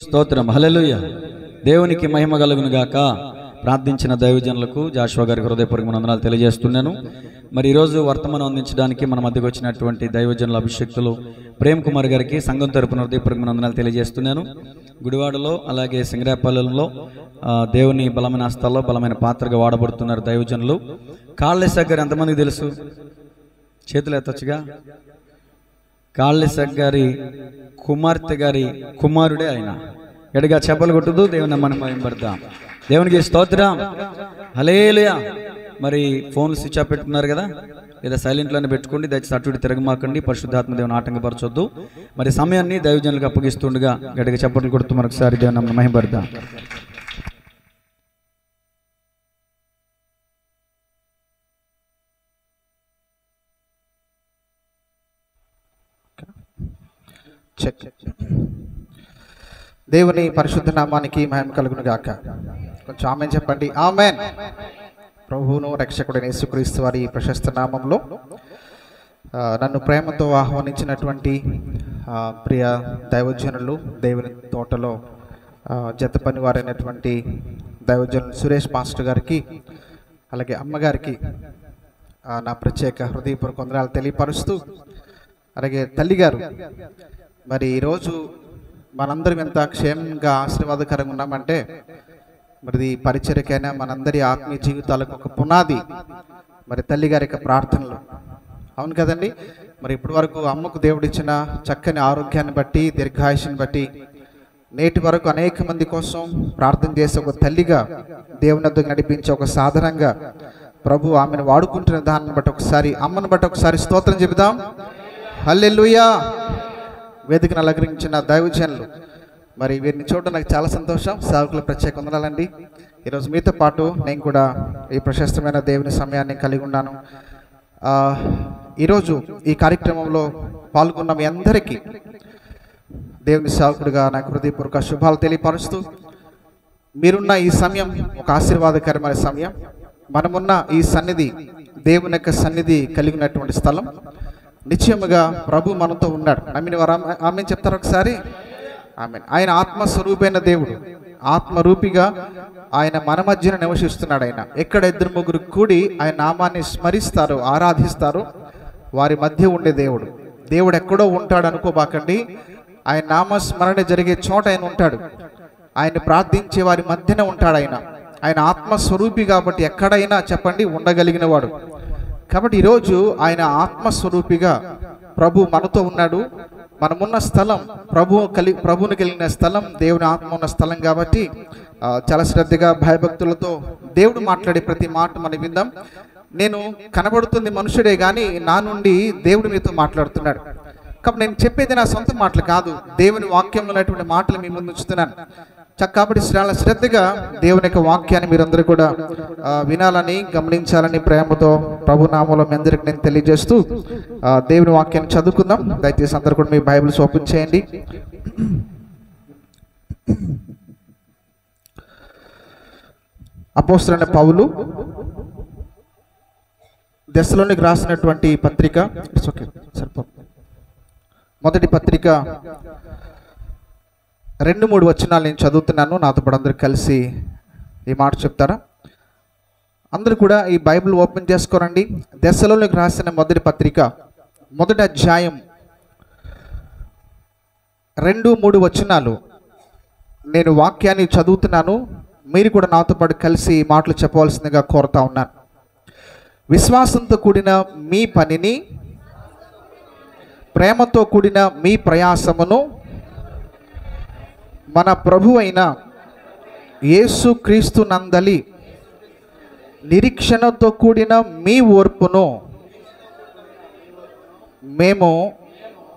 స్తోత్రం. హల్లెలూయా. దేవునికి మహిమ కలుగును గాక. ప్రార్థించిన దైవజనులకు జాషువా గారికి హృదయపూర్వక వందనాలు తెలియజేస్తున్నాను. మరి ఈరోజు వర్తమానం అందించడానికి మన మధ్యకు వచ్చినటువంటి దైవజనుల అభిషేక్తులు ప్రేమ్ కుమార్ గారికి సంఘం తరపున హృదయపూర్వక వందనాలు తెలియజేస్తున్నాను. గుడివాడలో అలాగే సింగరాపల్లెలో దేవుని బలమైన హస్తాల్లో బలమైన పాత్రగా వాడబడుతున్నారు దైవజనులు. కాళ్ళేశాఖ గారు ఎంతమందికి తెలుసు? చేతులు ఎత్తొచ్చుగా. కాళ్ళేశాఖ గారి కుమార్తె గారి కుమారుడే ఆయన. ఎడగా చెప్పలు కొట్టుదు. దేవుని మనం మహిమపడతాం. దేవునికి స్తోత్రం. హల్లెలూయా. మరి ఫోన్ స్విచ్ ఆఫ్ పెట్టుకున్నారు కదా, లేదా సైలెంట్లోనే పెట్టుకోండి. దయచేసి అటు ఇటు తిరగమాకండి. పరిశుద్ధాత్మ దేవుని ఆటంకపరచొద్దు. మరి సమయాన్ని దైవజనులకు అప్పగిస్తుండగా గట్టిగా చప్పట్లు కొడుతూ మరొకసారి దేవుని మనం మహిమపడతాం. దేవుని పరిశుద్ధ నామానికి మహిమ కలుగును గాక. కొంచెం ఆమెన్ చెప్పండి. ఆమెన్. ప్రభువును రక్షకుడైన యేసుక్రీస్తు వారి ప్రశస్త నామంలో నన్ను ప్రేమతో ఆహ్వానించినటువంటి ప్రియ దైవజనులు, దేవుని తోటలో జత పని వారైనటువంటి దైవజనులు సురేష్ మాస్టర్ గారికి, అలాగే అమ్మగారికి నా ప్రత్యేక హృదయపూర్వక వందనాలు తెలియపరుస్తూ, అలాగే తల్లిగారు, మరి ఈరోజు మనందరం ఎంత క్షేమంగా ఆశీర్వాదకరంగా ఉన్నామంటే మరి పరిచర్యకైనా మనందరి ఆత్మీయ జీవితాలకు ఒక పునాది మరి తల్లిగారి యొక్క ప్రార్థనలు. అవును కదండి. మరి ఇప్పటి వరకు అమ్మకు దేవుడిచ్చిన చక్కని ఆరోగ్యాన్ని బట్టి, దీర్ఘాయుషుని బట్టి నేటి వరకు అనేక మంది కోసం ప్రార్థన చేసే ఒక తల్లిగా, దేవుని వద్దకు నడిపించే ఒక సాధనంగా ప్రభు ఆమెను వాడుకుంటున్న దాన్ని బట్టి ఒకసారి, అమ్మను బట్టి ఒకసారి స్తోత్రం చెబుదాం. హల్లెలూయా. వేదికను అలంకరించిన దైవజనులు, మరి వీరిని చూడడం నాకు చాలా సంతోషం. సేవకుల ప్రత్యేక వందనాలండి. ఈరోజు మీతో పాటు నేను కూడా ఈ ప్రశస్తమైన దేవుని సమయాన్ని కలిగి ఉన్నాను. ఈరోజు ఈ కార్యక్రమంలో పాల్గొన్న మీ అందరికీ దేవుని సేవకుడిగా నాకు హృదయపూర్వక శుభాలు తెలియపరుస్తూ, మీరున్న ఈ సమయం ఒక ఆశీర్వాదకరమైన సమయం. మనమున్న ఈ సన్నిధి దేవుని యొక్క సన్నిధి కలిగినటువంటి స్థలం. నిశ్చయముగా ప్రభు మనతో ఉన్నాడు. నమ్మిన వారు ఆమె చెప్తారు ఒకసారి. ఆమె. ఆయన ఆత్మస్వరూపైన దేవుడు, ఆత్మరూపిగా ఆయన మన మధ్యన నివసిస్తున్నాడు. ఆయన ఎక్కడ ఇద్దరు ముగ్గురు కూడి ఆయన నామాన్ని స్మరిస్తారు, ఆరాధిస్తారు, వారి మధ్య ఉండే దేవుడు. దేవుడు ఎక్కడో ఉంటాడు అనుకోబాకండి. ఆయన నామస్మరణ జరిగే చోట ఆయన ఉంటాడు. ఆయన ప్రార్థించే వారి మధ్యన ఉంటాడు. ఆయన ఆత్మస్వరూపి కాబట్టి ఎక్కడైనా చెప్పండి ఉండగలిగిన వాడు. కాబట్టి ఈరోజు ఆయన ఆత్మస్వరూపిగా ప్రభు మనతో ఉన్నాడు. మనమున్న స్థలం ప్రభువుని కలిగిన స్థలం, దేవుని ఆత్మ ఉన్న స్థలం కాబట్టి చాలా శ్రద్ధగా భయభక్తులతో దేవుడు మాట్లాడే ప్రతి మాట మనం విందాం. నేను కనబడుతుంది మనుషుడే కానీ నా నుండి దేవుడు మీతో మాట్లాడుతున్నాడు. కాబట్టి నేను చెప్పేది నా సొంత మాటలు కాదు, దేవుని వాక్యంలో ఉన్నటువంటి మాటలు మీ ముందు ఉంచుతున్నాను. కాబట్టి చాలా శ్రద్ధగా దేవుని యొక్క వాక్యాన్ని మీరందరూ కూడా వినాలని, గమనించాలని ప్రేమతో ప్రభు నామంలో మీ అందరికి నేను తెలియజేస్తూ దేవుని వాక్యాన్ని చదువుకుందాం. దయచేసి అందరూ కూడా మీ బైబిల్స్ ఓపెన్ చేయండి. అపోస్తలుడైన పౌలు దెస్సలోనికి రాసినటువంటి పత్రిక, మొదటి పత్రిక 2-3 వచనాలు నేను చదువుతున్నాను. నాతో పాటు అందరూ కలిసి ఈ మాట చెప్తారా? అందరూ కూడా ఈ బైబిల్ ఓపెన్ చేసుకోరండి. దెస్సలోనికి రాసిన మొదటి పత్రిక, మొదటి అధ్యాయం 2-3 వచనాలు నేను వాక్యాన్ని చదువుతున్నాను. మీరు కూడా నాతో పాటు కలిసి ఈ మాటలు చెప్పవలసిందిగా కోరుతా ఉన్నాను. విశ్వాసంతో కూడిన మీ పనిని, ప్రేమతో కూడిన మీ ప్రయాసమును మన ప్రభు అయిన యేసుక్రీస్తు నందలి నిరీక్షణతో కూడిన మీ ఓర్పును మేము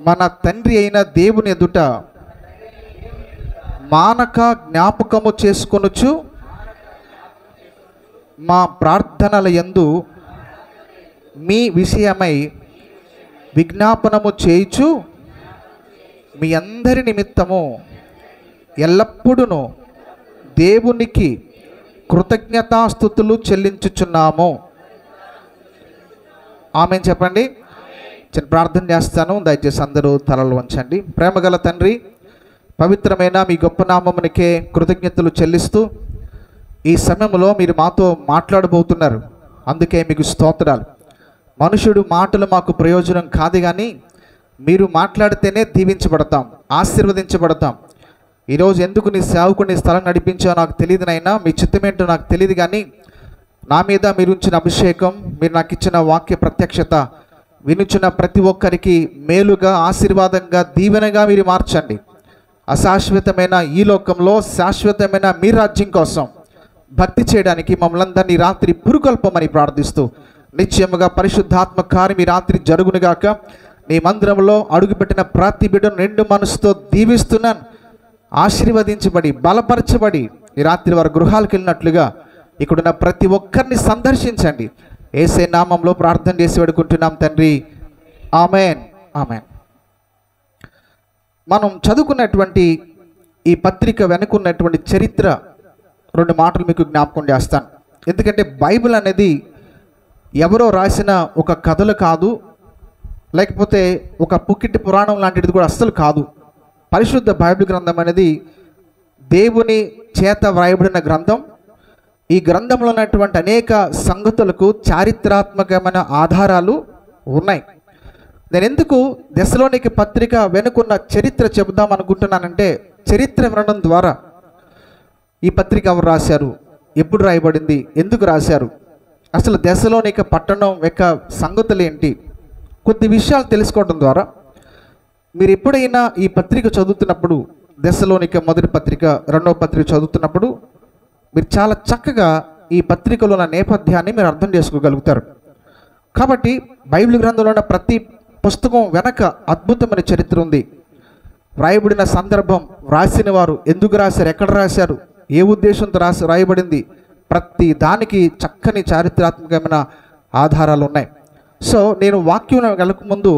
మన తండ్రి అయిన దేవుని ఎదుట మానక జ్ఞాపకము చేసుకొనుచు మా ప్రార్థనల యందు మీ విషయమై విజ్ఞాపనము చేయుచు మీ అందరి నిమిత్తము ఎల్లప్పుడూ దేవునికి కృతజ్ఞతాస్తుతులు చెల్లించుచున్నాము. ఆమెన్ చెప్పండి. చిన్న ప్రార్థన చేస్తాను. దయచేసి అందరూ తలలు వంచండి. ప్రేమగల తండ్రి, పవిత్రమైన మీ గొప్ప నామమునికే కృతజ్ఞతలు చెల్లిస్తూ ఈ సమయంలో మీరు మాతో మాట్లాడబోతున్నారు. అందుకే మీకు స్తోత్రాలు. మనుషుడు మాటలు మాకు ప్రయోజనం కాదు, కానీ మీరు మాట్లాడితేనే దీవించబడతాం, ఆశీర్వదించబడతాం. ఈరోజు ఎందుకు నీ సేవకుని స్థలం నడిపించావు నాకు తెలియదు నైనా, మీ చిత్తమేంటో నాకు తెలియదు, కానీ నా మీద మీరు ఉంచిన అభిషేకం, మీరు నాకు ఇచ్చిన వాక్య ప్రత్యక్షత వినుచున్న ప్రతి ఒక్కరికి మేలుగా, ఆశీర్వాదంగా, దీవెనగా మీరు మార్చండి. అశాశ్వతమైన ఈ లోకంలో శాశ్వతమైన మీ రాజ్యం కోసం భక్తి చేయడానికి మమ్మల్ని అందరినీ రాత్రి పురుకొల్పమని ప్రార్థిస్తూ నిశ్చయముగా పరిశుద్ధాత్మ కార్యం ఈ రాత్రి జరుగునుగాక. నీ మందిరంలో అడుగుపెట్టిన ప్రతి బిడ్డను నిండు మనసుతో దీవిస్తున్నాను. ఆశీర్వదించబడి బలపరచబడి ఈ రాత్రి వారి గృహాలకు వెళ్ళినట్లుగా ఇక్కడున్న ప్రతి ఒక్కరిని సందర్శించండి. యేసే నామంలో ప్రార్థన చేసి వేడుకుంటున్నాం తండ్రి, ఆమెన్, ఆమెన్. మనం చదువుకున్నటువంటి ఈ పత్రిక వెనుకున్నటువంటి చరిత్ర 2 మాటలు మీకు జ్ఞాపకం చేస్తాను. ఎందుకంటే బైబిల్ అనేది ఎవరో రాసిన ఒక కథలు కాదు, లేకపోతే ఒక పుక్కిటి పురాణం లాంటిది కూడా అస్సలు కాదు. పరిశుద్ధ బైబిల్ గ్రంథం అనేది దేవుని చేత వ్రాయబడిన గ్రంథం. ఈ గ్రంథంలో ఉన్నటువంటి అనేక సంగతులకు చారిత్రాత్మకమైన ఆధారాలు ఉన్నాయి. నేను ఎందుకు దశలోనికి పత్రిక వెనుకున్న చరిత్ర చెబుదాం అనుకుంటున్నానంటే, చరిత్ర వినడం ద్వారా ఈ పత్రిక ఎవరు రాశారు, ఎప్పుడు రాయబడింది, ఎందుకు రాశారు, అసలు దశలోనిక పట్టణం యొక్క సంగతులు ఏంటి, కొద్ది విషయాలు తెలుసుకోవడం ద్వారా మీరు ఎప్పుడైనా ఈ పత్రిక చదువుతున్నప్పుడు, దశలోనిక మొదటి పత్రిక, 2వ పత్రిక చదువుతున్నప్పుడు మీరు చాలా చక్కగా ఈ పత్రికలో ఉన్న నేపథ్యాన్ని మీరు అర్థం చేసుకోగలుగుతారు. కాబట్టి బైబిల్ గ్రంథంలో ఉన్న ప్రతి పుస్తకం వెనక అద్భుతమైన చరిత్ర ఉంది. వ్రాయబడిన సందర్భం, వ్రాసిన వారు, ఎందుకు రాశారు, ఎక్కడ రాశారు, ఏ ఉద్దేశంతో రాయబడింది, ప్రతి దానికి చక్కని చారిత్రాత్మకమైన ఆధారాలు ఉన్నాయి. సో నేను వాక్యం వెళ్ళకముందు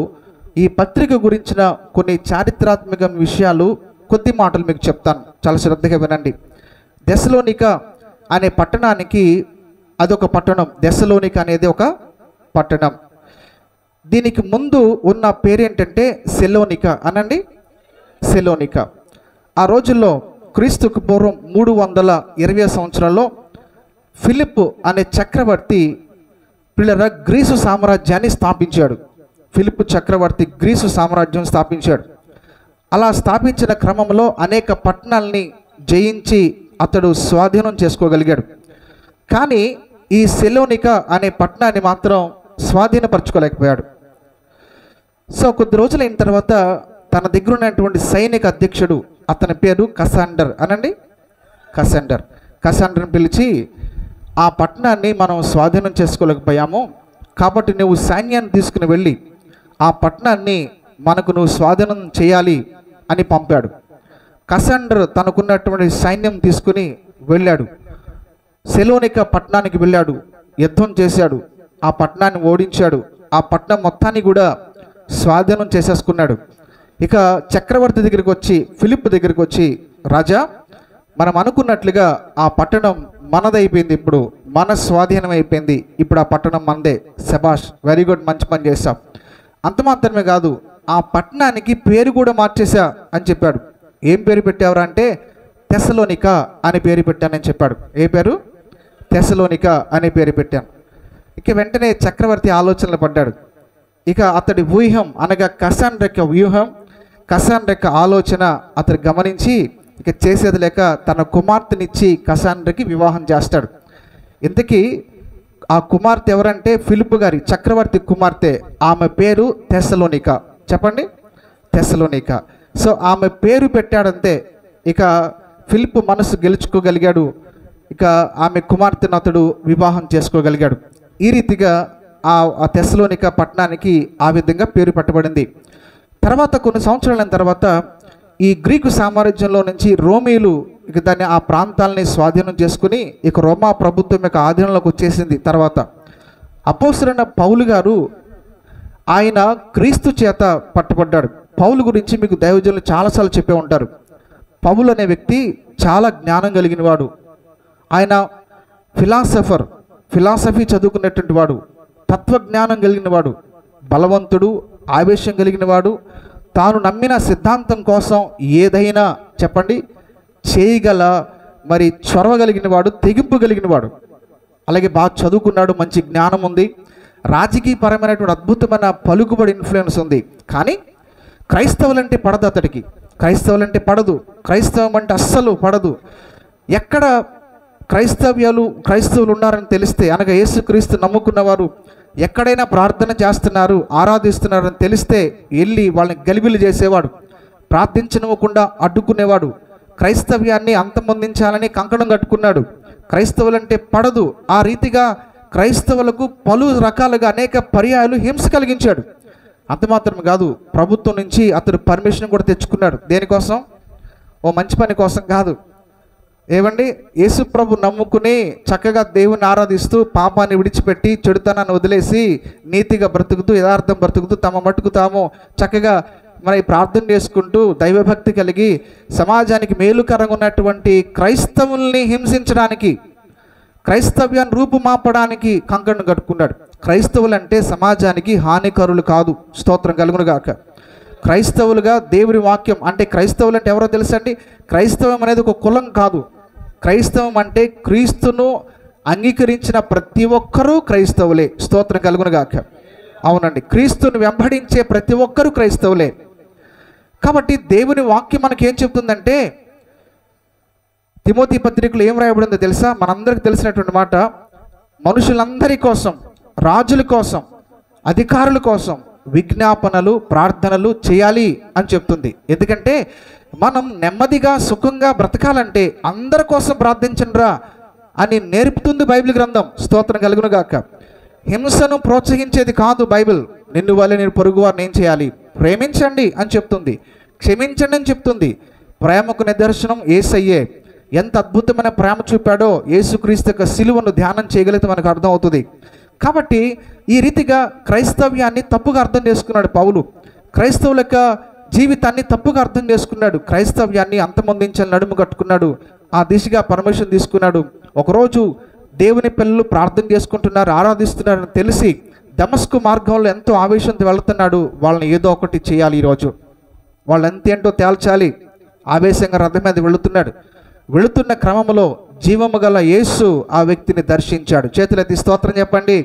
ఈ పత్రిక గురించిన కొన్ని చారిత్రాత్మక విషయాలు కొద్ది మాటలు మీకు చెప్తాను, చాలా శ్రద్ధగా వినండి. దశలోనిక అనే పట్టణానికి అదొక పట్టణం. దశలోనిక అనేది ఒక పట్టణం. దీనికి ముందు ఉన్న పేరేంటంటే సెలోనిక అనండి, సెలోనిక. ఆ రోజుల్లో క్రీస్తుకు పూర్వం 320 సంవత్సరాల్లో ఫిలిప్ అనే చక్రవర్తి గ్రీసు సామ్రాజ్యాన్ని స్థాపించాడు. ఫిలిప్ చక్రవర్తి గ్రీసు సామ్రాజ్యం స్థాపించాడు. అలా స్థాపించిన క్రమంలో అనేక పట్టణాలని జయించి అతడు స్వాధీనం చేసుకోగలిగాడు. కానీ ఈ సెలోనిక అనే పట్టణాన్ని మాత్రం స్వాధీనపరచుకోలేకపోయాడు. సో కొద్ది రోజులు అయిన తర్వాత తన దగ్గర ఉన్నటువంటి సైనిక అధ్యక్షుడు, అతని పేరు కసాండర్ అనండి, కసాండర్ని పిలిచి, ఆ పట్టణాన్ని మనం స్వాధీనం చేసుకోలేకపోయాము, కాబట్టి నువ్వు సైన్యాన్ని తీసుకుని వెళ్ళి ఆ పట్టణాన్ని మనకు నువ్వు స్వాధీనం చేయాలి అని పంపాడు. కసాండర్ తనకున్నటువంటి సైన్యం తీసుకుని వెళ్ళాడు. సెలోనిక పట్టణానికి వెళ్ళాడు, యుద్ధం చేశాడు, ఆ పట్టణాన్ని ఓడించాడు, ఆ పట్టణం మొత్తాన్ని కూడా స్వాధీనం చేసేసుకున్నాడు. ఇక చక్రవర్తి దగ్గరికి వచ్చి, ఫిలిప్ దగ్గరికి వచ్చి, రాజా, మనం అనుకున్నట్లుగా ఆ పట్టణం మనదైపోయింది, ఇప్పుడు మన స్వాధీనం అయిపోయింది, ఇప్పుడు ఆ పట్టణం మనదే, శబాష్, వెరీ గుడ్, మంచి పని చేశాం. అంత మాత్రమే కాదు, ఆ పట్టణానికి పేరు కూడా మార్చేశా అని చెప్పాడు. ఏం పేరు పెట్టావరా అంటే, తెసలోనిక అనే పేరు పెట్టానని చెప్పాడు. ఏ పేరు? తెసలోనిక అనే పేరు పెట్టాను. ఇక వెంటనే చక్రవర్తి ఆలోచనలు పడ్డాడు. ఇక అతడి వ్యూహం అనగా కసాండర్ యొక్క వ్యూహం, కసాండర్ యొక్క ఆలోచన అతడు గమనించి ఇక చేసేది లేక తన కుమార్తెనిచ్చి కసాండర్కి వివాహం చేస్తాడు. ఇంతకీ ఆ కుమార్తె ఎవరంటే ఫిలిప్ గారి, చక్రవర్తి కుమార్తె. ఆమె పేరు తెసలోనిక. చెప్పండి, తెసలోనిక. సో ఆమె పేరు పెట్టాడంతే. ఇక ఫిలిప్ మనసు గెలుచుకోగలిగాడు. ఇక ఆమె కుమార్తెను అతడు వివాహం చేసుకోగలిగాడు. ఈ రీతిగా ఆ తెసలోనిక పట్టణానికి ఆ విధంగా పేరు పెట్టబడింది. తర్వాత కొన్ని సంవత్సరాల తర్వాత ఈ గ్రీకు సామ్రాజ్యంలో నుంచి రోమీలు ఇక దాన్ని, ఆ ప్రాంతాలని స్వాధీనం చేసుకుని ఇక రోమా ప్రభుత్వం యొక్క ఆధీనంలోకి వచ్చేసింది. తర్వాత అపోస్తలుడైన పౌలు గారు, ఆయన క్రీస్తు చేత పట్టబడ్డాడు. పౌలు గురించి మీకు దైవజనులు చాలాసార్లు చెప్పే ఉంటారు. పౌలు అనే వ్యక్తి చాలా జ్ఞానం కలిగిన వాడు. ఆయన ఫిలాసఫీ చదువుకున్నటువంటి వాడు, తత్వజ్ఞానం కలిగిన వాడు, బలవంతుడు, ఆవేశం కలిగిన వాడు, తాను నమ్మిన సిద్ధాంతం కోసం ఏదైనా చెప్పండి? చేయగల మరి చొరవ కలిగిన వాడు, తెగింపు కలిగిన వాడు, అలాగే బాగా చదువుకున్నాడు, మంచి జ్ఞానం ఉంది, రాజకీయపరమైనటువంటి అద్భుతమైన పలుకుబడి ఇన్ఫ్లుయెన్స్ ఉంది. కానీ క్రైస్తవులంటే పడదు అతడికి. క్రైస్తవులంటే పడదు. క్రైస్తవం అంటే అస్సలు పడదు. ఎక్కడ క్రైస్తవులు ఉన్నారని తెలిస్తే, అనగా యేసుక్రీస్తు నమ్ముకున్నవారు ఎక్కడైనా ప్రార్థన చేస్తున్నారు, ఆరాధిస్తున్నారని తెలిస్తే వెళ్ళి వాళ్ళని గలిబిలి చేసేవాడు, ప్రార్థించనివ్వకుండా అడ్డుకునేవాడు, క్రైస్తవ్యాన్ని అంతమొందించాలని కంకణం కట్టుకున్నాడు. క్రైస్తవులంటే పడదు. ఆ రీతిగా క్రైస్తవులకు పలు రకాలుగా అనేక పర్యాయాలు హింస కలిగించాడు. అంత మాత్రం కాదు, ప్రభుత్వం నుంచి అతడు పర్మిషన్ కూడా తెచ్చుకున్నాడు. దేనికోసం? ఓ మంచి పని కోసం కాదు. ఏమండి, యేసు ప్రభు నమ్ముకుని చక్కగా దేవుని ఆరాధిస్తూ పాపాన్ని విడిచిపెట్టి చెడుతనాన్ని వదిలేసి నీతిగా బ్రతుకుతూ యథార్థం బ్రతుకుతూ తమ మట్టుకు తాము చక్కగా మరి ప్రార్థన చేసుకుంటూ దైవభక్తి కలిగి సమాజానికి మేలుకరంగా ఉన్నటువంటి క్రైస్తవుల్ని హింసించడానికి, క్రైస్తవ్యాన్ని రూపుమాపడానికి కంకణం కట్టుకున్నాడు. క్రైస్తవులంటే సమాజానికి హానికరులు కాదు. స్తోత్రం కలుగును గాక. క్రైస్తవులుగా దేవుని వాక్యం అంటే, క్రైస్తవులు అంటే ఎవరో తెలుసండి? క్రైస్తవం అనేది ఒక కులం కాదు. క్రైస్తవం అంటే క్రీస్తును అంగీకరించిన ప్రతి ఒక్కరూ క్రైస్తవులే. స్తోత్రం కలుగును గాక. అవునండి, క్రీస్తుని వెంబడించే ప్రతి ఒక్కరూ క్రైస్తవులే. కాబట్టి దేవుని వాక్యం మనకేం చెప్తుందంటే, తిమోతి పత్రికలో ఏం రాయబడిందో తెలుసా? మనందరికి తెలిసినటువంటి మాట, మనుషులందరి కోసం, రాజుల కోసం, అధికారుల కోసం విజ్ఞాపనలు, ప్రార్థనలు చేయాలి అని చెప్తుంది. ఎందుకంటే మనం నెమ్మదిగా సుఖంగా బ్రతకాలంటే అందరి కోసం ప్రార్థించండిరా అని నేర్పుతుంది బైబిల్ గ్రంథం. స్తోత్రం కలుగును గాక. హింసను ప్రోత్సహించేది కాదు బైబిల్. నిన్ను వల్ల నేను పొరుగువారిని ఏం చేయాలి? ప్రేమించండి అని చెప్తుంది, క్షమించండి అని చెప్తుంది. ప్రేమకు నిదర్శనం యేసయ్యే. ఎంత అద్భుతమైన ప్రేమ చూపాడో యేసుక్రీస్తు యొక్క సిలువను ధ్యానం చేయగలిగితే మనకు అర్థం అవుతుంది. కాబట్టి ఈ రీతిగా క్రైస్తవ్యాన్ని తప్పుగా అర్థం చేసుకున్నాడు పౌలు. క్రైస్తవుల యొక్క జీవితాన్ని తప్పుగా అర్థం చేసుకున్నాడు. క్రైస్తవ్యాన్ని అంతమొందించాలని నడుము కట్టుకున్నాడు. ఆ దిశగా పర్మిషన్ తీసుకున్నాడు. ఒకరోజు దేవుని పిల్లలు ప్రార్థన చేసుకుంటున్నారు, ఆరాధిస్తున్నారని తెలిసి దమస్కు మార్గంలో ఎంతో ఆవేశంతో వెళుతున్నాడు. వాళ్ళని ఏదో ఒకటి చేయాలి, ఈరోజు వాళ్ళు ఎంతేంటో తేల్చాలి. ఆవేశంగా రథం మీద వెళుతున్న క్రమంలో జీవము గల యేసు ఆ వ్యక్తిని దర్శించాడు. చేతులెత్తి స్తోత్రం చెప్పండి.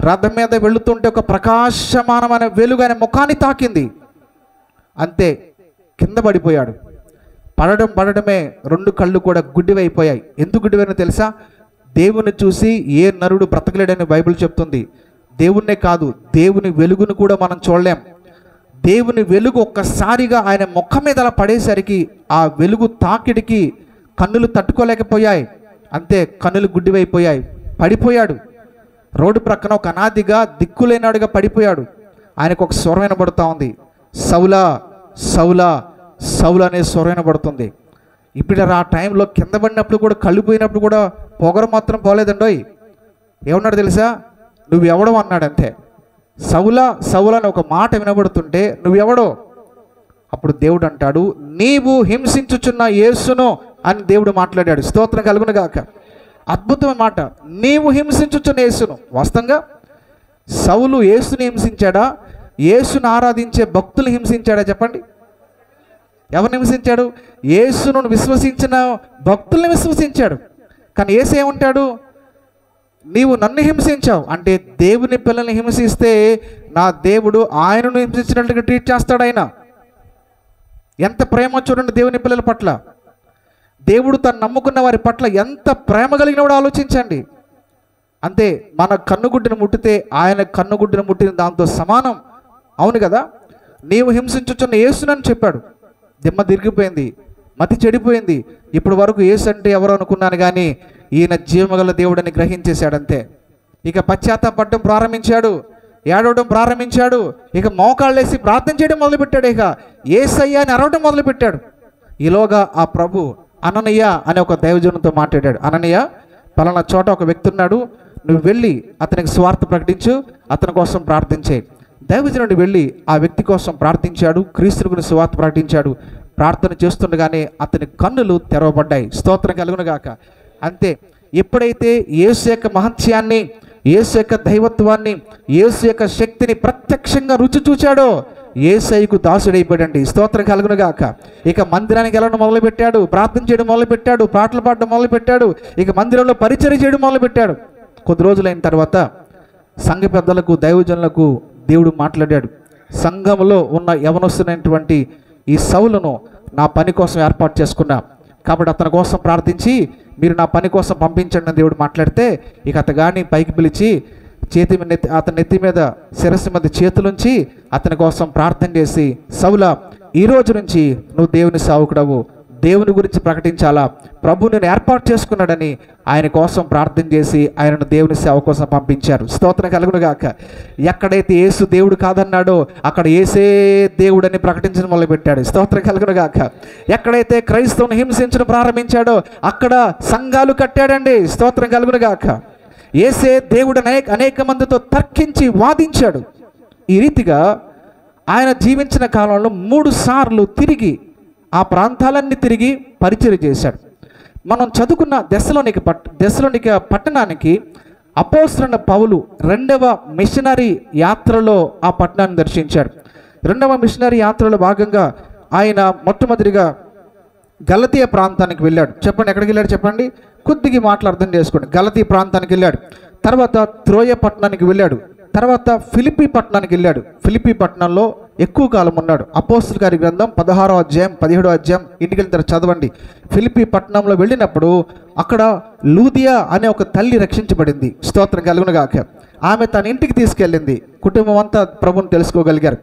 రథం మీద వెళుతుంటే ఒక ప్రకాశమానమైన వెలుగు ఆయన ముఖాన్ని తాకింది. అంతే, కింద పడిపోయాడు. పడడమే 2 కళ్ళు కూడా గుడ్డివైపోయాయి. ఎందుకు గుడ్డివైనా తెలుసా? దేవుని చూసి ఏ నరుడు బ్రతకలేడని బైబిల్ చెప్తుంది. దేవుణ్ణే కాదు, దేవుని వెలుగును కూడా మనం చూడలేం. దేవుని వెలుగు ఒక్కసారిగా ఆయన ముఖం మీద అలా పడేసరికి ఆ వెలుగు తాకిడికి కన్నులు తట్టుకోలేకపోయాయి. అంతే, కన్నులు గుడ్డివైపోయాయి. పడిపోయాడు. రోడ్డు ప్రక్కన ఒక అనాదిగా దిక్కులేనాడుగా పడిపోయాడు. ఆయనకు ఒక స్వరం వినబడుతూ ఉంది, సౌలా సౌలా సౌలా అనే స్వరం వినబడుతుంది. ఇప్పుడు ఆ టైంలో కింద పడినప్పుడు కూడా, కళ్ళు పోయినప్పుడు కూడా పొగరు మాత్రం పోలేదండోయ్. ఏమన్నాడు తెలుసా? నువ్వెవడో అన్నాడు. అంతే, సౌలా సౌలా అని ఒక మాట వినబడుతుంటే నువ్వెవడో? అప్పుడు దేవుడు అంటాడు, నీవు హింసించుచున్న యేసును అని దేవుడు మాట్లాడాడు. స్తోత్రం కలుగును గాక. అద్భుతమైన మాట, నీవు హింసించుచున్న యేసును. వాస్తవంగా సౌలు యేసుని హింసించాడా? యేసును ఆరాధించే భక్తులు హింసించాడా? చెప్పండి, ఎవరిని హింసించాడు? యేసును విశ్వసించిన భక్తుల్ని విశ్వసించాడు. కానీ యేసు ఏమంటాడు? నీవు నన్ను హింసించావు అంటే, దేవుని పిల్లల్ని హింసిస్తే నా దేవుడు ఆయనను హింసించినట్లుగా ట్రీట్ చేస్తాడు. ఆయన ఎంత ప్రేమ చూడండి దేవుని పిల్లల పట్ల. దేవుడు తను నమ్ముకున్న వారి పట్ల ఎంత ప్రేమ కలిగినవాడు ఆలోచించండి. అంతే, మన కన్నుగుడ్డిని ముట్టితే ఆయన కన్నుగుడ్డిని ముట్టిన దాంతో సమానం. అవును కదా? నీవు హింసించుచున్న యేసునని చెప్పాడు. దిమ్మ తిరిగిపోయింది, మతి చెడిపోయింది. ఇప్పటి వరకు యేసు అంటే ఎవరు అనుకున్నాను, కానీ ఈయన జీవమగల దేవుడని గ్రహించేశాడంతే. ఇక పశ్చాత్తాపడడం ప్రారంభించాడు, ఏడవడం ప్రారంభించాడు. ఇక మోకాళ్ళేసి ప్రార్థన చేయడం మొదలుపెట్టాడు. ఇక యేసయ్య అని అరవడం మొదలుపెట్టాడు. ఈలోగా ఆ ప్రభు అననీయ అనే ఒక దైవజనునితో మాట్లాడాడు. అననీయ, పలానా చోట ఒక వ్యక్తి ఉన్నాడు, నువ్వు వెళ్ళి అతనికి స్వార్థ ప్రకటించు, అతని కోసం ప్రార్థించే. దైవజనుడు వెళ్ళి ఆ వ్యక్తి కోసం ప్రార్థించాడు, క్రీస్తు గురించి స్వార్థ ప్రకటించాడు. ప్రార్థన చేస్తుండగానే అతని కన్నులు తెరవబడ్డాయి. స్తోత్రం కలుగును గాక. అంతే, ఎప్పుడైతే యేసు యొక్క మహత్యాన్ని, యేసు యొక్క దైవత్వాన్ని, యేసు యొక్క శక్తిని ప్రత్యక్షంగా రుచి చూచాడో యేసయ్యకు దాసుడైపోయాడండి. స్తోత్రం కలుగును గాక. ఇక మందిరానికి వెళ్ళడం మొదలుపెట్టాడు, ప్రార్థన చేయడం మొదలుపెట్టాడు, పాటలు పాడడం మొదలుపెట్టాడు, ఇక మందిరంలో పరిచర్య చేయడం మొదలుపెట్టాడు. కొద్ది రోజులైన తర్వాత సంఘ పెద్దలకు, దైవజనులకు దేవుడు మాట్లాడాడు. సంఘంలో ఉన్న యవనస్తున్నటువంటి ఈ సౌలును నా పని కోసం ఏర్పాటు చేసుకున్నా, కాబట్టి అతని కోసం ప్రార్థించి మీరు నా పని కోసం పంపించండి అని దేవుడు మాట్లాడితే, ఇక అతగాని పైకి పిలిచి అతని నెత్తి మీద శిరస్సు మీద చేతులుంచి అతని కోసం ప్రార్థన చేసి, సౌలా, ఈ రోజు నుంచి నువ్వు దేవుని సేవకుడవు, దేవుని గురించి ప్రకటించాలా, ప్రభు నేను ఏర్పాటు చేసుకున్నాడని ఆయన కోసం ప్రార్థన చేసి ఆయనను దేవుని సేవ కోసం పంపించారు. స్తోత్రం కలుగును గాక. ఎక్కడైతే యేసు దేవుడు కాదన్నాడో అక్కడ యేసే దేవుడని ప్రకటించడం మొదలుపెట్టాడు. స్తోత్రం కలుగును గాక. ఎక్కడైతే క్రైస్తవుని హింసించడం ప్రారంభించాడో అక్కడ సంఘాలు కట్టాడండి. స్తోత్రం కలుగును గాక. యేసే దేవుడు అనేక మందితో తర్కించి వాదించాడు. ఈ రీతిగా ఆయన జీవించిన కాలంలో 3 సార్లు తిరిగి ఆ ప్రాంతాలన్నీ తిరిగి పరిచర్య చేశాడు. మనం చదువుకున్న దెస్సలోనిక పట్టణానికి అపోస్తలుడైన పౌలు 2వ మిషనరీ యాత్రలో ఆ పట్టణాన్ని దర్శించాడు. 2వ మిషనరీ యాత్రలో భాగంగా ఆయన మొట్టమొదటిగా గలతీయ ప్రాంతానికి వెళ్ళాడు. చెప్పండి, ఎక్కడికి వెళ్ళాడు చెప్పండి, కొద్దిగా మాటలు అర్థం చేసుకోండి. గలతీయ ప్రాంతానికి వెళ్ళాడు. తర్వాత త్రోయ పట్టణానికి వెళ్ళాడు. తర్వాత ఫిలిప్పీ పట్టణానికి వెళ్ళాడు. ఫిలిప్పీ పట్టణంలో ఎక్కువ కాలం ఉన్నాడు. అపోస్తలుల కార్య గ్రంథం 16వ అధ్యాయం 17వ అధ్యాయం ఇంటికి వెళ్తారు, చదవండి. ఫిలిప్పీ పట్టణంలో వెళ్ళినప్పుడు అక్కడ లూదియా అనే ఒక తల్లి రక్షించబడింది. స్తోత్రం కలుగును గాక. ఆమె తన ఇంటికి తీసుకెళ్ళింది. కుటుంబం అంతా ప్రభువుని తెలుసుకోగలిగారు.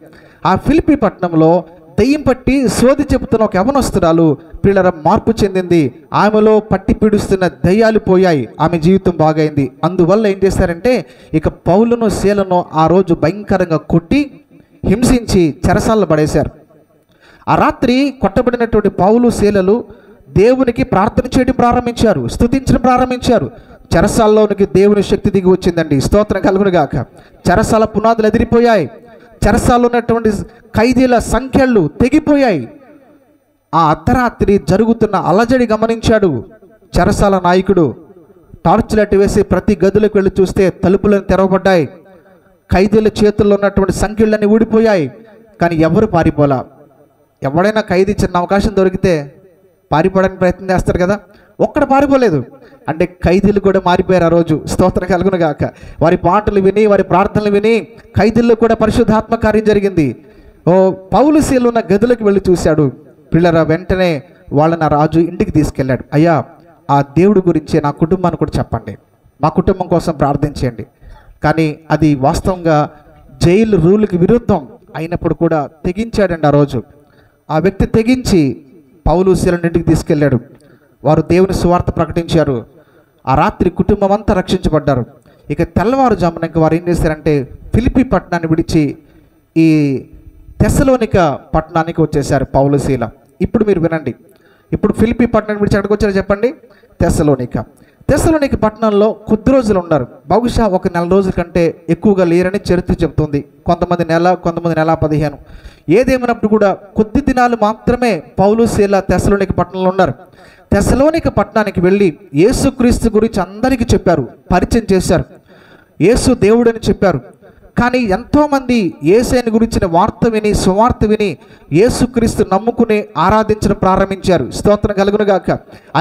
ఆ ఫిలిప్పీ పట్టణంలో దెయ్యం పట్టి సోది చెబుతున్న ఒక యవనస్తురాలు పిల్లల మార్పు చెందింది. ఆమెలో పట్టి పీడిస్తున్న దయ్యాలు పోయాయి. ఆమె జీవితం బాగైంది. అందువల్ల ఏం చేశారంటే ఇక పౌలును శీలను ఆ రోజు భయంకరంగా కొట్టి హింసించి చెరసాలలో పడేశారు. ఆ రాత్రి కొట్టబడినటువంటి పౌలు శీలలు దేవునికి ప్రార్థన చేయడం ప్రారంభించారు, స్తుతించడం ప్రారంభించారు. చెరసాలలోనికి దేవుని శక్తి దిగి వచ్చిందండి. స్తోత్రం కలుగును గాక. చెరసాల పునాదులు ఎదిరిపోయాయి. చెరసాలలో ఉన్నటువంటి ఖైదీల సంఖ్యలు తెగిపోయాయి. ఆ అర్ధరాత్రి జరుగుతున్న అలజడి గమనించాడు చెరసాల నాయకుడు. టార్చ్ లైట్ వేసి ప్రతి గదిలోకి వెళ్ళి చూస్తే తలుపులను తెరవబడ్డాయి. ఖైదీల చేతుల్లో ఉన్నటువంటి సంఖ్యలన్నీ ఊడిపోయాయి. కానీ ఎవరు పారిపోలా. ఎవడైనా ఖైదీ చిన్న అవకాశం దొరికితే పారిపోవడానికి ప్రయత్నం చేస్తారు కదా, ఒక్కడ పారిపోలేదు. అంటే ఖైదీలు కూడా మారిపోయారు ఆ రోజు. స్తోత్రం కలుగును గాక. వారి పాటలు విని, వారి ప్రార్థనలు విని ఖైదీల్లో కూడా పరిశుద్ధాత్మ కార్యం జరిగింది. పౌలు శీల ఉన్న గదులకు వెళ్ళి చూశాడు. పిల్లరా, వెంటనే వాళ్ళని రాజు ఇంటికి తీసుకెళ్ళాడు. అయ్యా, ఆ దేవుడి గురించి నా కుటుంబాన్ని కూడా చెప్పండి, మా కుటుంబం కోసం ప్రార్థించండి. కానీ అది వాస్తవంగా జైలు రూల్కి విరుద్ధం అయినప్పుడు కూడా తెగించాడండి ఆ రోజు. ఆ వ్యక్తి తెగించి పౌలు శీలను ఇంటికి తీసుకెళ్ళాడు. వారు దేవుని సువార్త ప్రకటించారు. ఆ రాత్రి కుటుంబం అంతా రక్షించబడ్డారు. ఇక తెల్లవారుజామున వారు ఏం చేశారంటే ఫిలిప్పీ పట్టణాన్ని విడిచి ఈ తెస్సలోనిక పట్టణానికి వచ్చేసారు పౌలు శీల. ఇప్పుడు మీరు వినండి. ఇప్పుడు ఫిలిప్పీ పట్టణాన్ని విడిచి ఎక్కడికి వచ్చారో చెప్పండి, తెస్సలోనిక పట్టణంలో కొద్ది రోజులు ఉన్నారు. బహుశా ఒక 4 రోజుల కంటే ఎక్కువగా లేరని చరిత్ర చెబుతుంది. కొంతమంది నెల, కొంతమంది నెల 15. ఏదేమైనప్పుడు కూడా కొద్ది దినాలు మాత్రమే పౌలు శీల తెస్సలోనిక పట్టణంలో ఉన్నారు. తెస్సలోనిక పట్టణానికి వెళ్ళి యేసుక్రీస్తు గురించి అందరికీ చెప్పారు, పరిచయం చేశారు. యేసు దేవుడని చెప్పారు. కానీ ఎంతోమంది యేసుని గురించిన వార్త విని, సువార్త విని యేసుక్రీస్తు నమ్ముకుని ఆరాధించడం ప్రారంభించారు. స్తోత్రం కలుగును గాక.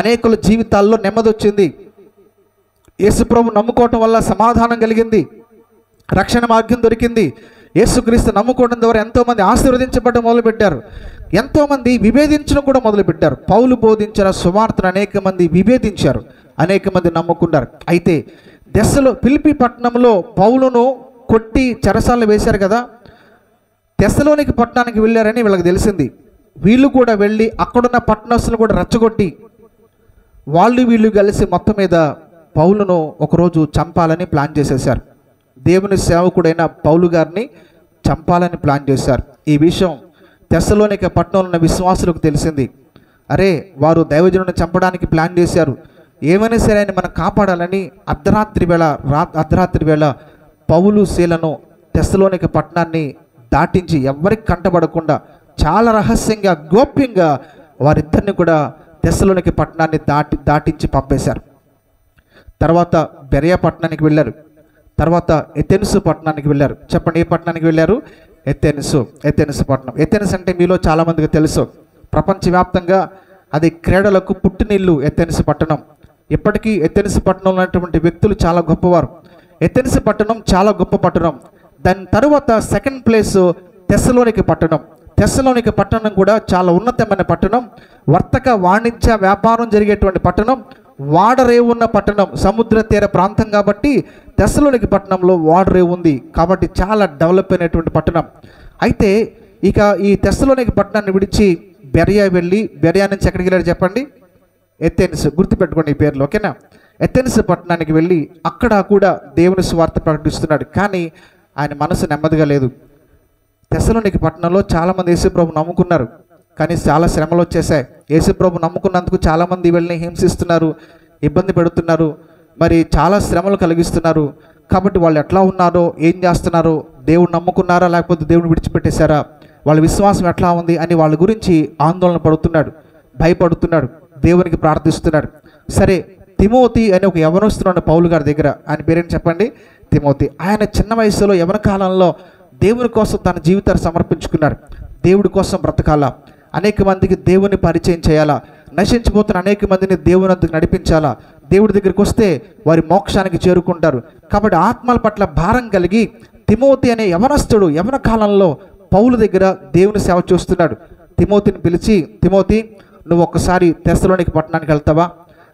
అనేకుల జీవితాల్లో నెమ్మది వచ్చింది. యేసు ప్రభు నమ్ముకోవటం వల్ల సమాధానం కలిగింది, రక్షణ మార్గం దొరికింది. యేసుక్రీస్తు నమ్ముకోవడం ద్వారా ఎంతోమంది ఆశీర్వదించబడడం మొదలుపెట్టారు. ఎంతోమంది విభేదించడం కూడా మొదలుపెట్టారు. పౌలు బోధించిన సువార్తను అనేక మంది విభేదించారు, అనేక మంది నమ్ముకున్నారు. అయితే ఫిలిప్పీ పట్టణంలో పౌలును కొట్టి చెరసాలను వేశారు కదా, తెస్సలోనిక పట్టణానికి వెళ్ళారని వీళ్ళకి తెలిసింది. వీళ్ళు కూడా వెళ్ళి అక్కడున్న పట్టణస్తులు కూడా రెచ్చగొట్టి వీళ్ళు కలిసి మొత్తం మీద పౌలును ఒకరోజు చంపాలని ప్లాన్ చేసేశారు. దేవుని సేవకుడైన పౌలు గారిని చంపాలని ప్లాన్ చేశారు. ఈ విషయం తెస్సలోనిక పట్టణంలో ఉన్న విశ్వాసులకు తెలిసింది. అరే, వారు దైవజనుడిని చంపడానికి ప్లాన్ చేశారు, ఏమైనా సరే ఆయన మనం కాపాడాలని అర్ధరాత్రి వేళ పౌలు శీలను తెస్సలోనిక పట్టణాన్ని దాటించి ఎవరికి కంటబడకుండా చాలా రహస్యంగా, గోప్యంగా వారిద్దరిని కూడా తెస్సలోనిక పట్టణాన్ని దాటించి పంపేశారు. తర్వాత బెరయ పట్టణానికి వెళ్ళారు. తర్వాత ఎథెన్సు పట్టణానికి వెళ్ళారు. చెప్పండి, ఏ పట్టణానికి వెళ్ళారు? ఎథెన్సు పట్టణం. ఎథెన్స్ అంటే మీలో చాలామందికి తెలుసు, ప్రపంచవ్యాప్తంగా అది క్రీడలకు పుట్టినిల్లు ఎథెన్స్ పట్టణం. ఇప్పటికీ ఎథెన్స్ పట్టణంలో ఉన్నటువంటి వ్యక్తులు చాలా గొప్పవారు. ఎథెన్స్ పట్టణం చాలా గొప్ప పట్టణం. దాని తరువాత సెకండ్ ప్లేస్ తెస్సలోనిక పట్టణం. తెస్సలోనిక పట్టణం కూడా చాలా ఉన్నతమైన పట్టణం, వర్తక వాణిజ్య వ్యాపారం జరిగేటువంటి పట్టణం, వాడరేవు ఉన్న పట్టణం, సముద్ర తీర ప్రాంతం కాబట్టి తెస్సలోనిక పట్టణంలో వాడరేవు ఉంది కాబట్టి చాలా డెవలప్ అయినటువంటి పట్టణం. అయితే ఇక ఈ తెస్సలోనిక పట్టణాన్ని విడిచి బెరియా వెళ్ళి, బెరియా నుంచి ఎక్కడికి వెళ్ళాడు చెప్పండి? ఎథెన్స్. గుర్తుపెట్టుకోండి ఈ పేర్లు, ఓకేనా? ఎథెన్స్ పట్టణానికి వెళ్ళి అక్కడ కూడా దేవుని సువార్త ప్రకటిస్తున్నాడు. కానీ ఆయన మనసు నెమ్మదిగా లేదు. తెస్సలోనిక పట్టణంలో చాలామంది యేసుప్రభు నమ్ముకున్నారు, కానీ చాలా శ్రమలు వచ్చేసాయి. యేసుప్రభు నమ్ముకున్నందుకు చాలామంది వీళ్ళని హింసిస్తున్నారు, ఇబ్బంది పెడుతున్నారు, మరి చాలా శ్రమలు కలిగిస్తున్నారు. కాబట్టి వాళ్ళు ఎట్లా ఉన్నారో, ఏం చేస్తున్నారో, దేవుడు నమ్ముకున్నారా లేకపోతే దేవుని విడిచిపెట్టేశారా, వాళ్ళ విశ్వాసం ఎట్లా ఉంది అని వాళ్ళ గురించి ఆందోళన పడుతున్నాడు, భయపడుతున్నాడు, దేవునికి ప్రార్థిస్తున్నాడు. సరే, తిమోతి అని ఒక యవనస్తున్నాడు పౌలు గారి దగ్గర. ఆయన పేరేంటి చెప్పండి? తిమోతి. ఆయన చిన్న వయసులో యవన కాలంలో దేవుని కోసం తన జీవితాన్ని సమర్పించుకున్నాడు. దేవుడి కోసం బ్రతకాలా, అనేక మందికి దేవుని పరిచయం చేయాలా, నశించిపోతున్న అనేక మందిని దేవుని వద్దకు నడిపించాలా, దేవుడి దగ్గరికి వస్తే వారి మోక్షానికి చేరుకుంటారు. కాబట్టి ఆత్మల పట్ల భారం కలిగి తిమోతి అనే యవనస్తుడు యవన కాలంలో పౌలు దగ్గర దేవుని సేవ చూస్తున్నాడు. తిమోతిని పిలిచి, తిమోతి నువ్వు ఒక్కసారి తెస్సలోనిక పట్టణానికి వెళ్తావా?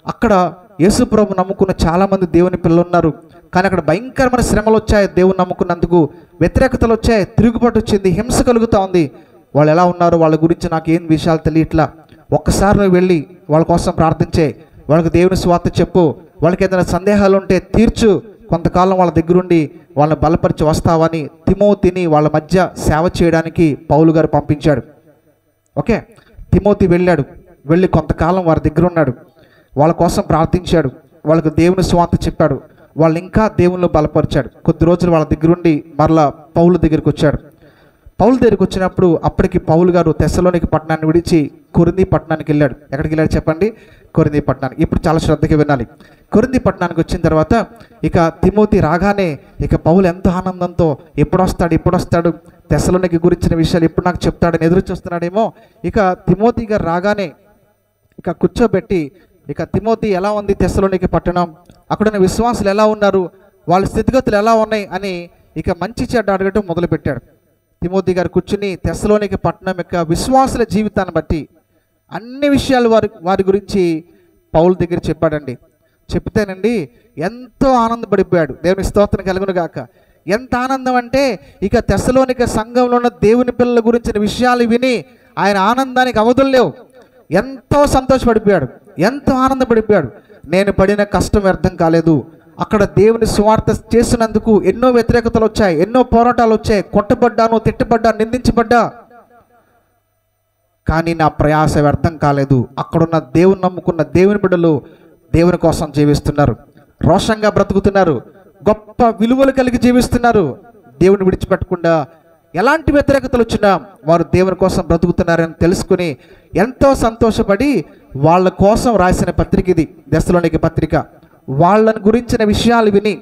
అక్కడ యేసుప్రభు నమ్ముకున్న చాలామంది దేవుని పిల్లలు ఉన్నారు, కానీ అక్కడ భయంకరమైన శ్రమలు వచ్చాయి. దేవుని నమ్ముకున్నందుకు వ్యతిరేకతలు వచ్చాయి, తిరుగుబాటు వచ్చింది, హింస కలుగుతూ ఉంది. వాళ్ళు ఎలా ఉన్నారు, వాళ్ళ గురించి నాకు ఏం విషయాలు తెలియట్లా. ఒక్కసారి నువ్వు వెళ్ళి వాళ్ళ కోసం ప్రార్థించే, వాళ్ళకి దేవుని స్వార్థ చెప్పు, వాళ్ళకి ఏదైనా సందేహాలు ఉంటే తీర్చు, కొంతకాలం వాళ్ళ దగ్గరుండి వాళ్ళని బలపరిచి వస్తావని తిమోతిని వాళ్ళ మధ్య సేవ చేయడానికి పౌలు గారు పంపించాడు. ఓకే, తిమోతి వెళ్ళాడు. వెళ్ళి కొంతకాలం వారి దగ్గర ఉన్నాడు, వాళ్ళ కోసం ప్రార్థించాడు, వాళ్ళకు దేవుని స్వార్థ చెప్పాడు, వాళ్ళు ఇంకా దేవుళ్ళు బలపరిచాడు. కొద్ది రోజులు వాళ్ళ దగ్గరుండి మరలా పౌలు దగ్గరికి వచ్చాడు. పౌలు దగ్గరికి వచ్చినప్పుడు అప్పటికి పౌలు గారు తెస్సలోనిక పట్టణాన్ని విడిచి కొరింథీ పట్టణానికి వెళ్ళాడు. ఎక్కడికి వెళ్ళాడు చెప్పండి? కొరింథీ పట్టణానికి. ఇప్పుడు చాలా శ్రద్ధగా వినాలి. కొరింథీ పట్టణానికి వచ్చిన తర్వాత ఇక తిమోతి రాగానే ఇక పౌలు ఎంతో ఆనందంతో ఎప్పుడు వస్తాడు తెస్సలోనిక గురించిన విషయాలు ఎప్పుడు నాకు చెప్తాడని ఎదురు చూస్తున్నాడేమో. ఇక తిమోతి గారు రాగానే ఇక కూర్చోబెట్టి, ఇక తిమోతి ఎలా ఉంది తెస్సలోనిక పట్టణం, అక్కడున్న విశ్వాసులు ఎలా ఉన్నారు, వాళ్ళ స్థితిగతులు ఎలా ఉన్నాయి అని ఇక మంచి చెడ్డ అడగటం మొదలుపెట్టాడు. తిమోతి గారు కూర్చుని తెస్సలోనిక పట్టణం యొక్క విశ్వాసుల జీవితాన్ని బట్టి అన్ని విషయాలు వారి గురించి పౌలు దగ్గర చెప్పాడండి. చెప్తేనండి ఎంతో ఆనందపడిపోయాడు. దేవుని స్తోత్రం కలుగును గాక. ఎంత ఆనందం అంటే ఇక తెస్సలోనిక సంఘంలో ఉన్న దేవుని పిల్లల గురించిన విషయాలు విని ఆయన ఆనందానికి అవధులు లేవు. ఎంతో సంతోషపడిపోయాడు, ఎంతో ఆనందపడిపోయాడు. నేను పడిన కష్టం వ్యర్థం కాలేదు, అక్కడ దేవుని సువార్త చేసినందుకు ఎన్నో వ్యతిరేకతలు వచ్చాయి, ఎన్నో పోరాటాలు వచ్చాయి, కొట్టబడ్డాను, తిట్టబడ్డా, నిందించబడ్డా, కానీ నా ప్రయాస వ్యర్థం కాలేదు. అక్కడున్న దేవుని నమ్ముకున్న దేవుని బిడ్డలు దేవుని కోసం జీవిస్తున్నారు, రోషంగా బ్రతుకుతున్నారు, గొప్ప విలువలు కలిగి జీవిస్తున్నారు. దేవుని విడిచిపెట్టకుండా ఎలాంటి వ్యతిరేకతలు వచ్చినా వారు దేవుని కోసం బ్రతుకుతున్నారని తెలుసుకుని ఎంతో సంతోషపడి వాళ్ళ కోసం రాసిన పత్రిక ఇది, తెస్సలోనిక పత్రిక. వాళ్ళని గురించిన విషయాలు విని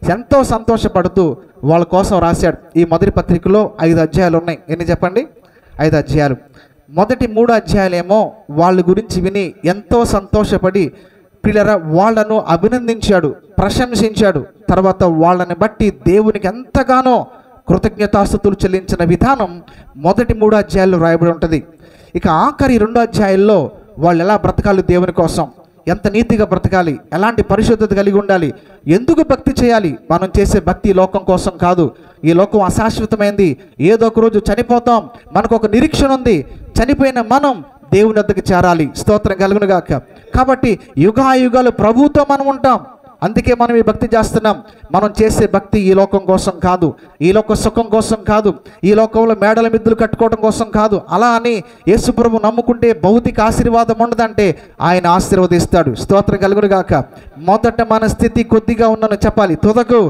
ఎంతో సంతోషపడుతూ వాళ్ళ కోసం రాశాడు. ఈ మొదటి పత్రికలో 5 అధ్యాయాలు ఉన్నాయి. ఎన్ని చెప్పండి? 5 అధ్యాయాలు. మొదటి 3 అధ్యాయాలేమో వాళ్ళ గురించి విని ఎంతో సంతోషపడి పిల్లరా వాళ్ళను అభినందించాడు, ప్రశంసించాడు. తర్వాత వాళ్ళని బట్టి దేవునికి ఎంతగానో కృతజ్ఞతాస్తుతులు చెల్లించిన విధానం మొదటి 3 అధ్యాయాల్లో రాయబడి ఉంటుంది. ఇక ఆఖరి 2 అధ్యాయాల్లో వాళ్ళు ఎలా బ్రతకాలి, దేవుని కోసం ఎంత నీతిగా బ్రతకాలి, ఎలాంటి పరిశుద్ధత కలిగి ఉండాలి, ఎందుకు భక్తి చేయాలి. మనం చేసే భక్తి లోకం కోసం కాదు, ఈ లోకం అశాశ్వతమైంది, ఏదో ఒక రోజు చనిపోతాం, మనకు ఒక నిరీక్షణ ఉంది, చనిపోయిన మనం దేవుని వద్దకు చేరాలి. స్తోత్రం కలుగును గాక. కాబట్టి యుగాయుగాలు ప్రభువుతో మనం ఉంటాం, అందుకే మనం ఈ భక్తి చేస్తున్నాం. మనం చేసే భక్తి ఈ లోకం కోసం కాదు, ఈ లోక సుఖం కోసం కాదు, ఈ లోకంలో మేడల మిద్దులు కట్టుకోవడం కోసం కాదు. అలా అని యేసుప్రభు నమ్ముకుంటే భౌతిక ఆశీర్వాదం ఉండదంటే ఆయన ఆశీర్వదిస్తాడు. స్తోత్రం కలుగును గాక. మొదట మన స్థితి కొద్దిగా ఉన్నను చెప్పాలి, తుదకు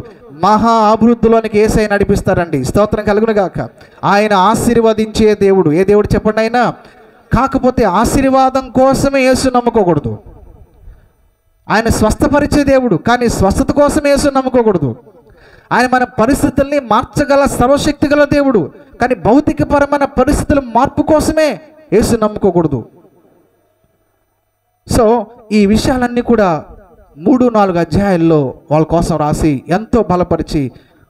మహా అభివృద్ధిలోనికి యేసయ్య నడిపిస్తారండి. స్తోత్రం కలుగును గాక. ఆయన ఆశీర్వదించే దేవుడు. ఏ దేవుడు చెప్పండి ఆయన? కాకపోతే ఆశీర్వాదం కోసమే యేసు నమ్ముకోకూడదు. ఆయన స్వస్థపరిచే దేవుడు, కానీ స్వస్థత కోసం యేసు నమ్ముకోకూడదు. ఆయన మన పరిస్థితుల్ని మార్చగల సర్వశక్తి గల దేవుడు. కానీ భౌతికపరమైన పరిస్థితుల మార్పు కోసమే యేసు నమ్ముకోకూడదు. సో ఈ విషయాలన్నీ కూడా 3-4 అధ్యాయాల్లో వాళ్ళ కోసం రాసి ఎంతో బలపరిచి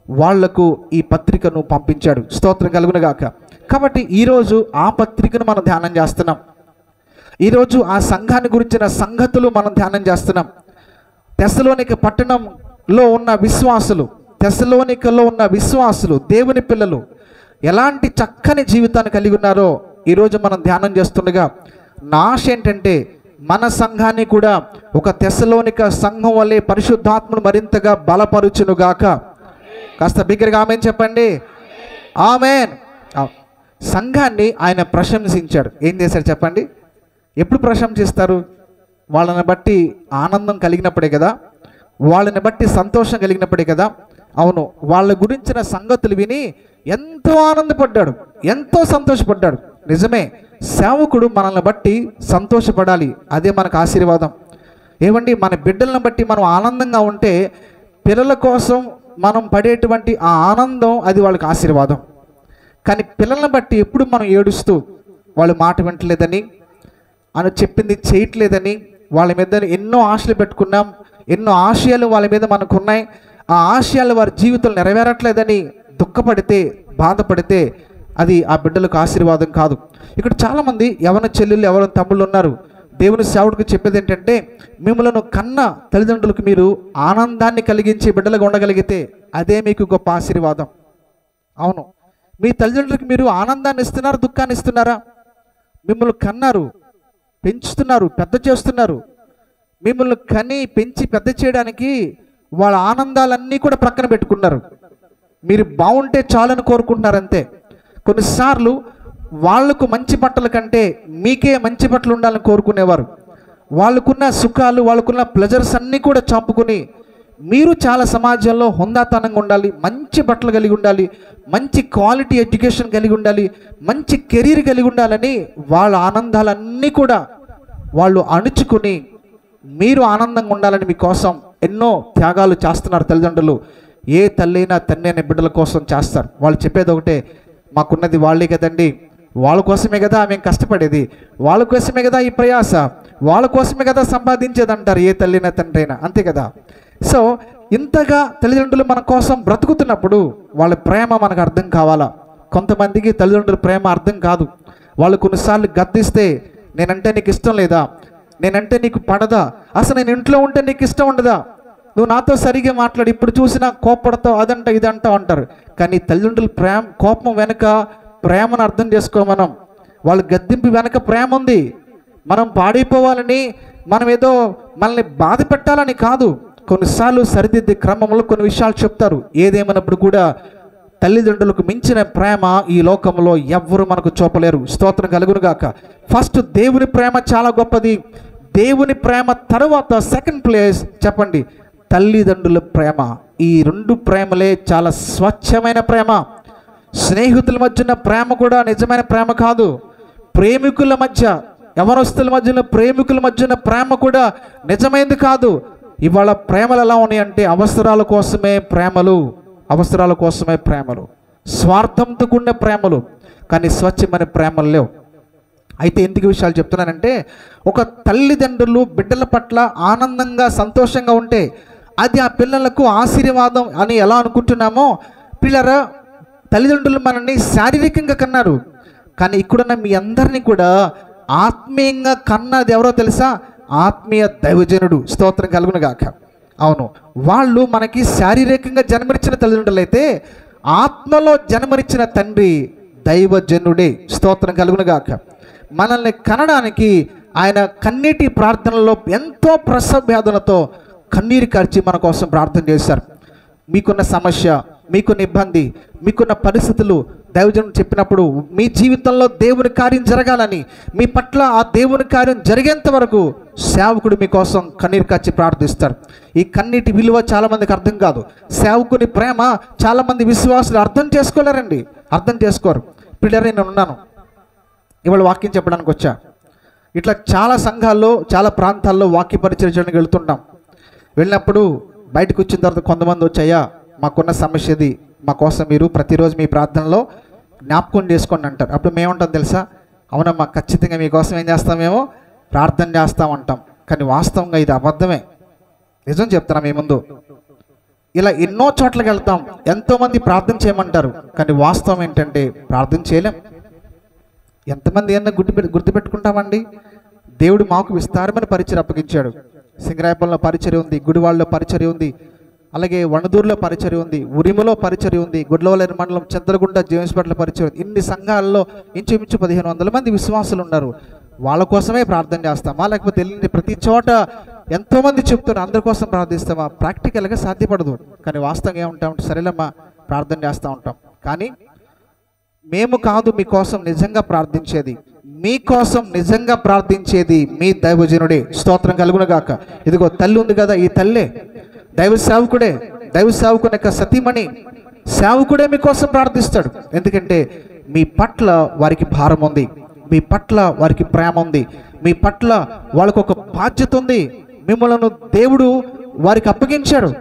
వాళ్లకు ఈ పత్రికను పంపించాడు. స్తోత్రం కలుగును గాక. కాబట్టి ఈరోజు ఆ పత్రికను మనం ధ్యానం చేస్తున్నాం. ఈరోజు ఆ సంఘాన్ని గురించిన సంగతులు మనం ధ్యానం చేస్తున్నాం. తెస్సలోనిక పట్టణంలో ఉన్న విశ్వాసులు, తెస్సలోనికలో ఉన్న విశ్వాసులు, దేవుని పిల్లలు ఎలాంటి చక్కని జీవితాన్ని కలిగి ఉన్నారో ఈరోజు మనం ధ్యానం చేస్తుండగా నా ఆశ ఏంటంటే మన సంఘాన్ని కూడా ఒక తెస్సలోనిక సంఘం వల్లే పరిశుద్ధాత్మను మరింతగా బలపరుచునుగాక. కాస్త బిగ్గరగా ఆమేన్ చెప్పండి. ఆమేన్. సంఘాన్ని ఆయన ప్రశంసించాడు. ఏం చేశాడు చెప్పండి? ఎప్పుడు ప్రశంసిస్తారు? వాళ్ళని బట్టి ఆనందం కలిగినప్పుడే కదా, వాళ్ళని బట్టి సంతోషం కలిగినప్పుడే కదా. అవును, వాళ్ళ గురించిన సంగతులు విని ఎంతో ఆనందపడ్డాడు, ఎంతో సంతోషపడ్డాడు. నిజమే, సేవకుడు మనల్ని బట్టి సంతోషపడాలి. అదే మనకు ఆశీర్వాదం. ఏమండి, మన బిడ్డలను బట్టి మనం ఆనందంగా ఉంటే పిల్లల కోసం మనం పడేటువంటి ఆ ఆనందం అది వాళ్ళకి ఆశీర్వాదం. కానీ పిల్లలను బట్టి ఎప్పుడు మనం ఏడుస్తూ వాళ్ళు మాట వింటలేదని, అని చెప్పింది చేయట్లేదని, వాళ్ళ మీద ఎన్నో ఆశలు పెట్టుకున్నాం, ఎన్నో ఆశయాలు వాళ్ళ మీద మనకున్నాయి, ఆ ఆశయాలు వారి జీవితంలో నెరవేరట్లేదని దుఃఖపడితే, బాధపడితే అది ఆ బిడ్డలకు ఆశీర్వాదం కాదు. ఇక్కడ చాలామంది యవన చెల్లెళ్ళు, యవన తమ్ముళ్ళు ఉన్నారు. దేవుని సేవకుడికి చెప్పేది ఏంటంటే, మిమ్మల్ని కన్న తల్లిదండ్రులకు మీరు ఆనందాన్ని కలిగించి బిడ్డలుగా ఉండగలిగితే అదే మీకు గొప్ప ఆశీర్వాదం. అవును, మీ తల్లిదండ్రులకు మీరు ఆనందాన్ని ఇస్తున్నారా, దుఃఖాన్ని ఇస్తున్నారా? మిమ్మల్ని కన్నారు, పెంచుతున్నారు, పెద్ద చేస్తున్నారు. మిమ్మల్ని కని పెంచి పెద్ద చేయడానికి వాళ్ళ ఆనందాలన్నీ కూడా ప్రక్కన పెట్టుకున్నారు. మీరు బాగుంటే చాలని కోరుకుంటున్నారంతే. కొన్నిసార్లు వాళ్లకు మంచి బట్టల కంటే మీకే మంచి బట్టలు ఉండాలని కోరుకునేవారు. వాళ్ళకున్న సుఖాలు, వాళ్ళకున్న ప్లెజర్స్ అన్నీ కూడా చాపుకొని మీరు చాలా సమాజంలో హుందాతనంగా ఉండాలి, మంచి బట్టలు కలిగి ఉండాలి, మంచి క్వాలిటీ ఎడ్యుకేషన్ కలిగి ఉండాలి, మంచి కెరీర్ కలిగి ఉండాలని వాళ్ళ ఆనందాలన్నీ కూడా వాళ్ళు అణుచుకుని మీరు ఆనందంగా ఉండాలని మీకోసం ఎన్నో త్యాగాలు చేస్తున్నారు తల్లిదండ్రులు. ఏ తల్లైనా తండ్రి అనే బిడ్డల కోసం చేస్తారు. వాళ్ళు చెప్పేది ఒకటే, మాకున్నది వాళ్ళే కదండి, వాళ్ళ కోసమే కదా మేము కష్టపడేది, వాళ్ళ కోసమే కదా ఈ ప్రయాస, వాళ్ళ కోసమే కదా సంపాదించేది అంటారు ఏ తల్లినా తండ్రి అయినా, అంతే కదా. సో ఇంతగా తల్లిదండ్రులు మన కోసం బ్రతుకుతున్నప్పుడు వాళ్ళ ప్రేమ మనకు అర్థం కావాలా? కొంతమందికి తల్లిదండ్రుల ప్రేమ అర్థం కాదు. వాళ్ళు కొన్నిసార్లు గద్దిస్తే, నేనంటే నీకు ఇష్టం లేదా, నేనంటే నీకు పడదా, అసలు నేను ఇంట్లో ఉంటే నీకు ఇష్టం ఉండదా, నువ్వు నాతో సరిగా మాట్లాడి, ఇప్పుడు చూసినా కోపడతావు, అదంట ఇదంటావు అంటారు. కానీ తల్లిదండ్రుల కోపం వెనక ప్రేమను అర్థం చేసుకో. మనం వాళ్ళ గద్దింపు వెనక ప్రేమ ఉంది. మనం పాడైపోవాలని, మనం ఏదో మనల్ని బాధ పెట్టాలని కాదు. కొన్నిసార్లు సరిదిద్దే క్రమంలో కొన్ని విషయాలు చెప్తారు. ఏదేమైనప్పుడు కూడా తల్లిదండ్రులకు మించిన ప్రేమ ఈ లోకంలో ఎవ్వరు మనకు చూపలేరు. స్తోత్రం కలుగును గాక. ఫస్ట్ దేవుని ప్రేమ చాలా గొప్పది. దేవుని ప్రేమ తర్వాత సెకండ్ ప్లేస్ చెప్పండి, తల్లిదండ్రుల ప్రేమ. ఈ రెండు ప్రేమలే చాలా స్వచ్ఛమైన ప్రేమ. స్నేహితుల మధ్యన ప్రేమ కూడా నిజమైన ప్రేమ కాదు. ప్రేమికుల మధ్య, యవనస్తుల మధ్యన, ప్రేమికుల మధ్యన ప్రేమ కూడా నిజమైనది కాదు. ఇవాళ ప్రేమలు ఎలా ఉన్నాయంటే అవసరాల కోసమే ప్రేమలు, అవసరాల కోసమే ప్రేమలు, స్వార్థంతో కూడిన ప్రేమలు, కానీ స్వచ్ఛమైన ప్రేమలు లేవు. అయితే ఎందుకు విషయాలు చెప్తున్నానంటే, ఒక తల్లిదండ్రులు బిడ్డల పట్ల ఆనందంగా సంతోషంగా ఉంటే అది ఆ పిల్లలకు ఆశీర్వాదం అని ఎలా అనుకుంటున్నామో, పిల్లరా తల్లిదండ్రులు మనల్ని శారీరకంగా కన్నారు, కానీ ఇక్కడున్న మీ అందరినీ కూడా ఆత్మీయంగా కన్నది ఎవరో తెలుసా? ఆత్మీయ దైవజనుడు. స్తోత్రం కలుగును గాక. అవును, వాళ్ళు మనకి శారీరకంగా జన్మనిచ్చిన తల్లిదండ్రులు అయితే ఆత్మలో జన్మనిచ్చిన తండ్రి దైవజనుడే. స్తోత్రం కలుగును గాక. మనల్ని కనడానికి ఆయన కన్నీటి ప్రార్థనలో ఎంతో ప్రసవ వేదనతో కన్నీరు కార్చి మన కోసం ప్రార్థన చేశారు. మీకున్న సమస్య, మీకున్న ఇబ్బంది, మీకున్న పరిస్థితులు దైవజనుడు చెప్పినప్పుడు మీ జీవితంలో దేవుని కార్యం జరగాలని, మీ పట్ల ఆ దేవుని కార్యం జరిగేంత వరకు సేవకుడు మీకోసం కన్నీరు కార్చి ప్రార్థిస్తారు. ఈ కన్నీటి విలువ చాలామందికి అర్థం కాదు. సేవకుని ప్రేమ చాలామంది విశ్వాసులు అర్థం చేసుకోలేరండి, అర్థం చేసుకోరు. పిల్లరే, నేను ఉన్నాను, ఇవాళ వాక్యం చెప్పడానికి వచ్చా. ఇట్లా చాలా సంఘాల్లో, చాలా ప్రాంతాల్లో వాక్య పరిచయం చేయడానికి వెళ్తుంటాం. వెళ్ళినప్పుడు బయటకు వచ్చిన తర్వాత కొంతమంది వచ్చాయా మాకున్న సమస్య ఇది, మా కోసం మీరు ప్రతిరోజు మీ ప్రార్థనలో జ్ఞాపకం చేసుకోండి అంటారు. అప్పుడు మేముంటాం తెలుసా, అవునమ్మా ఖచ్చితంగా మీకోసం ఏం చేస్తామేమో ప్రార్థన చేస్తామంటాం. కానీ వాస్తవంగా ఇది అబద్ధమే. నిజం చెప్తారా మీ ముందు, ఇలా ఎన్నో చోట్లకి వెళ్తాం, ఎంతోమంది ప్రార్థన చేయమంటారు, కానీ వాస్తవం ఏంటంటే ప్రార్థన చేయలేం. ఎంతమంది ఏమన్నా గుర్తుపెట్టుకుంటామండి? దేవుడు మాకు విస్తారమైన పరిచర్య అప్పగించాడు. సింగరాయపల్లిలో పరిచర్య ఉంది, గుడివాళ్ళలో పరిచర్య ఉంది, అలాగే వణదూరులో పరిచర్య ఉంది, ఉరిములో పరిచర్య ఉంది, గుడ్లవల్లేరు మండలం చంద్రగుండ జేమ్స్పేటలో పరిచర్య ఉంది. ఇన్ని సంఘాల్లో ఇంచుమించు 1500 మంది విశ్వాసులు ఉన్నారు. వాళ్ళ కోసమే ప్రార్థన చేస్తామా, లేకపోతే వెళ్ళింది ప్రతి చోట ఎంతోమంది చెప్తున్నారు అందరి కోసం ప్రార్థిస్తామా? ప్రాక్టికల్గా సాధ్యపడదు. కానీ వాస్తవంగా ఏముంటామంటే సరేలేమ్మా ప్రార్థన చేస్తూ ఉంటాం. కానీ మేము కాదు మీకోసం నిజంగా ప్రార్థించేది, మీకోసం నిజంగా ప్రార్థించేది మీ దైవజనుడే. స్తోత్రం కలుగునుగాక. ఇదిగో తల్లి ఉంది కదా, ఈ తల్లే దైవ సేవకుడే, దైవ సేవకుని యొక్క సతీమణి సేవకుడే మీకోసం ప్రార్థిస్తాడు. ఎందుకంటే మీ పట్ల వారికి భారం ఉంది, మీ పట్ల వారికి ప్రేమ ఉంది, మీ పట్ల వాళ్ళకు ఒక బాధ్యత ఉంది. మిమ్మల్ని దేవుడు వారికి అప్పగించాడు,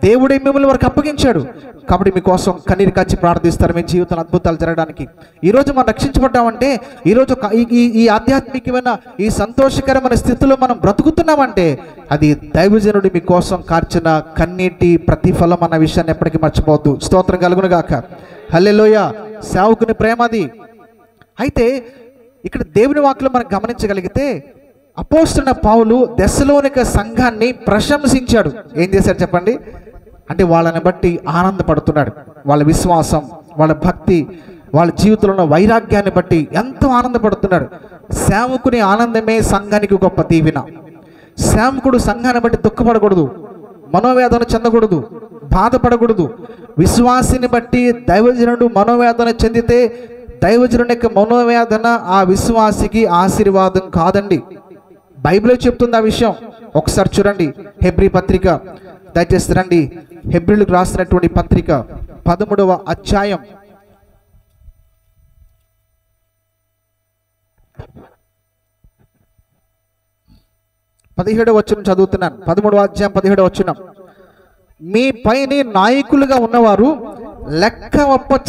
దేవుడే మిమ్మల్ని వారికి అప్పగించాడు. కాబట్టి మీకోసం కన్నీరు కాచి ప్రార్థిస్తారు మీ జీవితంలో అద్భుతాలు జరగడానికి. ఈరోజు మనం రక్షించబడ్డామంటే, ఈరోజు ఈ ఆధ్యాత్మికమైన ఈ సంతోషకరమైన స్థితిలో మనం బ్రతుకుతున్నామంటే అది దైవజనుడు మీకోసం కార్చిన కన్నీటి ప్రతిఫలం అన్న విషయాన్ని ఎప్పటికీ మర్చిపోవద్దు. స్తోత్రం కలుగునుగాక. హల్లెలూయా. సేవకుని ప్రేమ అది. అయితే ఇక్కడ దేవుని వాక్యం మనం గమనించగలిగితే అపోస్తలుడైన పౌలు దెస్సలోనిక సంఘాన్ని ప్రశంసించాడు. ఏం చేశాడు చెప్పండి? అంటే వాళ్ళని బట్టి ఆనందపడుతున్నాడు. వాళ్ళ విశ్వాసం, వాళ్ళ భక్తి, వాళ్ళ జీవితంలో ఉన్న వైరాగ్యాన్ని బట్టి ఎంతో ఆనందపడుతున్నాడు. సేవకుని ఆనందమే సంఘానికి గొప్ప దీవెన. సేవకుడు సంఘాన్ని బట్టి దుఃఖపడకూడదు, మనోవేదన చెందకూడదు, బాధపడకూడదు. విశ్వాసిని బట్టి దైవజనుడు మనోవేదన చెందితే దైవజనుని యొక్క మనోవేదన ఆ విశ్వాసికి ఆశీర్వాదం కాదండి. బైబిలే చెప్తుంది ఆ విషయం. ఒకసారి చూడండి, హెబ్రీ పత్రిక, దయచేసి రండి, హెబ్రీలకు రాసినటువంటి పత్రిక 13వ అధ్యాయం 17వ వచనం చదువుతున్నాను. 13వ అధ్యాయం 17వ వచనం. మీ పైని నాయకులుగా ఉన్నవారు లెక్క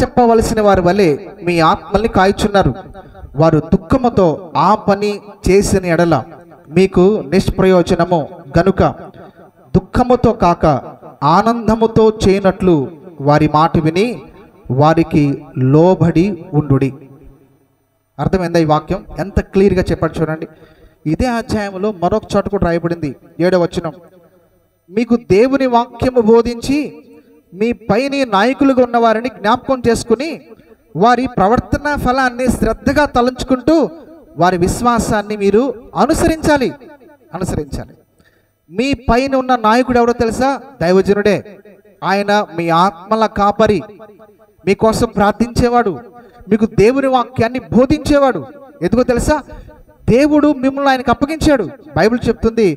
చెప్పవలసిన వారి వలె మీ ఆత్మల్ని కాయుచున్నారు. వారు దుఃఖముతో ఆ పని చేసిన ఎడల మీకు నిష్ప్రయోజనము గనుక దుఃఖముతో కాక ఆనందముతో చేయనట్లు వారి మాట విని వారికి లోబడి ఉండుడి. అర్థమైందా ఈ వాక్యం? ఎంత క్లియర్గా చెప్పాడు చూడండి. ఇదే అధ్యాయంలో మరొక చోట కూడా రాయబడింది, 7వ వచనం. మీకు దేవుని వాక్యము బోధించి మీ పైని నాయకులుగా ఉన్నవారిని జ్ఞాపకం చేసుకుని వారి ప్రవర్తన ఫలాన్ని శ్రద్ధగా తలంచుకుంటూ వారి విశ్వాసాన్ని మీరు అనుసరించాలి. మీ పైన ఉన్న నాయకుడు ఎవరో తెలుసా? దైవజనుడే. ఆయన మీ ఆత్మల కాపరి, మీకోసం ప్రార్థించేవాడు, మీకు దేవుని వాక్యాన్ని బోధించేవాడు. ఎందుకో తెలుసా? దేవుడు మిమ్మల్ని ఆయనకు అప్పగించాడు. బైబిల్ చెప్తుంది,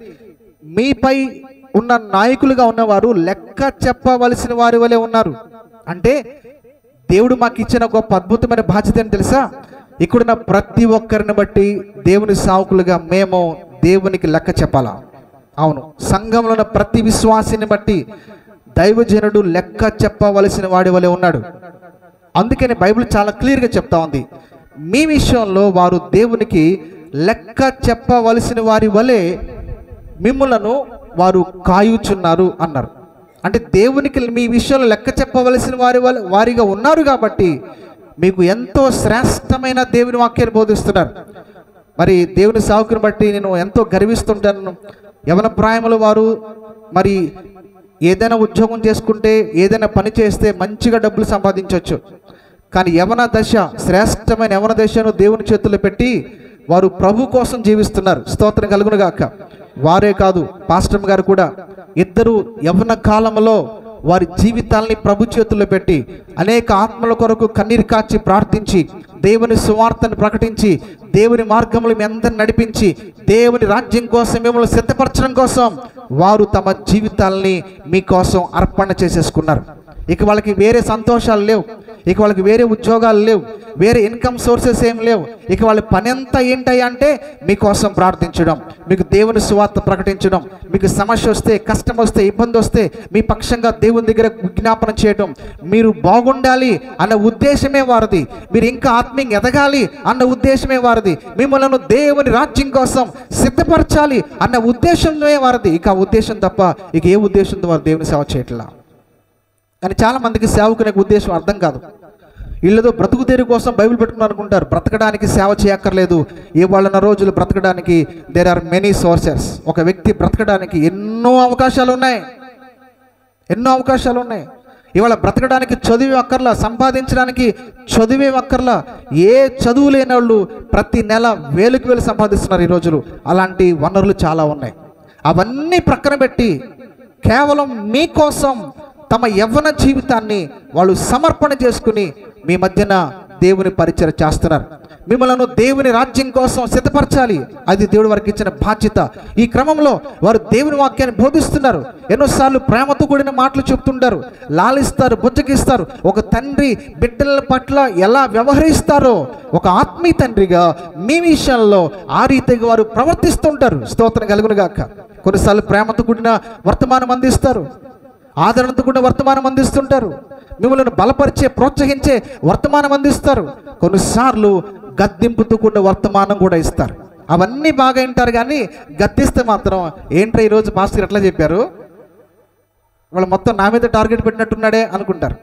మీపై ఉన్న నాయకులుగా ఉన్నవారు లెక్క చెప్పవలసిన వారి వలె ఉన్నారు. అంటే దేవుడు మాకు ఇచ్చిన గొప్ప అద్భుతమైన బాధ్యత అని తెలుసా? ఇక్కడున్న ప్రతి ఒక్కరిని బట్టి దేవుని సావుకులుగా మేము దేవునికి లెక్క చెప్పాలా? అవును. సంఘంలో ఉన్న ప్రతి విశ్వాసిని బట్టి దైవజనుడు లెక్క చెప్పవలసిన వాడి వలె ఉన్నాడు. అందుకని బైబిల్ చాలా క్లియర్గా చెప్తా ఉంది, మీ విషయంలో వారు దేవునికి లెక్క చెప్పవలసిన వారి వలె మిమ్ములను వారు కాయుచున్నారు అన్నారు. అంటే దేవునికి మీ విషయంలో లెక్క చెప్పవలసిన వారిగా ఉన్నారు కాబట్టి మీకు ఎంతో శ్రేష్టమైన దేవుని వాక్యాన్ని బోధిస్తున్నారు. మరి దేవుని సావుకుని బట్టి నేను ఎంతో గర్విస్తుంటాను. యవన ప్రాయముల వారు మరి ఏదైనా ఉద్యోగం చేసుకుంటే, ఏదైనా పని చేస్తే మంచిగా డబ్బులు సంపాదించవచ్చు. కానీ యవన దశ, శ్రేష్టమైన యవన దశను దేవుని చేతుల్లో పెట్టి వారు ప్రభు కోసం జీవిస్తున్నారు. స్తోత్రం కలుగునుగాక. వారే కాదు, పాస్టర్ గారు కూడా ఇద్దరు యవ్వన కాలంలో వారి జీవితాల్ని ప్రభు చేతుల్లో పెట్టి అనేక ఆత్మల కొరకు కన్నీరు కాచి ప్రార్థించి దేవుని సువార్తను ప్రకటించి దేవుని మార్గంలో మీ అందరిని నడిపించి దేవుని రాజ్యం కోసం మిమ్మల్ని సిద్ధపరచడం కోసం వారు తమ జీవితాల్ని మీకోసం అర్పణ చేసేసుకున్నారు. ఇక వాళ్ళకి వేరే సంతోషాలు లేవు. ఇక వాళ్ళకి వేరే ఉద్యోగాలు లేవు, వేరే ఇన్కమ్ సోర్సెస్ ఏం లేవు. ఇక వాళ్ళ పని అంతా ఏంటయ్యా అంటే మీకోసం ప్రార్థించడం, మీకు దేవుని సువార్త ప్రకటించడం, మీకు సమస్య వస్తే, కష్టం వస్తే, ఇబ్బంది వస్తే మీ పక్షంగా దేవుని దగ్గర విజ్ఞాపన చేయడం, మీరు బాగుండాలి అన్న ఉద్దేశమే వారిది, మీరు ఇంకా ఆత్మీయంగా ఎదగాలి అన్న ఉద్దేశమే వారిది, మిమ్మల్ని దేవుని రాజ్యం కోసం సిద్ధపరచాలి అన్న ఉద్దేశమే వారిది. ఇక ఆ ఉద్దేశం తప్ప ఇక ఏ ఉద్దేశంతో వారు దేవుని సేవ చేయట్లా. కానీ చాలామందికి సేవకునే ఉద్దేశం అర్థం కాదు. వీళ్ళతో బ్రతుకు తెరు కోసం బైబిల్ పెట్టుకున్నారు అనుకుంటారు. బ్రతకడానికి సేవ చేయక్కర్లేదు. ఇవాళ రోజులు బ్రతకడానికి దేర్ ఆర్ మెనీ సోర్సెస్. ఒక వ్యక్తి బ్రతకడానికి ఎన్నో అవకాశాలు ఉన్నాయి, ఎన్నో అవకాశాలు ఉన్నాయి. ఇవాళ బ్రతకడానికి చదివే అక్కర్లా, సంపాదించడానికి చదివే అక్కర్లా. ఏ చదువు లేని వాళ్ళు ప్రతి నెల వేలకు వేలు సంపాదిస్తున్నారు ఈ రోజులు. అలాంటి వనరులు చాలా ఉన్నాయి. అవన్నీ ప్రక్కన పెట్టి కేవలం మీకోసం తమ యవ్వన జీవితాన్ని వాళ్ళు సమర్పణ చేసుకుని మీ మధ్యన దేవుని పరిచయం చేస్తున్నారు. మిమ్మల్ని దేవుని రాజ్యం కోసం సిద్ధపరచాలి, అది దేవుడు వారికి ఇచ్చిన బాధ్యత. ఈ క్రమంలో వారు దేవుని వాక్యాన్ని బోధిస్తున్నారు. ఎన్నోసార్లు ప్రేమతో కూడిన మాటలు చెప్తుంటారు, లాలిస్తారు, బుజ్జగిస్తారు. ఒక తండ్రి బిడ్డల పట్ల ఎలా వ్యవహరిస్తారో ఒక ఆత్మీయ తండ్రిగా మీ విషయంలో ఆ రీతిగా వారు ప్రవర్తిస్తుంటారు. స్తోత్రం కలుగును గాక. కొన్నిసార్లు ప్రేమతో కూడిన వర్తమానం అందిస్తారు, ఆదరణతో కూడిన వర్తమానం అందిస్తుంటారు, మిమ్మల్ని బలపరిచే, ప్రోత్సహించే వర్తమానం అందిస్తారు. కొన్నిసార్లు గద్దింపుతో కూడిన వర్తమానం కూడా ఇస్తారు. అవన్నీ బాగా వింటారు, కానీ గద్దిస్తే మాత్రం ఏంట్రా ఈరోజు పాస్టర్ ఎట్లా చెప్పారు, వాళ్ళు మొత్తం నా మీద టార్గెట్ పెట్టినట్టున్నాడే అనుకుంటారు.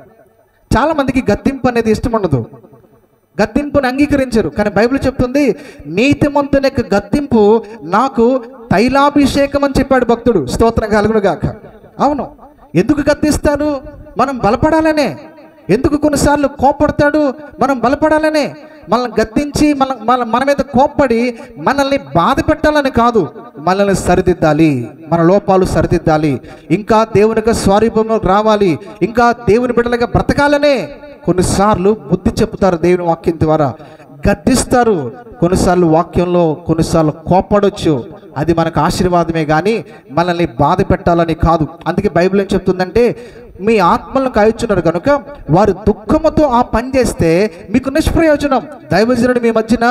చాలామందికి గద్దింపు అనేది ఇష్టం ఉండదు, గద్దింపుని అంగీకరించరు. కానీ బైబిల్ చెప్తుంది, నీతిమంతుని యొక్క గద్దింపు నాకు తైలాభిషేకం అని చెప్పాడు భక్తుడు. స్తోత్రం కలుగును గాక. అవును, ఎందుకు గద్దిస్తాడు? మనం బలపడాలనే. ఎందుకు కొన్నిసార్లు కోపడతాడు? మనం బలపడాలనే. మనల్ని గద్దించి మన మీద కోప్పడి మనల్ని బాధ పెట్టాలని కాదు, మనల్ని సరిదిద్దాలి, మన లోపాలు సరిదిద్దాలి, ఇంకా దేవునికి స్వరూపంలో రావాలి, ఇంకా దేవుని బిడ్డలుగా బ్రతకాలనే కొన్నిసార్లు బుద్ధి చెప్తారు. దేవుని వాక్యం ద్వారా గద్దిస్తారు. కొన్నిసార్లు వాక్యంలో కొన్నిసార్లు కోపడొచ్చు. అది మనకు ఆశీర్వాదమే కానీ మనల్ని బాధ పెట్టాలని కాదు. అందుకే బైబిల్ ఏం చెప్తుందంటే, మీ ఆత్మలను కాయొచ్చున్నారు కనుక వారు దుఃఖముతో ఆ పని చేస్తే మీకు నిష్ప్రయోజనం. దైవజనుడు మీ మధ్యన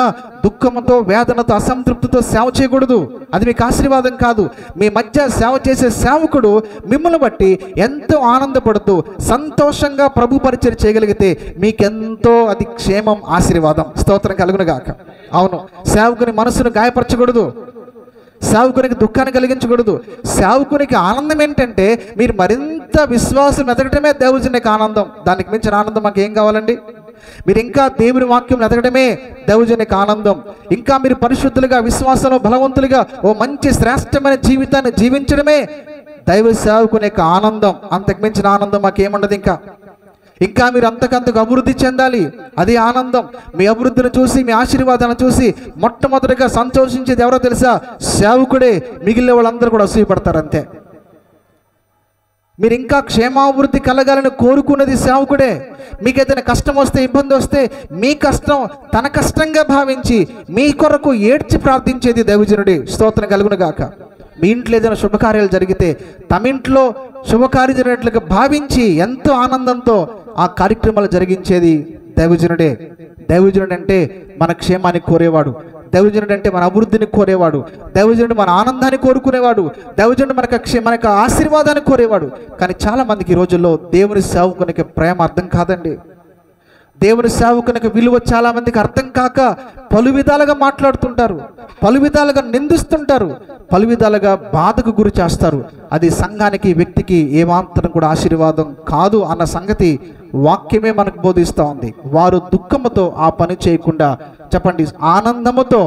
దుఃఖముతో, వేదనతో, అసంతృప్తితో సేవ చేయకూడదు. అది మీకు ఆశీర్వాదం కాదు. మీ మధ్య సేవ చేసే సేవకుడు మిమ్మల్ని బట్టి ఎంతో ఆనందపడుతూ సంతోషంగా ప్రభు పరిచయం చేయగలిగితే మీకెంతో అది క్షేమం, ఆశీర్వాదం. స్తోత్రం కలుగును గాక. అవును, సేవకుని మనసును గాయపరచకూడదు, సేవకునికి దుఃఖాన్ని కలిగించకూడదు. సేవకునికి ఆనందం ఏంటంటే మీరు మరింత విశ్వాసం ఎదగటమే దైవజనునికి ఆనందం. దానికి మించిన ఆనందం మాకు ఏం కావాలండి? మీరు ఇంకా దేవుని వాక్యం ఎదగడమే దైవజనునికి ఆనందం. ఇంకా మీరు పరిశుద్ధులుగా, విశ్వాసంలో బలవంతులుగా ఓ మంచి శ్రేష్టమైన జీవితాన్ని జీవించడమే దైవ సేవకుని యొక్క ఆనందం. అంతకు మించిన ఆనందం మాకేముండదు. ఇంకా మీరు అంతకంతకు అభివృద్ధి చెందాలి, అది ఆనందం. మీ అభివృద్ధిని చూసి, మీ ఆశీర్వాదాలను చూసి మొట్టమొదటిగా సంతోషించేది ఎవరో తెలుసా? సేవకుడే. మిగిలిన వాళ్ళందరూ కూడా అసూయపడతారు అంతే. మీరు ఇంకా క్షేమాభివృద్ధి కలగాలని కోరుకున్నది సేవకుడే. మీకు ఏదైనా కష్టం వస్తే, ఇబ్బంది వస్తే మీ కష్టం తన కష్టంగా భావించి మీ కొరకు ఏడ్చి ప్రార్థించేది దైవజనుడే. స్తోత్రం కలుగును గాక. మీ ఇంట్లో ఏదైనా శుభకార్యాలు జరిగితే తమ ఇంట్లో శుభకార్యం జరిగినట్లుగా భావించి ఎంతో ఆనందంతో ఆ కార్యక్రమాలు జరిగించేది దైవజనుడే. దైవజనుడు అంటే మన క్షేమాన్ని కోరేవాడు, దైవజనుడు అంటే మన అభివృద్ధిని కోరేవాడు, దైవజనుడు మన ఆనందాన్ని కోరుకునేవాడు, దైవజనుడు మనకు ఆశీర్వాదాన్ని కోరేవాడు. కానీ చాలామందికి ఈ రోజుల్లో దేవుని సేవకునికి ప్రేమ అర్థం కాదండి. దేవుని సేవకునికి విలువ చాలామందికి అర్థం కాక పలు విధాలుగా మాట్లాడుతుంటారు, పలు విధాలుగా నిందిస్తుంటారు, పలు విధాలుగా బాధకు గురి చేస్తారు. అది సంఘానికి, వ్యక్తికి ఏమాత్రం కూడా ఆశీర్వాదం కాదు అన్న సంగతి వాక్యమే మనకు బోధిస్తూ ఉంది. వారు దుఃఖముతో ఆ పని చేయకుండా, చెప్పండి, ఆనందముతో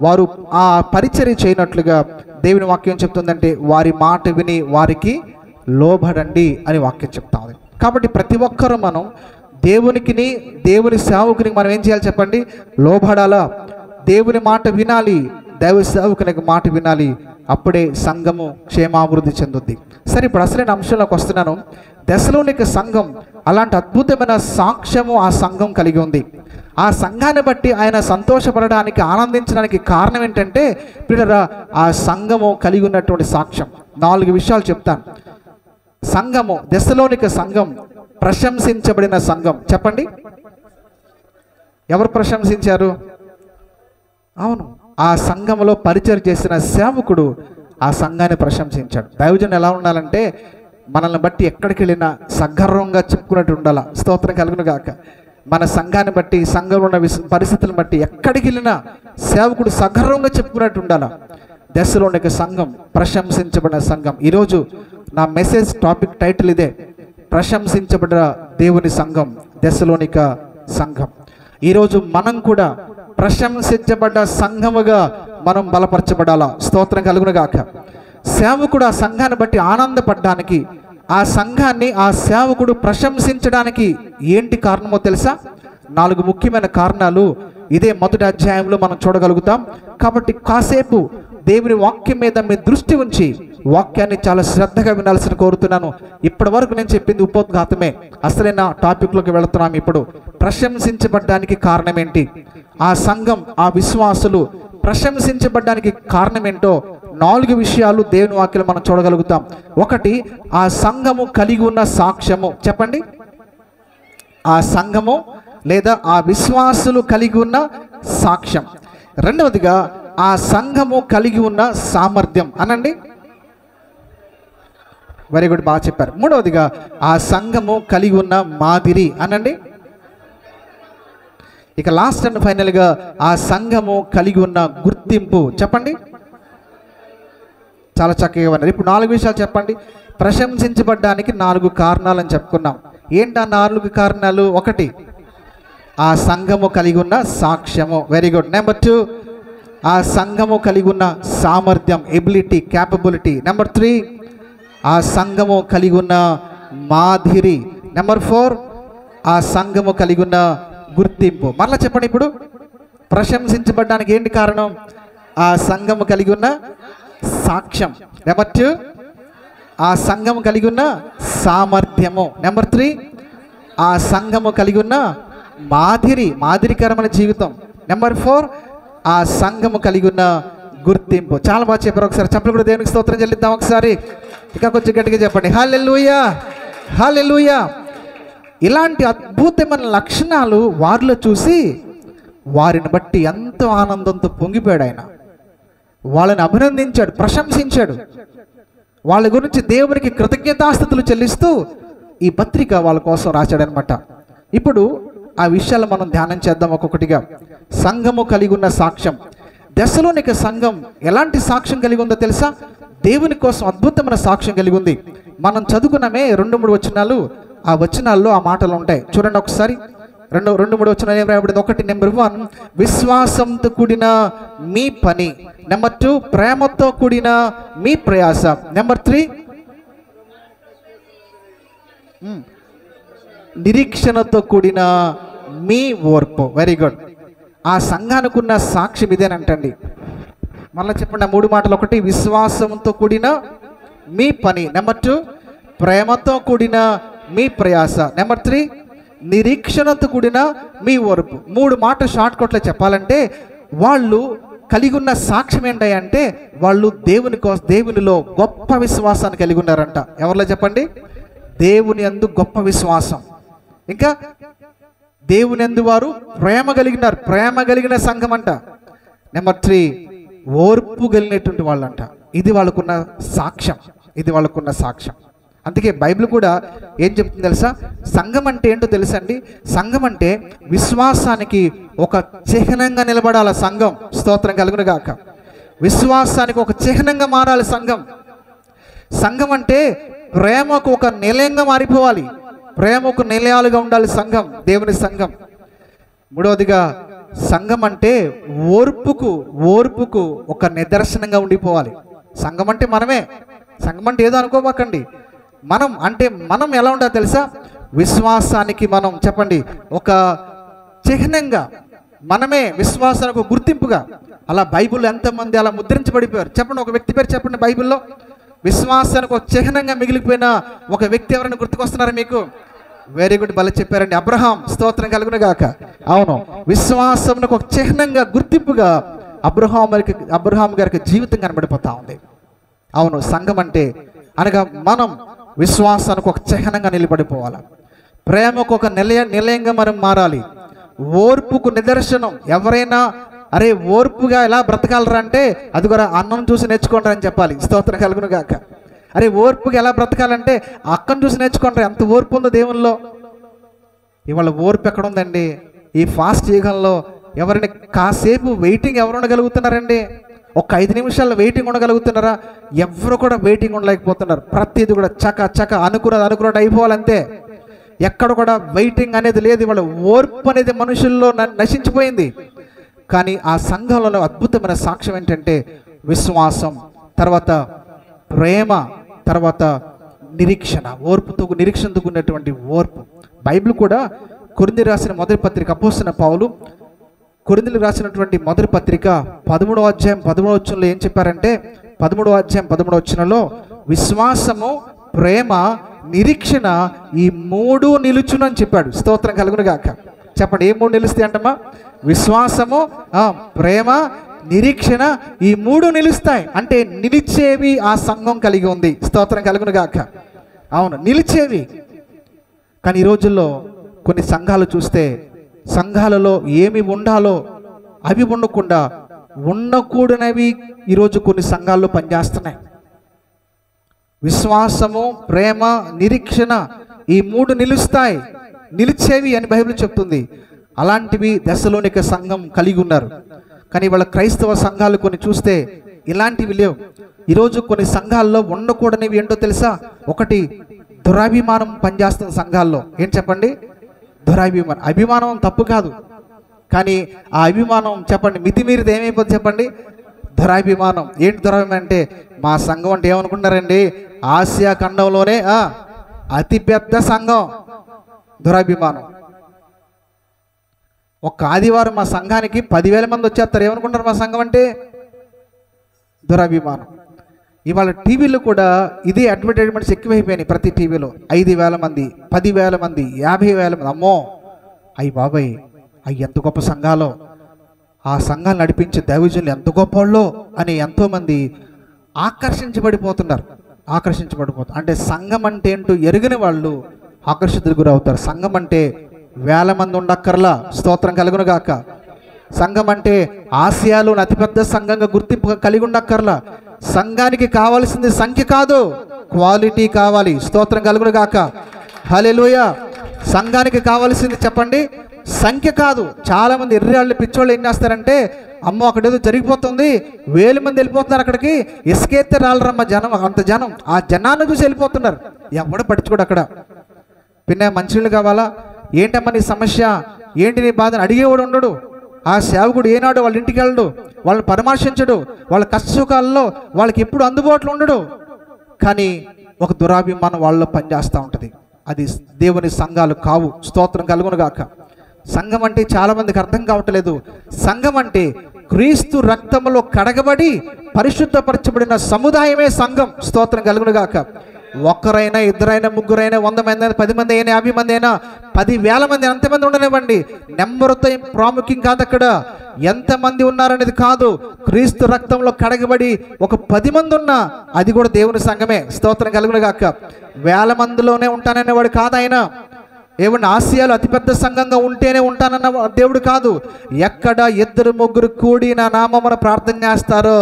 వారు ఆ పరిచర్య చేయనట్లుగా దేవుని వాక్యం చెప్తుందంటే వారి మాట విని వారికి లోబడండి అని వాక్యం చెప్తా ఉంది. కాబట్టి ప్రతి ఒక్కరూ మనం దేవునికిని, దేవుని సేవకునికి మనం ఏం చేయాలి చెప్పండి? లోబడాలా? దేవుని మాట వినాలి, దైవ సేవకునికి మాట వినాలి. అప్పుడే సంఘము క్షేమాభివృద్ధి చెందుద్ది. సరే, ఇప్పుడు అసలైన అంశంలోకి వస్తున్నాను. దశలోనిక సంఘం అలాంటి అద్భుతమైన సాక్ష్యము ఆ సంఘం కలిగి ఉంది. ఆ సంఘాన్ని బట్టి ఆయన సంతోషపడడానికి, ఆనందించడానికి కారణం ఏంటంటే పిల్లరా, ఆ సంఘము కలిగి ఉన్నటువంటి సాక్ష్యం. 4 విషయాలు చెప్తాను. సంఘము, దశలోనిక సంఘం ప్రశంసించబడిన సంఘం. చెప్పండి, ఎవరు ప్రశంసించారు? అవును, ఆ సంఘంలో పరిచయం చేసిన సేవకుడు ఆ సంఘాన్ని ప్రశంసించాడు. దైవజనుడు ఎలా ఉండాలంటే మనల్ని బట్టి ఎక్కడికి వెళ్ళినా సగర్వంగా చెప్పుకున్నట్టు ఉండాలా. స్తోత్రం కలుగును గాక. మన సంఘాన్ని బట్టి, సంఘంలో ఉన్న పరిస్థితులను బట్టి ఎక్కడికి వెళ్ళినా సేవకుడు సగర్వంగా చెప్పుకున్నట్టు ఉండాలా. దశలోనిక సంఘం ప్రశంసించబడిన సంఘం. ఈరోజు నా మెసేజ్ టాపిక్ టైటిల్ ఇదే, ప్రశంసించబడిన దేవుని సంఘం, దశలోనిక సంఘం. ఈరోజు మనం కూడా ప్రశంసించబడ్డ సంఘముగా మనం బలపరచబడాలా. స్తోత్రం కలుగును గాక. సేవకుడు ఆ సంఘాన్ని బట్టి ఆనందపడడానికి, ఆ సంఘాన్ని ఆ సేవకుడు ప్రశంసించడానికి ఏంటి కారణమో తెలుసా? 4 ముఖ్యమైన కారణాలు ఇదే మొదటి అధ్యాయంలో మనం చూడగలుగుతాం. కాబట్టి కాసేపు దేవుని వాక్యం మీద మీ దృష్టి ఉంచి వాక్యాన్ని చాలా శ్రద్ధగా వినాల్సిన కోరుతున్నాను. ఇప్పటి వరకు నేను చెప్పింది ఉపోద్ఘాతమే, అసలైన టాపిక్లోకి వెళుతున్నాం. ఇప్పుడు ప్రశంసించబడ్డానికి కారణం ఏంటి, ఆ సంఘం, ఆ విశ్వాసులు ప్రశంసించబడ్డానికి కారణం ఏంటో 4 విషయాలు దేవుని వాక్యం మనం చూడగలుగుతాం. ఒకటి, ఆ సంఘము కలిగి ఉన్న సాక్ష్యము. చెప్పండి, ఆ సంఘము లేదా ఆ విశ్వాసులు కలిగి ఉన్న సాక్ష్యం. రెండవదిగా, ఆ సంఘము కలిగి ఉన్న సామర్థ్యం. అనండి, వెరీ గుడ్, బాగా చెప్పారు. మూడవదిగా, ఆ సంఘము కలిగి ఉన్న మాదిరి. అనండి. ఇక లాస్ట్ అండ్ ఫైనల్గా, ఆ సంఘము కలిగి ఉన్న గుర్తింపు. చెప్పండి, చాలా చక్కగా ఉన్నారు. ఇప్పుడు 4 విషయాలు చెప్పండి. ప్రశంసించబడ్డానికి 4 కారణాలు అని చెప్పుకున్నాం. ఏంటి ఆ 4 కారణాలు? ఒకటి, ఆ సంఘము కలిగి ఉన్న సాక్ష్యము. Very good. నెంబర్ 2, ఆ సంఘము కలిగి ఉన్న సామర్థ్యం, ఎబిలిటీ, క్యాపబిలిటీ. నెంబర్ 3, ఆ సంఘము కలిగి ఉన్న మాదిరి. నెంబర్ 4, ఆ సంఘము కలిగి ఉన్న గుర్తింపు. మరలా చెప్పండి. ఇప్పుడు ప్రశంసించబడ్డానికి ఏంటి కారణం? ఆ సంఘము కలిగి ఉన్న సాక్ష్యం. నెంబర్ 2, ఆ సంఘము కలిగి ఉన్న సామర్థ్యము. నెంబర్ 3, ఆ సంఘము కలిగి ఉన్న మాదిరికరమైన జీవితం. నెంబర్ 4, ఆ సంఘము కలిగి ఉన్న గుర్తింపు. చాలా బాగా చెప్పారు. ఒకసారి చప్పట్లు కూడా దేవునికి స్తోత్రం చెల్లిద్దాం. ఒకసారి ఇంకా కొంచెం గట్టిగా చెప్పండి, హల్లెలూయా, హల్లెలూయా. ఇలాంటి అద్భుతమైన లక్షణాలు వారిలో చూసి వారిని బట్టి ఎంతో ఆనందంతో పొంగిపోయాడు ఆయన. వాళ్ళని అభినందించాడు, ప్రశంసించాడు. వాళ్ళ గురించి దేవునికి కృతజ్ఞతాస్తుతులు చెల్లిస్తూ ఈ పత్రిక వాళ్ళ కోసం రాశాడనమాట. ఇప్పుడు ఆ విషయాలు మనం ధ్యానం చేద్దాం ఒక్కొక్కటిగా. సంఘము కలిగి ఉన్న సాక్ష్యం. దశలోనిక సంఘం ఎలాంటి సాక్ష్యం కలిగి ఉందో తెలుసా? దేవుని కోసం అద్భుతమైన సాక్ష్యం కలిగి ఉంది. మనం చదువుకున్నామే 2-3 వచనాలు. ఆ వచనాల్లో ఆ మాటలు ఉంటాయి. చూడండి ఒకసారి. 2-3 వచనాలు ఏం రాయబడింది? 1, నెంబర్ 1, విశ్వాసంతో కూడిన మీ పని. నెంబర్ 2, ప్రేమతో కూడిన మీ ప్రయాస. నెంబర్ 3, నిరీక్షణతో కూడిన మీ ఓర్పు. Very good. ఆ సంఘానికి ఉన్న సాక్ష్యం ఇదేనంటండి. మళ్ళీ చెప్పండి ఆ 3 మాటలు. 1, విశ్వాసంతో కూడిన మీ పని. నెంబర్ 2, ప్రేమతో కూడిన మీ ప్రయాస. నెంబర్ 3, నిరీక్షణతో కూడిన మీ ఓర్పు. 3 మాటలు షార్ట్ కట్లో చెప్పాలంటే వాళ్ళు కలిగి ఉన్న సాక్ష్యం ఏంటంటే వాళ్ళు దేవునిలో గొప్ప విశ్వాసాన్ని కలిగి ఉన్నారంట. ఎవరిలో చెప్పండి? దేవుని యందు గొప్ప విశ్వాసం. ఇంకా దేవుని యందు వారు ప్రేమ కలిగినారు, ప్రేమ కలిగిన సంఘం అంట. నెంబర్ 3, ఓర్పు కలిగినటువంటి వాళ్ళంట. ఇది వాళ్ళకున్న సాక్ష్యం, ఇది వాళ్ళకున్న సాక్ష్యం. అందుకే బైబిల్ కూడా ఏం చెప్తుంది తెలుసా? సంఘం అంటే ఏంటో తెలుసా అండి? సంఘం అంటే విశ్వాసానికి ఒక చిహ్నంగా నిలబడాలి సంఘం. స్తోత్రం కలుగును గాక. విశ్వాసానికి ఒక చిహ్నంగా మారాలి సంఘం. సంఘం అంటే ప్రేమకు ఒక నిలయంగా మారిపోవాలి, ప్రేమకు నిలయాలుగా ఉండాలి సంఘం, దేవుని సంఘం. మూడవదిగా, సంఘం అంటే ఓర్పుకు ఒక నిదర్శనంగా ఉండిపోవాలి. సంఘం అంటే మనమే. సంఘం అంటే ఏదో అనుకోబాకండి. మనం ఎలా ఉండాలో తెలుసా? విశ్వాసానికి మనం చెప్పండి ఒక చిహ్నంగా, మనమే విశ్వాసానికి ఒక గుర్తింపుగా. అలా బైబిల్లో ఎంతమంది అలా ముద్రించబడిపోయారు? చెప్పండి, ఒక వ్యక్తి పేరు చెప్పండి. బైబిల్లో విశ్వాసానికి ఒక చిహ్నంగా మిగిలిపోయిన ఒక వ్యక్తి ఎవరైనా గుర్తుకొస్తున్నారా మీకు? వెరీ గుడ్, భలే చెప్పారండి. అబ్రహాం. స్తోత్రం కలుగును గాక. అవును, విశ్వాసమునకు ఒక చిహ్నంగా, గుర్తింపుగా అబ్రహాం గారికి జీవితం కనబడిపోతా ఉంది. అవును, సంఘం అంటే అనగా మనం విశ్వాసానికి ఒక చిహ్నంగా నిలబడిపోవాలి, ప్రేమకు ఒక నిలయంగా మనం మారాలి, ఓర్పుకు నిదర్శనం. ఎవరైనా అరే ఓర్పుగా ఎలా బ్రతకాలరా అంటే అది కూడా అన్నం చూసి నేర్చుకోండి అని చెప్పాలి. స్తోత్రం కలుగును గాక. అరే ఓర్పుగా ఎలా బ్రతకాలంటే అక్కను చూసి నేర్చుకోండి. ఎంత ఓర్పు ఉందో దేవుల్లో. ఇవాళ ఓర్పు ఎక్కడ ఉందండి? ఈ ఫాస్ట్ యుగంలో ఎవరిని కాసేపు వెయిటింగ్ ఎవరు ఉండగలుగుతున్నారండి? ఒక 5 నిమిషాల్లో వెయిటింగ్ ఉండగలుగుతున్నారా? ఎవరు కూడా వెయిటింగ్ ఉండలేకపోతున్నారు. ప్రతిది కూడా చక అనుకున్నది అయిపోవాలంతే. ఎక్కడ కూడా వెయిటింగ్ అనేది లేదు. ఇవాళ ఓర్పు అనేది మనుషుల్లో నశించిపోయింది. కానీ ఆ సంఘంలో అద్భుతమైన సాక్ష్యం ఏంటంటే విశ్వాసం, తర్వాత ప్రేమ, తర్వాత నిరీక్షణ. ఓర్పుతో నిరీక్షణతో ఉన్నటువంటి ఓర్పు. బైబిల్ కూడా కొరింథీయులకు రాసిన మొదటి పత్రిక, అపోస్తలుడైన పౌలు కొరింథీయులకు రాసినటువంటి మొదటి పత్రిక 13వ అధ్యాయం 13వ వచనంలో ఏం చెప్పారంటే 13వ అధ్యాయం 13వ వచనంలో విశ్వాసము, ప్రేమ, నిరీక్షణ ఈ 3 నిలుచును అని చెప్పాడు. స్తోత్రం కలుగును గాక. చెప్పండి, ఏ 3 నిలుస్తాయి అంటమ్మా? విశ్వాసము, ప్రేమ, నిరీక్షణ ఈ 3 నిలుస్తాయి. అంటే నిలిచేవి ఆ సంఘం కలిగి ఉంది. స్తోత్రం కలుగును గాక. అవును, నిలిచేవి. కానీ ఈ రోజుల్లో కొన్ని సంఘాలు చూస్తే సంఘాలలో ఏమి ఉండాలో అవి ఉండకుండా ఉండకూడనివి ఈరోజు కొన్ని సంఘాల్లో పనిచేస్తున్నాయి. విశ్వాసము, ప్రేమ, నిరీక్షణ ఈ 3 నిలుస్తాయి, నిలిచేవి అని బైబిల్ చెప్తుంది. అలాంటివి దశలోనిక సంఘం కలిగి ఉన్నారు. కానీ వాళ్ళ క్రైస్తవ సంఘాలు కొన్ని చూస్తే ఇలాంటివి లేవు. ఈరోజు కొన్ని సంఘాల్లో ఉండకూడనివి ఏంటో తెలుసా? ఒకటి, దురాభిమానం పనిచేస్తున్న సంఘాల్లో. ఏం చెప్పండి? దురాభిమానం. అభిమానం తప్పు కాదు, కానీ ఆ అభిమానం చెప్పండి మితిమీరిది ఏమైపోతుంది చెప్పండి? దురాభిమానం. ఏంటి దురాభిమానం అంటే మా సంఘం అంటే ఏమనుకుంటారండి? ఆసియా ఖండంలోనే అతిపెద్ద సంఘం. దురాభిమానం. ఒక ఆదివారం మా సంఘానికి 10,000 మంది వచ్చేస్తారు. ఏమనుకుంటారు మా సంఘం అంటే? దురాభిమానం. ఇవాళ టీవీలో కూడా ఇదే అడ్వర్టైజ్మెంట్స్ ఎక్కువైపోయినాయి. ప్రతి టీవీలో 5,000 మంది, 10,000 మంది, 50,000 మంది. అమ్మో, అయ్యి బాబాయ్, అవి ఎంత గొప్ప సంఘాలో, ఆ సంఘాలు నడిపించే దైవజనులు ఎంత గొప్పవాళ్ళో అని ఎంతోమంది ఆకర్షించబడిపోతున్నారు. అంటే సంఘం అంటే ఏంటో ఎరుగని వాళ్ళు ఆకర్షితులు గురవుతారు. సంఘం అంటే 1,000 మంది ఉండక్కర్లా. స్తోత్రం కలుగును గాక. సంఘం అంటే ఆసియాలోని అతిపెద్ద సంఘంగా గుర్తింపు కలిగి ఉండక్కర్లా. సంఘానికి కావాల్సింది సంఖ్య కాదు, క్వాలిటీ కావాలి. స్తోత్రం కలుగును గాక. హల్లెలూయా. సంఘానికి కావాల్సింది చెప్పండి సంఖ్య కాదు. చాలా మంది ఎర్రాళ్ళు పిచ్చోళ్ళు ఏం చేస్తారంటే, అమ్మో అక్కడేదో జరిగిపోతుంది, 1000 మంది వెళ్ళిపోతున్నారు అక్కడికి, ఇసుకెత్తే రాలరమ్మ జనం, అంత జనం. ఆ జనాన్ని చూసి వెళ్ళిపోతున్నారు. ఎవడు పట్టించుకోడు అక్కడ. పిన్న మంచినీళ్ళు కావాలా? ఏంటమ్మా నీ సమస్య, ఏంటి నీ బాధను అడిగేవాడు ఉండడు. ఆ సేవకుడు ఏనాడు వాళ్ళ ఇంటికి వెళ్ళడు, వాళ్ళని పరామర్శించడు, వాళ్ళ కష్టసుఖాల్లో వాళ్ళకి ఎప్పుడు అందుబాటులో ఉండడు. కానీ ఒక దురాభిమానం వాళ్ళలో పనిచేస్తూ ఉంటుంది. అది దేవుని సంఘాలు కావు. స్తోత్రం కలుగును గాక. సంఘం అంటే చాలామందికి అర్థం కావట్లేదు. సంఘం అంటే క్రీస్తు రక్తంలో కడగబడి పరిశుద్ధపరచబడిన సముదాయమే సంఘం. స్తోత్రం కలుగును గాక. ఒక్కరైనా, ఇద్దరైనా, ముగ్గురైనా, 100 మంది అయినా, 10 మంది అయినా, 50 మంది అయినా, 10,000 మంది, ఎంతమంది ఉండనివ్వండి, నెంబర్తో ప్రాముఖ్యం కాదు. అక్కడ ఎంతమంది ఉన్నారనేది కాదు. క్రీస్తు రక్తంలో కడగబడి ఒక 10 మంది ఉన్నా అది కూడా దేవుని సంఘమే. స్తోత్రం కలుగును గాక. 1,000 మందిలోనే ఉంటాననేవాడు కాదు ఆయన. ఏమన్నా ఆసియాలో అతిపెద్ద సంఘంగా ఉంటేనే ఉంటానన్న దేవుడు కాదు. ఎక్కడ 2-3 కూడి నా నామమున ప్రార్థన చేస్తారో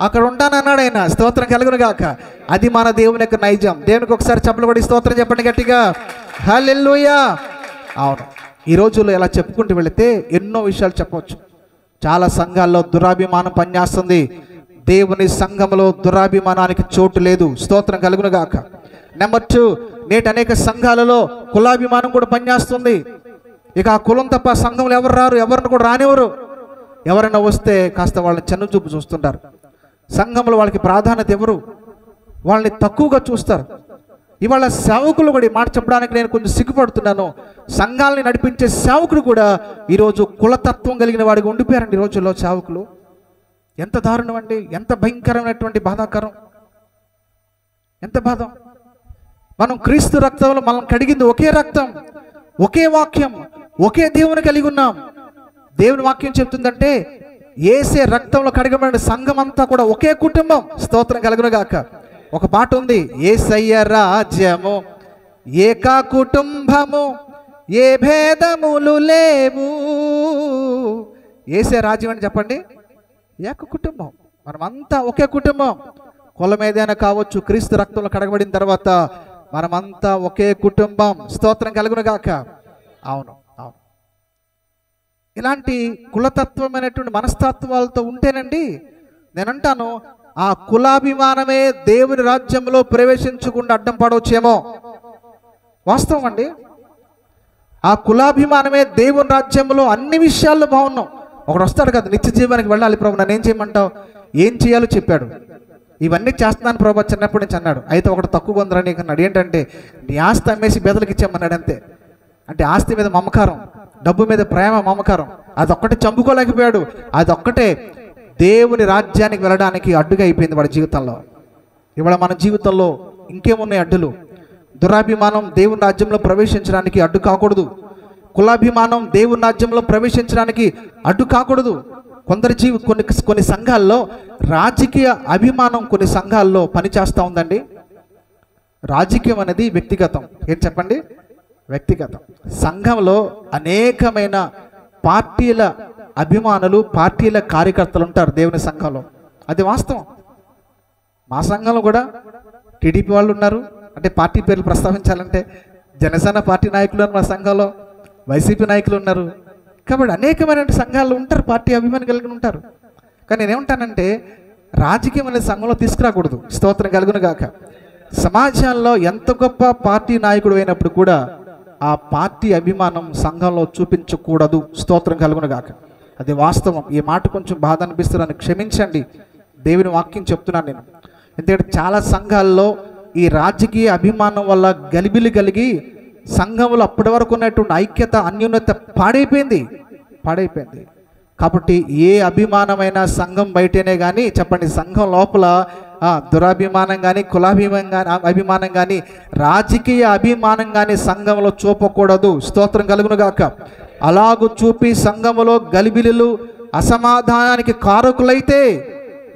అక్కడ ఉంటానన్నాడు ఆయన. స్తోత్రం కలుగును గాక. అది మన దేవుని యొక్క నైజం. దేవునికి ఒకసారి చప్పట్లు కొట్టి స్తోత్రం చెప్పండి గట్టిగా. హల్లెలూయా. అవును, ఈ రోజుల్లో ఇలా చెప్పుకుంటూ వెళితే ఎన్నో విషయాలు చెప్పవచ్చు. చాలా సంఘాల్లో దురాభిమానం పనిచేస్తుంది. దేవుని సంఘంలో దురాభిమానానికి చోటు లేదు. స్తోత్రం కలుగును గాక. నెంబర్ 2, నేటి అనేక సంఘాలలో కులాభిమానం కూడా పనిచేస్తుంది. ఇక ఆ కులం తప్ప సంఘంలో ఎవరు రారు, ఎవరిని కూడా రానివ్వరు. ఎవరైనా వస్తే కాస్త వాళ్ళని చిన్న చూపు చూస్తుంటారు. సంఘంలో వాళ్ళకి ప్రాధాన్యత ఎవరు, వాళ్ళని తక్కువగా చూస్తారు. ఇవాళ సేవకులు కూడా ఈ మాట చెప్పడానికి నేను కొంచెం సిగ్గుపడుతున్నాను. సంఘాలని నడిపించే సేవకుడు కూడా ఈరోజు కులతత్వం కలిగిన వాడిగా ఉండిపోయారండి. ఈ రోజుల్లో సేవకులు ఎంత దారుణం అండి, ఎంత భయంకరమైనటువంటి బాధాకరం, ఎంత బాధ. మనం క్రీస్తు రక్తంలో మనం కడిగింది ఒకే రక్తం, ఒకే వాక్యం, ఒకే దేవుని కలిగి ఉన్నాం. దేవుని వాక్యం చెప్తుందంటే యేసే రక్తంలో కడగబడిన సంఘం అంతా కూడా ఒకే కుటుంబం. స్తోత్రం కలుగును గాక. ఒక పాట ఉంది, యేసయ్య రాజ్యము ఏకా కుటుంబము ఏ భేదములు లేవు. ఏసే రాజ్యం అని చెప్పండి, ఏక కుటుంబం. మనమంతా ఒకే కుటుంబం. కులం ఏదైనా కావచ్చు, క్రీస్తు రక్తంలో కడగబడిన తర్వాత మనమంతా ఒకే కుటుంబం. స్తోత్రం కలుగును గాక. అవును అవును. ఇలాంటి కులతత్వమైనటువంటి మనస్తత్వాలతో ఉంటేనండి, నేనంటాను ఆ కులాభిమానమే దేవుని రాజ్యంలో ప్రవేశించకుండా అడ్డం పడవచ్చేమో. వాస్తవం అండి. ఆ కులాభిమానమే దేవుని రాజ్యంలో అన్ని విషయాల్లో బాగున్నాం. ఒకడు వస్తాడు కదా, నిత్య జీవానికి వెళ్ళాలి ప్రభు, నన్ను ఏం చేయమంటావు? ఏం చేయాలో చెప్పాడు. ఇవన్నీ చేస్తున్నాను ప్రభు చిన్నప్పటి నుంచి అన్నాడు. అయితే ఒకటి తక్కువ ఉందిరా నీకు అన్నాడు. ఏంటంటే నీ ఆస్తి అమ్మేసి బేదలకు ఇచ్చామన్నాడు. అంతే. అంటే ఆస్తి మీద మమకారం, డబ్బు మీద ప్రేమ, మమకారం, అదొక్కటే చంపుకోలేకపోయాడు. అదొక్కటే దేవుని రాజ్యానికి వెళ్ళడానికి అడ్డుగా అయిపోయింది వాడి జీవితంలో. ఇవాళ మన జీవితంలో ఇంకేమున్నాయి అడ్డులు? దురాభిమానం దేవుని రాజ్యంలో ప్రవేశించడానికి అడ్డు కాకూడదు. కులాభిమానం దేవుని రాజ్యంలో ప్రవేశించడానికి అడ్డు కాకూడదు. కొన్ని సంఘాల్లో రాజకీయ అభిమానం కొన్ని సంఘాల్లో పనిచేస్తూ ఉందండి. రాజకీయం అనేది వ్యక్తిగతం. ఏం చెప్పండి? వ్యక్తిగతం. సంఘంలో అనేకమైన పార్టీల అభిమానులు, పార్టీల కార్యకర్తలు ఉంటారు దేవుని సంఘంలో. అది వాస్తవం. మా సంఘంలో కూడా టీడీపీ వాళ్ళు ఉన్నారు. అంటే పార్టీ పేర్లు ప్రస్తావించాలంటే జనసేన పార్టీ నాయకులు ఉన్నారు, మా సంఘంలో వైసీపీ నాయకులు ఉన్నారు. కాబట్టి అనేకమైన సంఘాలు ఉంటారు, పార్టీ అభిమానం కలిగి ఉంటారు. కానీ నేనేమంటానంటే రాజకీయం అనేది సంఘంలో తీసుకురాకూడదు. స్తోత్రం కలుగును గాక. సమాజంలో ఎంత గొప్ప పార్టీ నాయకుడు అయినప్పుడు కూడా ఆ పార్టీ అభిమానం సంఘంలో చూపించకూడదు. స్తోత్రం కలుగును గాక. అది వాస్తవం. ఈ మాట కొంచెం బాధ అనిపిస్తుందని క్షమించండి. దేవుని వాక్యం చెప్తున్నాను నేను. ఎందుకంటే చాలా సంఘాల్లో ఈ రాజకీయ అభిమానం వల్ల గలిబిలి కలిగి సంఘంలో అప్పటి వరకు ఉన్నటువంటి ఐక్యత, అన్యోన్యత పాడైపోయింది. కాబట్టి ఏ అభిమానమైన సంఘం బయటనే కానీ చెప్పండి, సంఘం లోపల దురాభిమానం కానీ, అభిమానం కానీ, రాజకీయ అభిమానం కానీ సంఘంలో చూపకూడదు. స్తోత్రం కలుగును గాక. అలాగూ చూపి సంఘములో గలిబిలులు, అసమాధానానికి కారకులైతే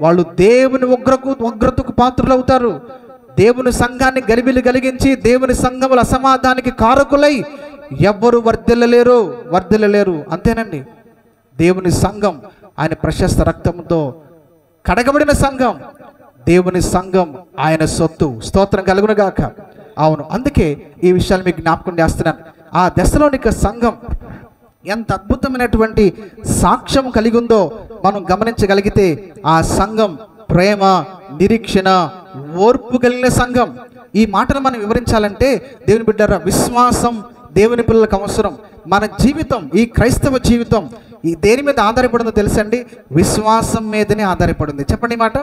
వాళ్ళు దేవుని ఉగ్రతకు పాత్రలు అవుతారు. దేవుని సంఘాన్ని గలిబిలి కలిగించి దేవుని సంఘముల అసమాధానానికి కారకులై ఎవ్వరు వర్ధిల్లలేరు. అంతేనండి. దేవుని సంఘం ఆయన ప్రశస్త రక్తంతో కడగబడిన సంఘం. దేవుని సంఘం ఆయన సొత్తు. స్తోత్రం కలుగును గాక. అవును. అందుకే ఈ విషయాలు మీకు జ్ఞాపకం చేస్తున్నాను. ఆ దశలోనిక సంఘం ఎంత అద్భుతమైనటువంటి సాక్ష్యం కలిగి ఉందో మనం గమనించగలిగితే ఆ సంఘం ప్రేమ, నిరీక్షణ, ఓర్పు కలిగిన సంఘం. ఈ మాటను మనం వివరించాలంటే దేవుని బిడ్డరా, విశ్వాసం దేవుని పిల్లలకు అవసరం. మన జీవితం, ఈ క్రైస్తవ జీవితం ఈ దేని మీద ఆధారపడిందో తెలుసండి? విశ్వాసం మీదనే ఆధారపడింది. చెప్పండి మాట.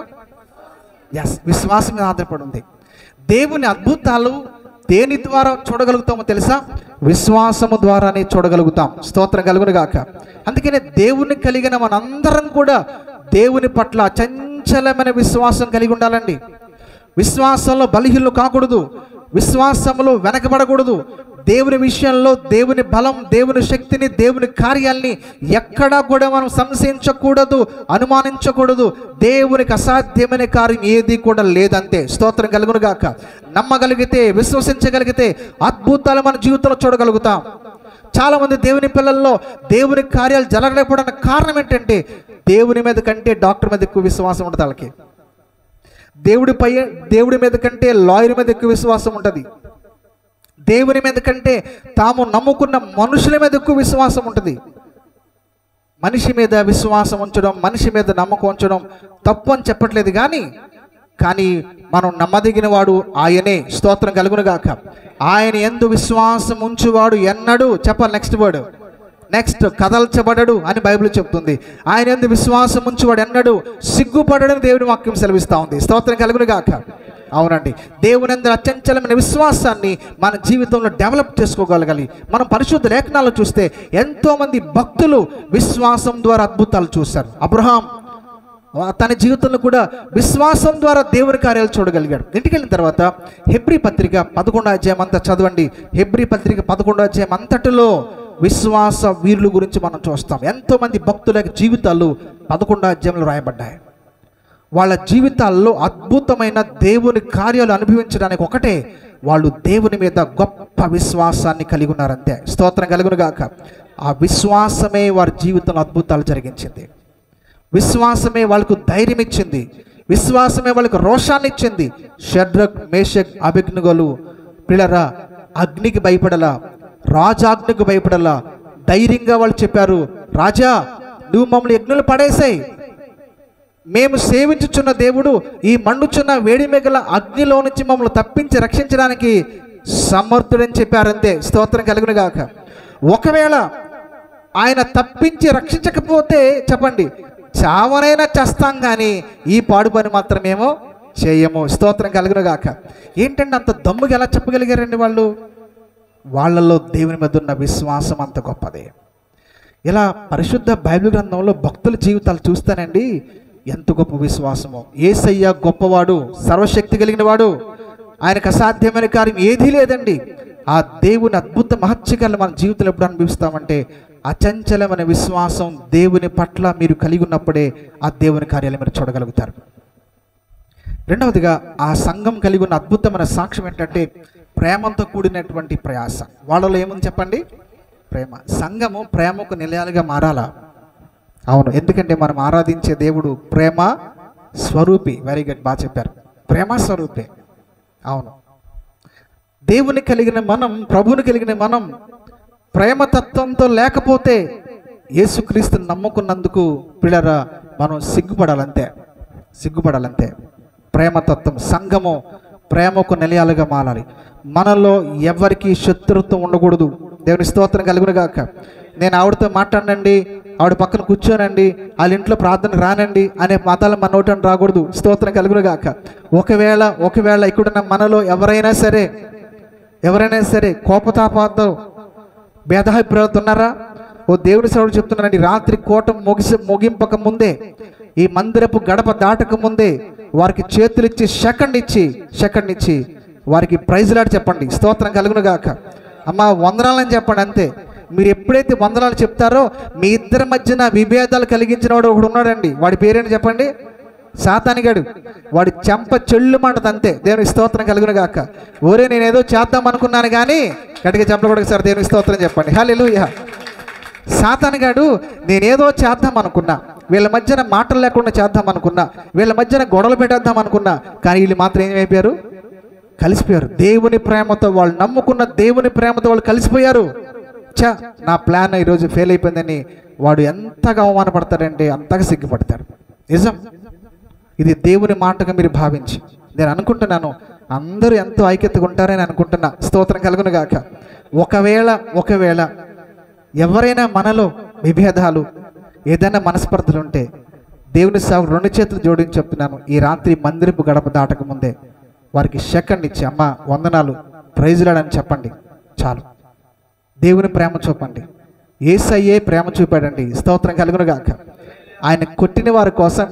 విశ్వాసం మీద ఆధారపడింది. దేవుని అద్భుతాలు దేని ద్వారా చూడగలుగుతామో తెలుసా? విశ్వాసము ద్వారానే చూడగలుగుతాం. స్తోత్రం కలుగును గాక. అందుకనే దేవుని కలిగిన మనందరం కూడా దేవుని పట్ల చంచలమైన విశ్వాసం కలిగి ఉండాలండి. విశ్వాసంలో బలహీనలు కాకూడదు. విశ్వాసంలో వెనకబడకూడదు. దేవుని విషయంలో దేవుని బలం, దేవుని శక్తిని, దేవుని కార్యాలని ఎక్కడా కూడా మనం సంశయించకూడదు, అనుమానించకూడదు. దేవునికి అసాధ్యమైన కార్యం ఏది కూడా లేదంతే. స్తోత్రం కలుగును గాక. నమ్మగలిగితే, విశ్వసించగలిగితే అద్భుతాలు మన జీవితంలో చూడగలుగుతాం. చాలామంది దేవుని పిల్లల్లో దేవుని కార్యాలు జరగలేకపోవడానికి కారణం ఏంటంటే దేవుని మీద కంటే డాక్టర్ మీద ఎక్కువ విశ్వాసం ఉంటుంది వాళ్ళకి. దేవుడి మీద కంటే లాయర్ మీద ఎక్కువ విశ్వాసం ఉంటుంది. దేవుని మీద కంటే తాము నమ్ముకున్న మనుషుల మీద ఎక్కువ విశ్వాసం ఉంటుంది. మనిషి మీద విశ్వాసం ఉంచడం, మనిషి మీద నమ్మకం ఉంచడం తప్పు అని చెప్పట్లేదు. కానీ మనం నమ్మదగిన వాడు ఆయనే. స్తోత్రం కలుగును గాక. ఆయన యందు విశ్వాసం ఉంచువాడు ఎన్నడూ, చెప్పాలి నెక్స్ట్ కదల్చబడడు అని బైబిల్ చెప్తుంది. ఆయన యందు విశ్వాసం ఉంచువాడు ఎన్నడూ సిగ్గుపడడని దేవుని వాక్యం సెలవిస్తూ ఉంది. స్తోత్రం కలుగును గాక. అవునండి. దేవుని యందు అచంచలమైన విశ్వాసాన్ని మన జీవితంలో డెవలప్ చేసుకోగలగాలి. మనం పరిశుద్ధ లేఖనాలు చూస్తే ఎంతోమంది భక్తులు విశ్వాసం ద్వారా అద్భుతాలు చూశారు. అబ్రహాం తన జీవితంలో కూడా విశ్వాసం ద్వారా దేవుని కార్యాలు చూడగలిగాడు. ఇంటికి వెళ్ళిన తర్వాత హెబ్రీ పత్రిక 11వ అధ్యాయం అంతా చదవండి. హెబ్రీ పత్రిక 11వ అధ్యాయం అంతటిలో విశ్వాస వీరుల గురించి మనం చూస్తాం. ఎంతోమంది భక్తుల జీవితాలు 11వ అధ్యాయంలో రాయబడ్డాయి. వాళ్ళ జీవితాల్లో అద్భుతమైన దేవుని కార్యాలు అనుభవించడానికి ఒకటే వాళ్ళు దేవుని మీద గొప్ప విశ్వాసాన్ని కలిగి ఉన్నారంతే. స్తోత్రం కలుగును గాక. ఆ విశ్వాసమే వారి జీవితంలో అద్భుతాలు జరిగించింది. విశ్వాసమే వాళ్ళకు ధైర్యం ఇచ్చింది. విశ్వాసమే వాళ్ళకు రోషాన్ని ఇచ్చింది. షడ్రక్, మేషక్, అబేద్నెగోలు పిల్లరా అగ్నికి భయపడలా, రాజాగ్నికి భయపడలా. ధైర్యంగా వాళ్ళు చెప్పారు, రాజా నువ్వు మమ్మల్ని యజ్ఞులు పడేసాయి, మేము సేవించుచున్న దేవుడు ఈ మండుచున్న వేడిమి గల అగ్నిలో నుంచి మమ్మల్ని తప్పించి రక్షించడానికి సమర్థుడని చెప్పారంతే. స్తోత్రం కలుగును గాక. ఒకవేళ ఆయన తప్పించి రక్షించకపోతే చెప్పండి, చావనైనా చేస్తాం కానీ ఈ పాడు పని మాత్రమేమో చేయము. స్తోత్రం కలుగును గాక. ఏంటంటే అంత దమ్ముగా ఎలా చెప్పగలిగారండి వాళ్ళు? వాళ్ళల్లో దేవుని మీద ఉన్న విశ్వాసం అంత గొప్పది. ఇలా పరిశుద్ధ బైబిల్ గ్రంథంలో భక్తుల జీవితాలు చూస్తానండి, ఎంత గొప్ప విశ్వాసమో. యేసయ్య గొప్పవాడు, సర్వశక్తి కలిగిన వాడు, ఆయనకు అసాధ్యమైన కార్యం ఏదీ లేదండి. ఆ దేవుని అద్భుత మహత్యకాలను మన జీవితంలో ఎప్పుడు అనుభవిస్తామంటే అచంచలమైన విశ్వాసం దేవుని పట్ల మీరు కలిగి ఉన్నప్పుడే ఆ దేవుని కార్యాలు మీరు చూడగలుగుతారు. రెండవదిగా ఆ సంఘం కలిగి ఉన్న అద్భుతమైన సాక్ష్యం ఏంటంటే ప్రేమతో కూడినటువంటి ప్రయాస. వాళ్ళలో ఏముంది చెప్పండి? ప్రేమ. సంఘము ప్రేమకు నిలయాలుగా మారాలా? అవును, ఎందుకంటే మనం ఆరాధించే దేవుడు ప్రేమ స్వరూపి. వెరీ గుడ్, బాగా చెప్పారు. ప్రేమ స్వరూపే. అవును, దేవుని కలిగిన మనం, ప్రభువుని కలిగిన మనం ప్రేమతత్వంతో లేకపోతే యేసుక్రీస్తుని నమ్ముకున్నందుకు పిల్లరా మనం సిగ్గుపడాలంతే. ప్రేమతత్వం, సంఘము ప్రేమకు నిలయాలుగా మారాలి. మనలో ఎవరికి శత్రుత్వం ఉండకూడదు. దేవుని స్తోత్రం కలుగును గాక. నేను ఆవిడతో మాట్లాడండి, ఆవిడ పక్కన కూర్చోనండి, వాళ్ళ ఇంట్లో ప్రార్థన రానండి అనే మతాలు మన నోటని రాకూడదు. స్తోత్రం కలుగును గాక. ఒకవేళ ఇక్కడున్న మనలో ఎవరైనా సరే కోపతాపాలతో భేదాభిప్రాయాలతో ఉన్నారా? ఓ దేవుడి సేవకుడు చెప్తున్నానండి, రాత్రి కోటం ముగింపక ముందే, ఈ మందిరపు గడప దాటక ముందే వారికి చేతులిచ్చి సెకండ్ ఇచ్చి వారికి ప్రైజ్లాడి చెప్పండి. స్తోత్రం కలుగును గాక. అమ్మ వందనాలని చెప్పండి అంతే. మీరు ఎప్పుడైతే వందనాలు చెప్తారో మీ ఇద్దరి మధ్యన విభేదాలు కలిగించిన వాడు ఒకడు ఉన్నాడండి. వాడి పేరేంటి చెప్పండి? సాతానిగాడు. వాడి చెంప చెళ్ళు మంటది అంతే. దేవుని స్తోత్రం కలుగును గాక. ఓరే నేనేదో చేద్దాం అనుకున్నాను కానీ గట్టిగా చెప్పకూడదు సార్. దేవుని స్తోత్రం చెప్పండి. హల్లెలూయా. సాతానిగాడు నేనేదో చేద్దాం అనుకున్నా, వీళ్ళ మధ్యన మాటలు లేకుండా చేద్దాం అనుకున్నా, వీళ్ళ మధ్యన గొడవలు పెట్టేద్దాం అనుకున్నా, కానీ వీళ్ళు మాత్రం ఏమైపోయారు? కలిసిపోయారు. దేవుని ప్రేమతో, వాళ్ళు నమ్ముకున్న దేవుని ప్రేమతో వాళ్ళు కలిసిపోయారు. నా ప్లాన్ ఈరోజు ఫెయిల్ అయిపోయిందని వాడు ఎంతగా అవమానపడతాడంటే అంతగా సిగ్గుపడతాడు. నిజం, ఇది దేవుని మాటగా మీరు భావించి, నేను అనుకుంటున్నాను అందరూ ఎంతో ఐక్యతగా ఉంటారని అనుకుంటున్నా. స్తోత్రం కలుగును గాక. ఒకవేళ ఎవరైనా మనలో విభేదాలు, ఏదైనా మనస్పర్ధలు ఉంటే దేవుని సేవకు 2 చేతులు జోడించి చెప్తున్నాను, ఈ రాత్రి మందిరపు గడప దాటక ముందే వారికి సెకండ్ ఇచ్చి, అమ్మ వందనాలు, ప్రైజ్లాడని చెప్పండి. చాలు. దేవుని ప్రేమ చూపండి. యేసయ్యే ప్రేమ చూపాడండి. స్తోత్రం కలుగును గాక. ఆయన కొట్టిన వారి కోసం,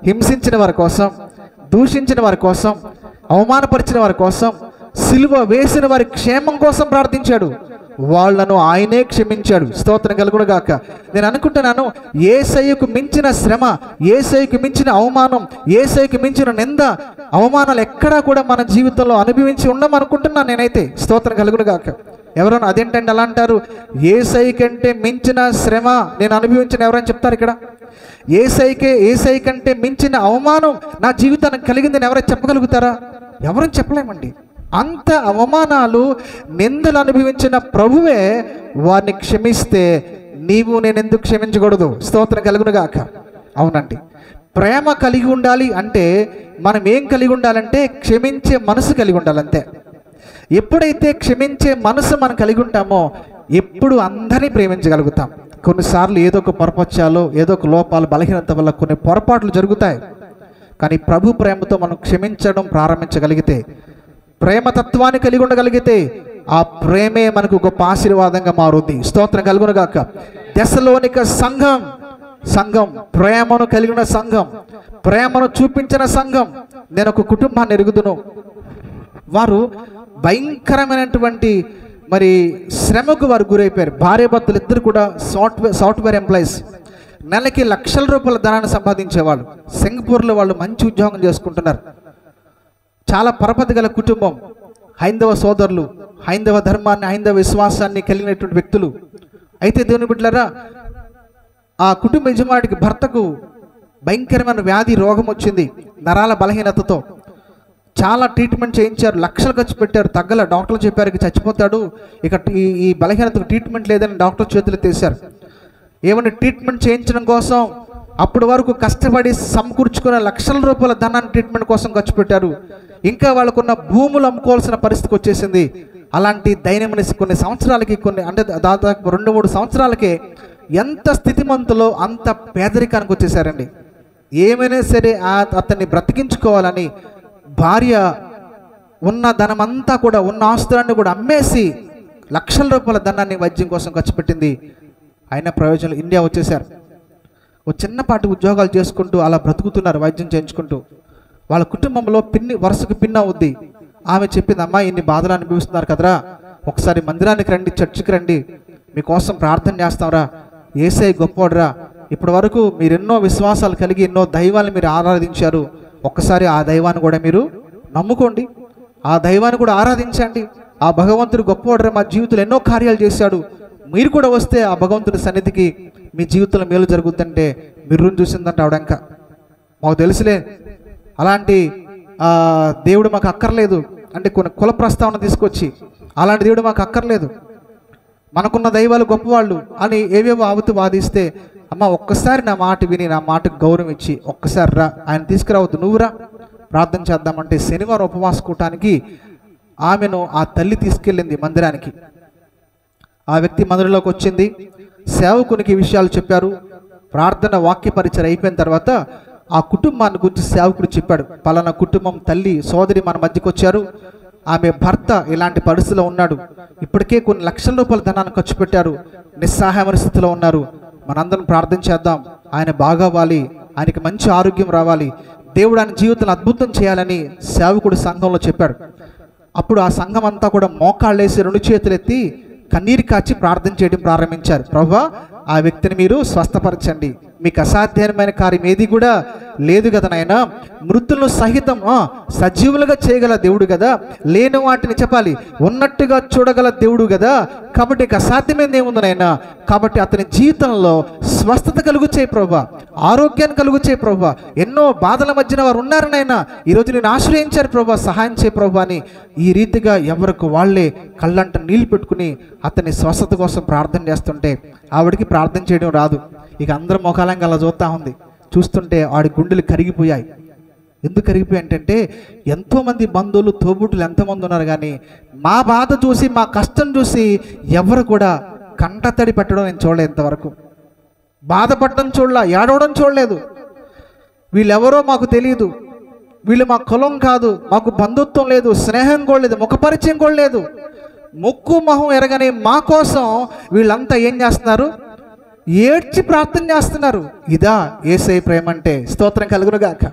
హింసించిన వారి కోసం, దూషించిన వారి కోసం, అవమానపరిచిన వారి కోసం, సిలువ వేసిన వారి క్షేమం కోసం ప్రార్థించాడు. వాళ్లను ఆయనే క్షమించాడు. స్తోత్రం కలుగును గాక. నేను అనుకుంటున్నాను, యేసయ్యకు మించిన శ్రమ, యేసయ్యకు మించిన అవమానం, యేసయ్యకు మించిన నింద, అవమానాలు ఎక్కడా కూడా మన జీవితంలో అనుభవించి ఉండమనుకుంటున్నాను నేనైతే. స్తోత్రం కలుగును గాక. ఎవరైనా అదేంటండి అలా అంటారు? యేసయ్య కంటే మించిన శ్రమ నేను అనుభవించిన ఎవరైనా చెప్తారు ఇక్కడ? యేసయ్య కంటే మించిన అవమానం నా జీవితానికి కలిగిందని ఎవరైనా చెప్పగలుగుతారా? ఎవరైనా చెప్పలేమండి. అంత అవమానాలు, నిందలు అనుభవించిన ప్రభువే వారిని క్షమిస్తే నీవు నేను ఎందుకు క్షమించకూడదు? స్తోత్రం కలుగును గాక. అవునండి, ప్రేమ కలిగి ఉండాలి అంటే మనం ఏం కలిగి ఉండాలంటే క్షమించే మనసు కలిగి ఉండాలంతే. ఎప్పుడైతే క్షమించే మనసు మనం కలిగి ఉంటామో ఎప్పుడు అందరినీ ప్రేమించగలుగుతాం. కొన్నిసార్లు ఏదో ఒక పొరపచ్చాలో, ఏదో ఒక లోపాలు, బలహీనత వల్ల కొన్ని పొరపాట్లు జరుగుతాయి. కానీ ప్రభు ప్రేమతో మనం క్షమించడం ప్రారంభించగలిగితే, ప్రేమతత్వాన్ని కలిగి ఉండగలిగితే ఆ ప్రేమే మనకు గొప్ప ఆశీర్వాదంగా మారుద్ది. స్తోత్రం కలుగును గాక. దెస్సలోనిక సంఘం ప్రేమను కలిగిన సంఘం, ప్రేమను చూపించిన సంఘం. నేను ఒక కుటుంబాన్ని ఎరుగుదును. వారు భయంకరమైనటువంటి శ్రమకు వారు గురైపోయారు. భార్యాభర్తలు ఇద్దరు కూడా సాఫ్ట్వేర్ ఎంప్లాయీస్. నెలకి లక్షల రూపాయల ధనాన్ని సంపాదించేవాళ్ళు. సింగపూర్లో వాళ్ళు మంచి ఉద్యోగం చేసుకుంటున్నారు. చాలా పరపతి గల కుటుంబం. హైందవ సోదరులు, హైందవ ధర్మాన్ని, హైందవ విశ్వాసాన్ని కలిగినటువంటి వ్యక్తులు. అయితే దేవుని బిడ్డలారా, ఆ కుటుంబ యజమానికి భర్తకు భయంకరమైన వ్యాధి, రోగం వచ్చింది, నరాల బలహీనతతో. చాలా ట్రీట్మెంట్ చేయించారు, లక్షలు ఖర్చు పెట్టారు, తగ్గల. డాక్టర్లు చెప్పారు ఇక చచ్చిపోతాడు, ఇక ఈ బలహీనతకు ట్రీట్మెంట్ లేదని డాక్టర్ చేతులు తీశారు. ఏమన్నా ట్రీట్మెంట్ చేయించడం కోసం అప్పటి వరకు కష్టపడి సమకూర్చుకున్న లక్షల రూపాయల ధనాన్ని ట్రీట్మెంట్ కోసం ఖర్చు పెట్టారు. ఇంకా వాళ్ళకున్న భూములు అమ్ముకోవాల్సిన పరిస్థితికి వచ్చేసింది. అలాంటి దైన్యమైన కొన్ని సంవత్సరాలకి, అంటే దాదాపు 2-3 సంవత్సరాలకే ఎంత స్థితిమంతులో అంత పేదరికానికి వచ్చేసారండి. ఏమైనా సరే అతన్ని బ్రతికించుకోవాలని భార్య ఉన్న ధనమంతా కూడా, ఉన్న ఆస్తులన్నీ కూడా అమ్మేసి లక్షల రూపాయల ధనాన్ని వైద్యం కోసం ఖర్చు పెట్టింది. అయినా ప్రయోజనం. ఇండియా వచ్చేసారు, ఓ చిన్నపాటి ఉద్యోగాలు చేసుకుంటూ అలా బ్రతుకుతున్నారు, వైద్యం చేయించుకుంటూ. వాళ్ళ కుటుంబంలో వరుసకు పిన్న అవుద్ది. ఆమె చెప్పింది, అమ్మా ఇన్ని బాధలు అనుభవిస్తున్నారు కదరా, ఒకసారి మందిరానికి రండి, చర్చికి రండి, మీకోసం ప్రార్థన చేస్తాంరా, యేసయ్య గొప్పోడురా, ఇప్పటి వరకు మీరు ఎన్నో విశ్వాసాలు కలిగి ఎన్నో దైవాన్ని మీరు ఆరాధించారు, ఒక్కసారి ఆ దైవాన్ని కూడా మీరు నమ్ముకోండి, ఆ దైవాన్ని కూడా ఆరాధించండి, ఆ భగవంతుడు గొప్పవాడురా, మా జీవితంలో ఎన్నో కార్యాలు చేశాడు, మీరు కూడా వస్తే ఆ భగవంతుడి సన్నిధికి మీ జీవితంలో మేలు జరుగుతుందంటే మీరు చూసిందంటే ఆవిడంక, మాకు తెలుసులే అలాంటి దేవుడు మాకు అక్కర్లేదు అంటే కొన్ని కుల ప్రస్తావన తీసుకొచ్చి, అలాంటి దేవుడు మాకు అక్కర్లేదు, మనకున్న దైవాలు గొప్పవాళ్ళు అని ఏవేవో ఆవుతూ వాదిస్తే, అమ్మ ఒక్కసారి నా మాట విని నా మాటకు గౌరవం ఇచ్చి ఒక్కసారి రా, ఆయన తీసుకురావద్దు, నువ్వు రా ప్రార్థన చేద్దామంటే శనివారం ఉపవాస కూటానికి ఆమెను ఆ తల్లి తీసుకెళ్ళింది మందిరానికి. ఆ వ్యక్తి మందిరంలోకి వచ్చింది, సేవకునికి ఈ విషయాలు చెప్పారు. ప్రార్థన వాక్య పరిచయం అయిపోయిన తర్వాత ఆ కుటుంబాన్ని గురించి సేవకుడు చెప్పాడు, పలానా కుటుంబం తల్లి సోదరి మన మధ్యకు వచ్చారు, ఆమె భర్త ఇలాంటి పరిస్థితిలో ఉన్నాడు, ఇప్పటికే కొన్ని లక్షల రూపాయల ధనాన్ని ఖర్చు పెట్టారు, నిస్సహాయమైన స్థితిలో ఉన్నారు, మనందరం ప్రార్థన చేద్దాం, ఆయన బాగవ్వాలి, ఆయనకి మంచి ఆరోగ్యం రావాలి, దేవుడు ఆయన జీవితంలో అద్భుతం చేయాలని సేవకుడు సంఘంలో చెప్పాడు. అప్పుడు ఆ సంఘం అంతా కూడా మోకాళ్ళేసి 2 చేతులు ఎత్తి కన్నీరు కాచి ప్రార్థన చేయడం ప్రారంభించారు. ప్రభువా ఆ వ్యక్తిని మీరు స్వస్థపరచండి, మీకు అసాధ్యమైన కార్యం ఏది కూడా లేదు కదా నాయనా, మృతులను సహితం సజీవులుగా చేయగల దేవుడు కదా, లేని వాటిని చెప్పాలి ఉన్నట్టుగా చూడగల దేవుడు కదా, కాబట్టి అసాధ్యమైనది ఏముంది నాయనా, కాబట్టి అతని జీవితంలో స్వస్థత కలుగు చేయి ప్రభువా, ఆరోగ్యాన్ని కలుగు చేయి ప్రభువా, ఎన్నో బాధల మధ్యన వారు ఉన్నారు నాయనా, ఈరోజు నేను ఆశ్రయించారు ప్రభువా, సహాయం చేయి ప్రభువా అని ఈ రీతిగా ఎవరికి వాళ్ళే కళ్ళంట నీళ్ళు పెట్టుకుని అతని స్వస్థత కోసం ప్రార్థన చేస్తుంటే ఆవిడికి ప్రార్థన చేయడం రాదు. ఇక అందరం మొఖాలంగా అలా చూస్తూ ఉంది. చూస్తుంటే ఆడి గుండెలు కరిగిపోయాయి. ఎందుకు కరిగిపోయాయి అంటే ఎంతోమంది బంధువులు తోబుట్టులు ఎంతోమంది ఉన్నారు, కానీ మా బాధ చూసి మా కష్టం చూసి ఎవరు కూడా కంటతడి పెట్టడం నేను చూడలేదు ఇంతవరకు. బాధపడడం చూడలా, ఏడవడం చూడలేదు. వీళ్ళెవరో మాకు తెలియదు, వీళ్ళు మా కులం కాదు, మాకు బంధుత్వం లేదు, స్నేహం కూడా లేదు, ముఖపరిచయం కూడా లేదు, ముక్కు మొహం ఎరగని మా కోసం వీళ్ళంతా ఏం చేస్తున్నారు, ఏడ్చి ప్రార్థన చేస్తున్నారు. ఇదా యేసయ్య ప్రేమ అంటే, స్తోత్రం కలుగునుగాక,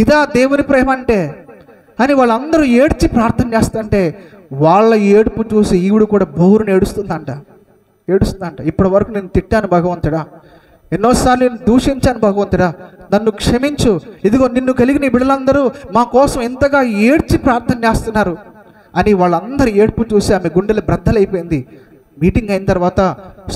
ఇదా దేవుని ప్రేమ అంటే అని వాళ్ళందరూ ఏడ్చి ప్రార్థన చేస్తుంటే వాళ్ళ ఏడుపు చూసి ఈవిడ కూడా బోరుని ఏడుస్తుందంట. ఇప్పటి వరకు నేను తిట్టాను భగవంతుడా, ఎన్నోసార్లు నేను దూషించాను భగవంతుడా, నన్ను క్షమించు, ఇదిగో నిన్ను కలిగిన బిడ్డలందరూ మా కోసం ఎంతగా ఏడ్చి ప్రార్థన చేస్తున్నారు అని వాళ్ళందరూ ఏడుపు చూసి ఆమె గుండెలు బ్రద్దలైపోయింది. మీటింగ్ అయిన తర్వాత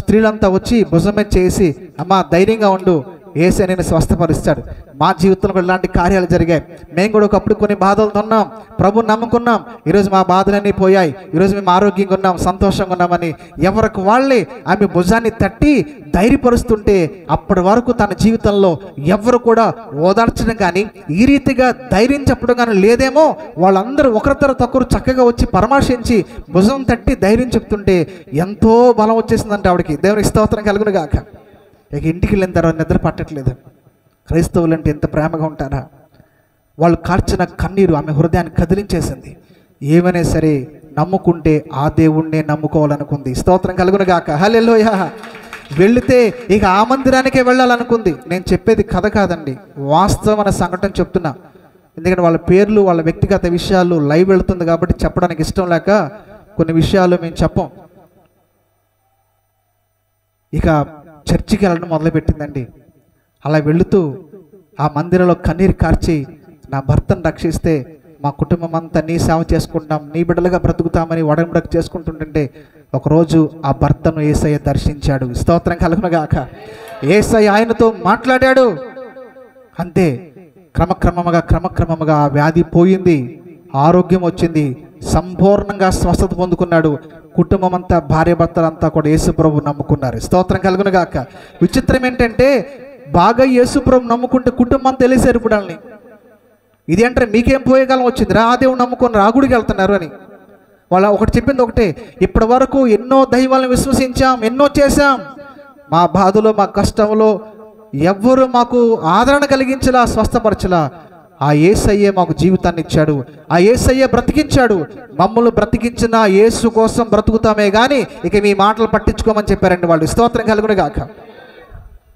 స్త్రీలంతా వచ్చి భుజమే చేసి, అమ్మా ధైర్యంగా ఉండు, యేసయ్య నిన్ను స్వస్థపరుస్తాడు. మా జీవితంలో కూడా ఇలాంటి కార్యాలు జరిగాయి, మేము కూడా ఒకప్పుడు కొన్ని బాధలతో ఉన్నాం, ప్రభుని నమ్ముకున్నాం, ఈరోజు మా బాధలన్నీ పోయాయి, ఈరోజు మేము ఆరోగ్యంగా ఉన్నాం, సంతోషంగా ఉన్నామని ఎవరికి వాళ్ళే ఆమె భుజాన్ని తట్టి ధైర్యపరుస్తుంటే అప్పటి వరకు తన జీవితంలో ఎవరు కూడా ఓదార్చడం కానీ ఈ రీతిగా ధైర్యం చెప్పడం కానీ లేదేమో, వాళ్ళందరూ ఒకరి తర్వాత ఒకరు చక్కగా వచ్చి పరామర్శించి భుజం తట్టి ధైర్యం చెప్తుంటే ఎంతో బలం వచ్చేసిందంటే ఆవిడకి. దేవునికి స్తోత్రం కలుగును గాక. ఇక ఇంటికి వెళ్ళిన తర్వాత నిద్ర పట్టట్లేదు. క్రైస్తవులు అంటే ఎంత ప్రేమగా ఉంటారా, వాళ్ళు కార్చిన కన్నీరు ఆమె హృదయాన్ని కదిలించేసింది. ఏమైనా సరే నమ్ముకుంటే ఆ దేవుణ్ణే నమ్ముకోవాలనుకుంది. స్తోత్రం కలుగునుగాక, హల్లెలూయా. వెళితే ఇక ఆ మందిరానికే వెళ్ళాలనుకుంది. నేను చెప్పేది కథ కాదండి, వాస్తవమైన సంఘటన చెప్తున్నా. ఎందుకంటే వాళ్ళ పేర్లు వాళ్ళ వ్యక్తిగత విషయాలు లైవ్ వెళుతుంది కాబట్టి చెప్పడానికి ఇష్టం లేక కొన్ని విషయాలు మేము చెప్పం. ఇక చర్చికి వెళ్ళడం మొదలుపెట్టిందండి. అలా వెళుతూ ఆ మందిరంలో కన్నీరు కార్చి నా భర్తను రక్షిస్తే మా కుటుంబం అంతా నీ సేవ చేసుకుంటాం, నీ బిడ్డలుగా బ్రతుకుతామని ఒడంబడిక చేసుకుంటుంటే ఒకరోజు ఆ భర్తను యేసయ్య దర్శించాడు. స్తోత్రం కలుగునుగాక. యేసయ్య ఆయనతో మాట్లాడాడు. అంతే, క్రమక్రమముగా ఆ వ్యాధి పోయింది, ఆరోగ్యం వచ్చింది, సంపూర్ణంగా స్వస్థత పొందుకున్నాడు. కుటుంబం అంతా, భార్య భర్తలంతా కూడా యేసుప్రభు నమ్ముకున్నారు. స్తోత్రం కలుగునుగాక. విచిత్రం ఏంటంటే బాగా యేసుప్రభు నమ్ముకుంటే కుటుంబం తెలిసారు ఇప్పుడు వాళ్ళని. ఇది అంటే మీకేం పోయేకాలం వచ్చింది రా, దేవుడు నమ్ముకున్నారు, ఆ గుడికి వెళ్తున్నారు అని. వాళ్ళ ఒకటి చెప్పింది ఒకటే, ఇప్పటి వరకు ఎన్నో దైవాలను విశ్వసించాం, ఎన్నో చేశాం, మా బాధలో మా కష్టంలో ఎవ్వరూ మాకు ఆదరణ కలిగించలా, స్వస్థపరచలా. ఆ యేసయ్యే మాకు జీవితాన్ని ఇచ్చాడు, ఆ యేసయ్యే బ్రతికించాడు. మమ్మల్ని బ్రతికించిన యేసు కోసం బ్రతుకుతామే కానీ ఇక మీ మాటలు పట్టించుకోమని చెప్పారండి వాళ్ళు. స్తోత్రం కలుగునుగాక.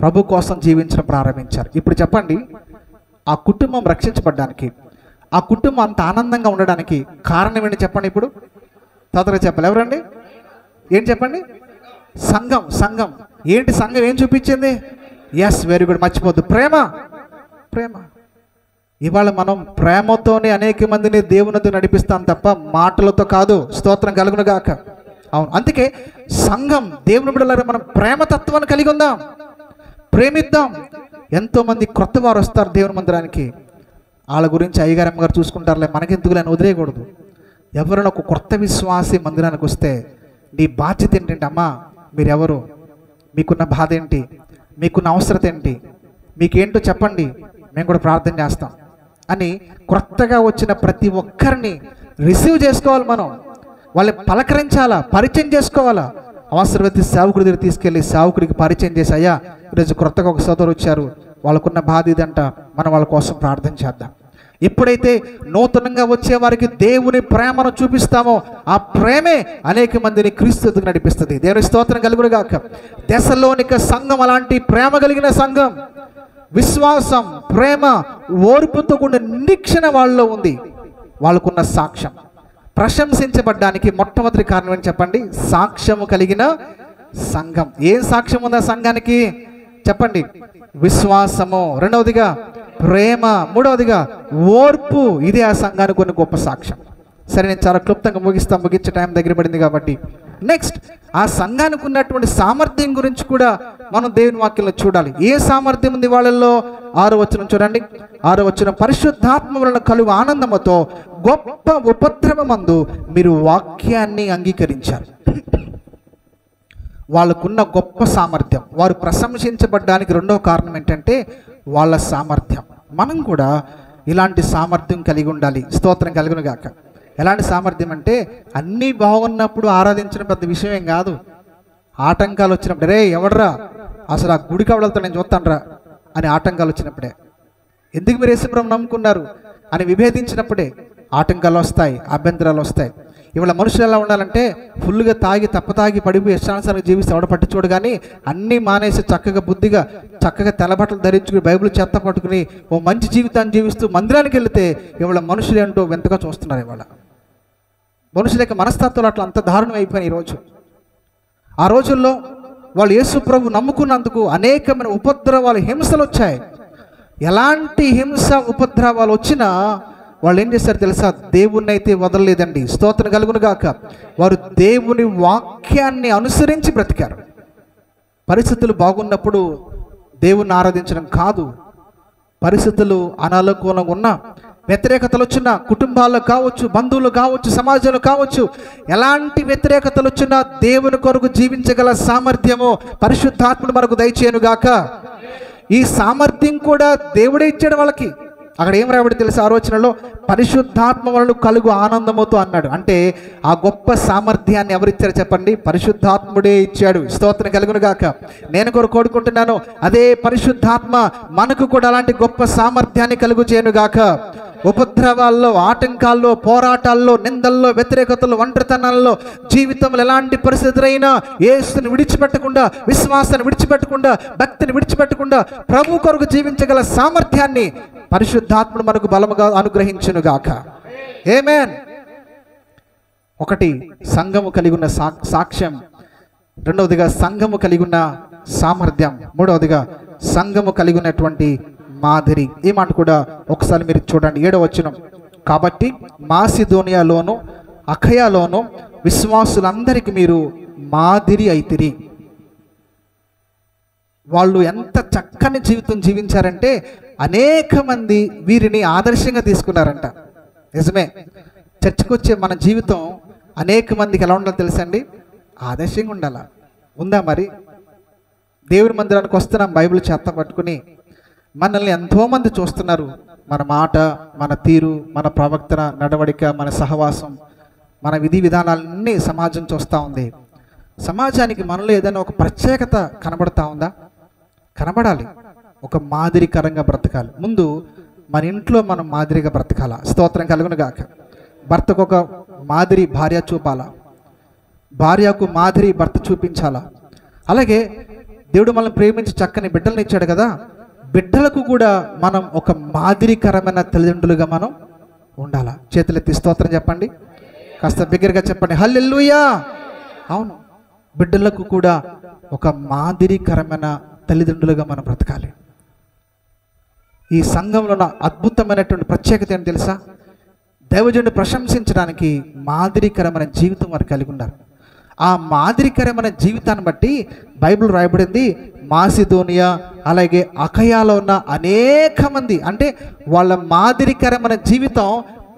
ప్రభు కోసం జీవించడం ప్రారంభించారు. ఇప్పుడు చెప్పండి, ఆ కుటుంబం రక్షించబడ్డానికి, ఆ కుటుంబం అంత ఆనందంగా ఉండడానికి కారణం ఏంటి చెప్పండి. ఇప్పుడు తొందరగా చెప్పాలి. ఎవరండి? ఏంటి చెప్పండి? సంఘం. సంఘం ఏంటి? సంఘం ఏం చూపించింది? ఎస్, వెరీ గుడ్, మర్చిపోద్దు. ప్రేమ. ప్రేమ. ఇవాళ మనం ప్రేమతోనే అనేక మందిని దేవునితో నడిపిస్తాం తప్ప మాటలతో కాదు. స్తోత్రం కలుగునుగాక. అవును, అందుకే సంఘం, దేవుని బిడ్డలారా, మనం ప్రేమతత్వాన్ని కలిగి ఉందాం, ప్రేమిద్దాం. ఎంతోమంది క్రొత్త వారు వస్తారు దేవుని మందిరానికి, వాళ్ళ గురించి అయ్యగారు అమ్మగారు చూసుకుంటారులే, మనకెందుకు అని వదిలేయకూడదు. ఎవరైనా ఒక కొత్త విశ్వాసి మందిరానికి వస్తే నీ బాధ్యత ఏంటంటే, అమ్మా మీరెవరు, మీకున్న బాధ ఏంటి, మీకున్న అవసరత ఏంటి, మీకేంటో చెప్పండి, మేము కూడా ప్రార్థన చేస్తాం అని కొత్తగా వచ్చిన ప్రతి ఒక్కరిని రిసీవ్ చేసుకోవాలి. మనం వాళ్ళని పలకరించాలా, పరిచయం చేసుకోవాలా. అవసరమైతే సేవకుడి దగ్గర తీసుకెళ్ళి సేవకుడికి పరిచయం చేసి, అయ్యా ఈరోజు కొత్తగా ఒక సోదరు వచ్చారు, వాళ్ళకున్న బాధ ఇదంట, మనం వాళ్ళ కోసం ప్రార్థన చేద్దాం. ఎప్పుడైతే నూతనంగా వచ్చే వారికి దేవుని ప్రేమను చూపిస్తామో ఆ ప్రేమే అనేక మందిని క్రీస్తుకు నడిపిస్తుంది. దేవుని స్తోత్రం కలుగునుగాక. దశలోనిక సంఘం అలాంటి ప్రేమ కలిగిన సంఘం. విశ్వాసం, ప్రేమ, ఓర్పుతో కూడిన నిరీక్షణ వాళ్ళలో ఉంది. వాళ్ళకున్న సాక్ష్యం. ప్రశంసించబడ్డానికి మొట్టమొదటి కారణం ఏంటి చెప్పండి? సాక్ష్యము కలిగిన సంఘం. ఏం సాక్ష్యం ఉంది ఆ సంఘానికి చెప్పండి? విశ్వాసము, రెండవదిగా ప్రేమ, మూడవదిగా ఓర్పు. ఇదే ఆ సంఘానికి కొన్ని గొప్ప సాక్ష్యం. సరే, నేను చాలా క్లుప్తంగా ముగించే టైం దగ్గర పడింది కాబట్టి నెక్స్ట్ ఆ సంఘానికి ఉన్నటువంటి సామర్థ్యం గురించి కూడా మనం దేవుని వాక్యంలో చూడాలి. ఏ సామర్థ్యం ఉంది వాళ్ళల్లో? 6వ వచనం చూడండి. 6వ వచనం, పరిశుద్ధాత్మ వలన కలుగు ఆనందముతో గొప్ప ఉపద్రవమందు మీరు వాక్యాన్ని అంగీకరించారు. వాళ్ళకున్న గొప్ప సామర్థ్యం, వారు ప్రశంసించబడ్డానికి రెండవ కారణం ఏంటంటే వాళ్ళ సామర్థ్యం. మనం కూడా ఇలాంటి సామర్థ్యం కలిగి ఉండాలి. స్తోత్రం కలుగునుగాక. ఎలాంటి సామర్థ్యం అంటే అన్నీ బాగున్నప్పుడు ఆరాధించడం పెద్ద విషయం ఏం కాదు. ఆటంకాలు వచ్చినప్పుడు, రే ఎవడరా అసలు ఆ గుడికి అవడలతో నేను చూస్తానరా అని ఆటంకాలు వచ్చినప్పుడే, ఎందుకు మీరు యేసుప్రభువుని నమ్ముకున్నారు అని విభేదించినప్పుడే ఆటంకాలు వస్తాయి, అభ్యంతరాలు వస్తాయి. ఇవాళ మనుషులు ఎలా ఉండాలంటే ఫుల్గా తాగి తప్పతాగి పడిపోయి ఇష్టానుసారంగా జీవిస్తే ఎవడ పట్టించోడు, కానీ అన్నీ మానేసి చక్కగా బుద్ధిగా చక్కగా తెల్లబట్టలు ధరించుకుని బైబిల్ చెత్త పట్టుకుని ఓ మంచి జీవితాన్ని జీవిస్తూ మందిరానికి వెళితే ఇవాళ మనుషులు ఏంటో వింతగా చూస్తున్నారు. ఇవాళ మనుషుల యొక్క మనస్తత్వాలు అట్లా అంత దారుణం అయిపోయినాయి ఈరోజు. ఆ రోజుల్లో వాళ్ళు యేసు ప్రభు నమ్ముకున్నందుకు అనేకమైన ఉపద్రవాలు, హింసలు వచ్చాయి. ఎలాంటి హింస ఉపద్రవాలు వచ్చినా వాళ్ళు ఏం చేశారు తెలుసా? దేవుణ్ణి అయితే వదలలేదండి. స్తోత్రం కలుగునుగాక. వారు దేవుని వాక్యాన్ని అనుసరించి బ్రతికారు. పరిస్థితులు బాగున్నప్పుడు దేవుణ్ణి ఆరాధించడం కాదు, పరిస్థితులు అనానుకూలంగా ఉన్న, వ్యతిరేకతలు వచ్చిన కుటుంబాల్లో కావచ్చు, బంధువులు కావచ్చు, సమాజంలో కావచ్చు, ఎలాంటి వ్యతిరేకతలు వచ్చినా దేవుని కొరకు జీవించగల సామర్థ్యము పరిశుద్ధాత్ముడు మనకు దయచేయనుగాక. ఈ సామర్థ్యం కూడా దేవుడే ఇచ్చాడు వాళ్ళకి. అక్కడ ఏం రాబడి తెలుసు? 6వ వచనంలో పరిశుద్ధాత్మ వలన కలుగు ఆనందముతో అన్నాడు. అంటే ఆ గొప్ప సామర్థ్యాన్ని ఎవరిచ్చారు చెప్పండి? పరిశుద్ధాత్ముడే ఇచ్చాడు. స్తోత్రం కలుగునుగాక. నేను కూడా కోరుకుంటున్నాను, అదే పరిశుద్ధాత్మ మనకు కూడా అలాంటి గొప్ప సామర్థ్యాన్ని కలుగు చేయనుగాక. ఉపద్రవాల్లో, ఆటంకాల్లో, పోరాటాల్లో, నిందల్లో, వ్యతిరేకతల్లో, ఒంటరితనాల్లో, జీవితంలో ఎలాంటి పరిస్థితులైనా యేసుని విడిచిపెట్టకుండా, విశ్వాసాన్ని విడిచిపెట్టకుండా, భక్తిని విడిచిపెట్టకుండా ప్రభు కొరకు జీవించగల సామర్థ్యాన్ని పరిశుద్ధాత్ముడు మనకు బలముగా అనుగ్రహించునుగాక. ఆమేన్. ఒకటి సంఘము కలిగి ఉన్న సాక్ష్యం, రెండవదిగా సంఘము కలిగి ఉన్న సామర్థ్యం, మూడవదిగా సంఘము కలిగి ఉన్నటువంటి మాదిరి. ఈ మాట కూడా ఒకసారి మీరు చూడండి. 7వ వచనం కాబట్టి మాసిదోనియాలోను అఖయాలోను విశ్వాసులందరికీ మీరు మాదిరి అయితిరి. వాళ్ళు ఎంత చక్కని జీవితం జీవించారంటే అనేక మంది వీరిని ఆదర్శంగా తీసుకున్నారంట. నిజమే, చర్చకు వచ్చే మన జీవితం అనేక మందికి ఎలా ఉండాలో తెలుసండి? ఆదర్శంగా ఉండాలా? ఉందా? మరి దేవుని మందిరానికి వస్తున్నాం బైబిల్ చేత పట్టుకుని, మనల్ని ఎంతోమంది చూస్తున్నారు. మన మాట, మన తీరు, మన ప్రవర్తన, నడవడిక, మన సహవాసం, మన విధి విధానాలన్నీ సమాజం చూస్తూ ఉంది. సమాజానికి మనలో ఏదైనా ఒక ప్రత్యేకత కనబడతా ఉందా? కనబడాలి. ఒక మాదిరికరంగా బ్రతకాలి. ముందు మన ఇంట్లో మనం మాదిరిగా బ్రతకాల. స్తోత్రం కలుగును గాక. భర్తకు ఒక మాదిరి భార్య చూపాలా, భార్యకు మాదిరి భర్త చూపించాలా. అలాగే దేవుడు మనల్ని ప్రేమించి చక్కని బిడ్డలను ఇచ్చాడు కదా, బిడ్డలకు కూడా మనం ఒక మాదిరికరమైన తల్లిదండ్రులుగా మనం ఉండాలా. చేతులెత్తి స్తోత్రం చెప్పండి, కాస్త బిగ్గరగా చెప్పండి, హల్లెలూయా. అవును, బిడ్డలకు కూడా ఒక మాదిరికరమైన తల్లిదండ్రులుగా మనం బ్రతకాలి. ఈ సంఘంలో ఉన్న అద్భుతమైనటువంటి ప్రత్యేకత ఏంటి తెలుసా? దైవజనుడు ప్రశంసించడానికి మాదిరికరమైన జీవితం వారు కలిగి ఉన్నారు. ఆ మాదిరికరమైన జీవితాన్ని బట్టి బైబిల్ రాయబడింది, మాసిదోనియా అలాగే అఖయాలో ఉన్న అనేక మంది, అంటే వాళ్ళ మాదిరికరమైన జీవితం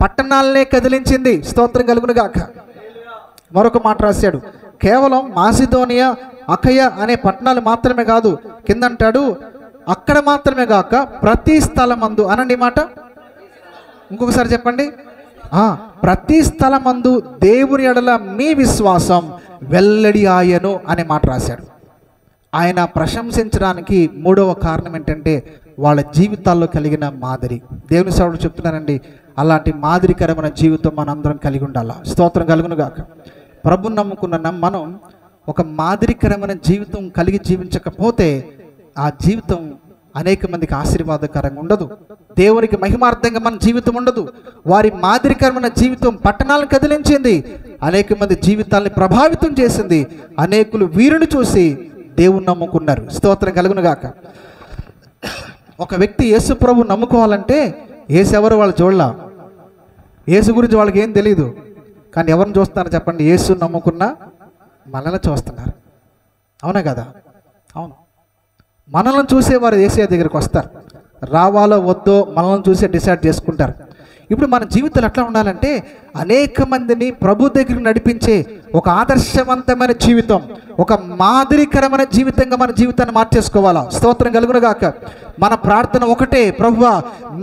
పట్టణాలనే కదిలించింది. స్తోత్రం కలుగును గాక. మరొక మాట రాశాడు, కేవలం మాసిదోనియా అఖయ అనే పట్టణాలు మాత్రమే కాదు, కిందంటాడు అక్కడ మాత్రమే కాక ప్రతి స్థలమందు అనండి మాట. ఇంకొకసారి చెప్పండి, ప్రతి స్థలమందు దేవుని ఎడల మీ విశ్వాసం వెల్లడి ఆయను అనే మాట రాశాడు. ఆయన ప్రశంసించడానికి మూడవ కారణం ఏంటంటే వాళ్ళ జీవితాల్లో కలిగిన మాదిరి. దేవుని సేవకుడు చెప్తున్నానండి, అలాంటి మాదిరికరమైన జీవితం మనందరం కలిగి ఉండాలా. స్తోత్రం కలుగును గాక. ప్రభుని నమ్ముకున్న మనం ఒక మాదిరికరమైన జీవితం కలిగి జీవించకపోతే ఆ జీవితం అనేక మందికి ఆశీర్వాదకరంగా ఉండదు. దేవునికి మహిమార్థంగా మన జీవితం ఉండదు. వారి మాదిరికరమైన జీవితం పట్టణాలను కదిలించింది, అనేక మంది జీవితాలని ప్రభావితం చేసింది. అనేకులు వీరిని చూసి దేవుని నమ్ముకున్నారు. స్తోత్రం కలుగును గాక. ఒక వ్యక్తి యేసు ప్రభు నమ్ముకోవాలంటే యేసు ఎవరు వాళ్ళు చూడలా, యేసు గురించి వాళ్ళకి ఏం తెలియదు. కానీ ఎవరిని చూస్తున్నారు చెప్పండి? యేసు నమ్ముకున్న మనల్ని చూస్తున్నారు. అవునా కదా? అవును, మనల్ని చూసేవారు యేసయ్య దగ్గరికి వస్తారు. రావాలో వద్దో మనల్ని చూసే డిసైడ్ చేసుకుంటారు. ఇప్పుడు మన జీవితాలు ఎట్లా ఉండాలంటే అనేక మందిని ప్రభు దగ్గరికి నడిపించే ఒక ఆదర్శవంతమైన జీవితం, ఒక మాదిరికరమైన జీవితంగా మన జీవితాన్ని మార్చేసుకోవాలా. స్తోత్రం కలుగును గాక. మన ప్రార్థన ఒకటే, ప్రభువా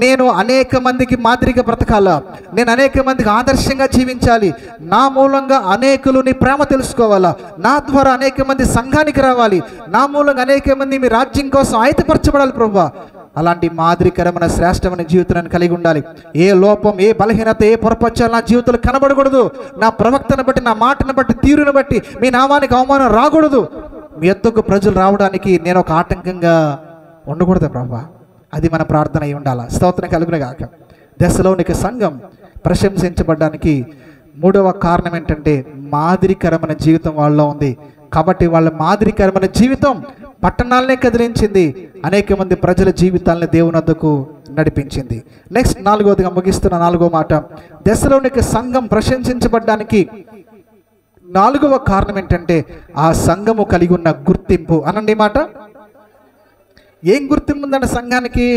నేను అనేక మందికి మాదిరిగా బ్రతకాలా, నేను అనేక మందికి ఆదర్శంగా జీవించాలి, నా మూలంగా అనేకులు నీ ప్రేమ తెలుసుకోవాలా, నా ద్వారా అనేక మంది సంఘానికి రావాలి, నా మూలంగా అనేక మంది మీ రాజ్యం కోసం ఆయతపరచబడాలి ప్రభువా. అలాంటి మాదిరికరమైన శ్రేష్టమైన జీవితాన్ని కలిగి ఉండాలి. ఏ లోపం, ఏ బలహీనత, ఏ పొరపచ్చాలు నా జీవితంలో కనబడకూడదు. నా ప్రవక్తను బట్టి, నా మాటను బట్టి, తీరును బట్టి మీ నామానికి అవమానం రాకూడదు. మీ యొద్దకు ప్రజలు రావడానికి నేను ఒక ఆటంకంగా ఉండకూడదు ప్రభువా. అది మన ప్రార్థన అయి ఉండాలా. స్తోత్రం కలుగును గాక. దశలోనిక సంఘం ప్రశంసించబడడానికి మూడవ కారణం ఏంటంటే మాదిరికరమైన జీవితం వాళ్ళలో ఉంది. కాబట్టి వాళ్ళ మాదిరికరమైన జీవితం పట్టణాలనే కదిలించింది, అనేక మంది ప్రజల జీవితాలను దేవుని వద్దకు నడిపించింది. నెక్స్ట్ నాలుగవదిగా ముగిస్తున్న నాలుగో మాట, దశలోనిక సంఘం ప్రశంసించబడడానికి నాలుగవ కారణం ఏంటంటే ఆ సంఘము కలిగి ఉన్న గుర్తింపు అనండి మాట. ఏం గుర్తింపు ఉందండి సంఘానికి?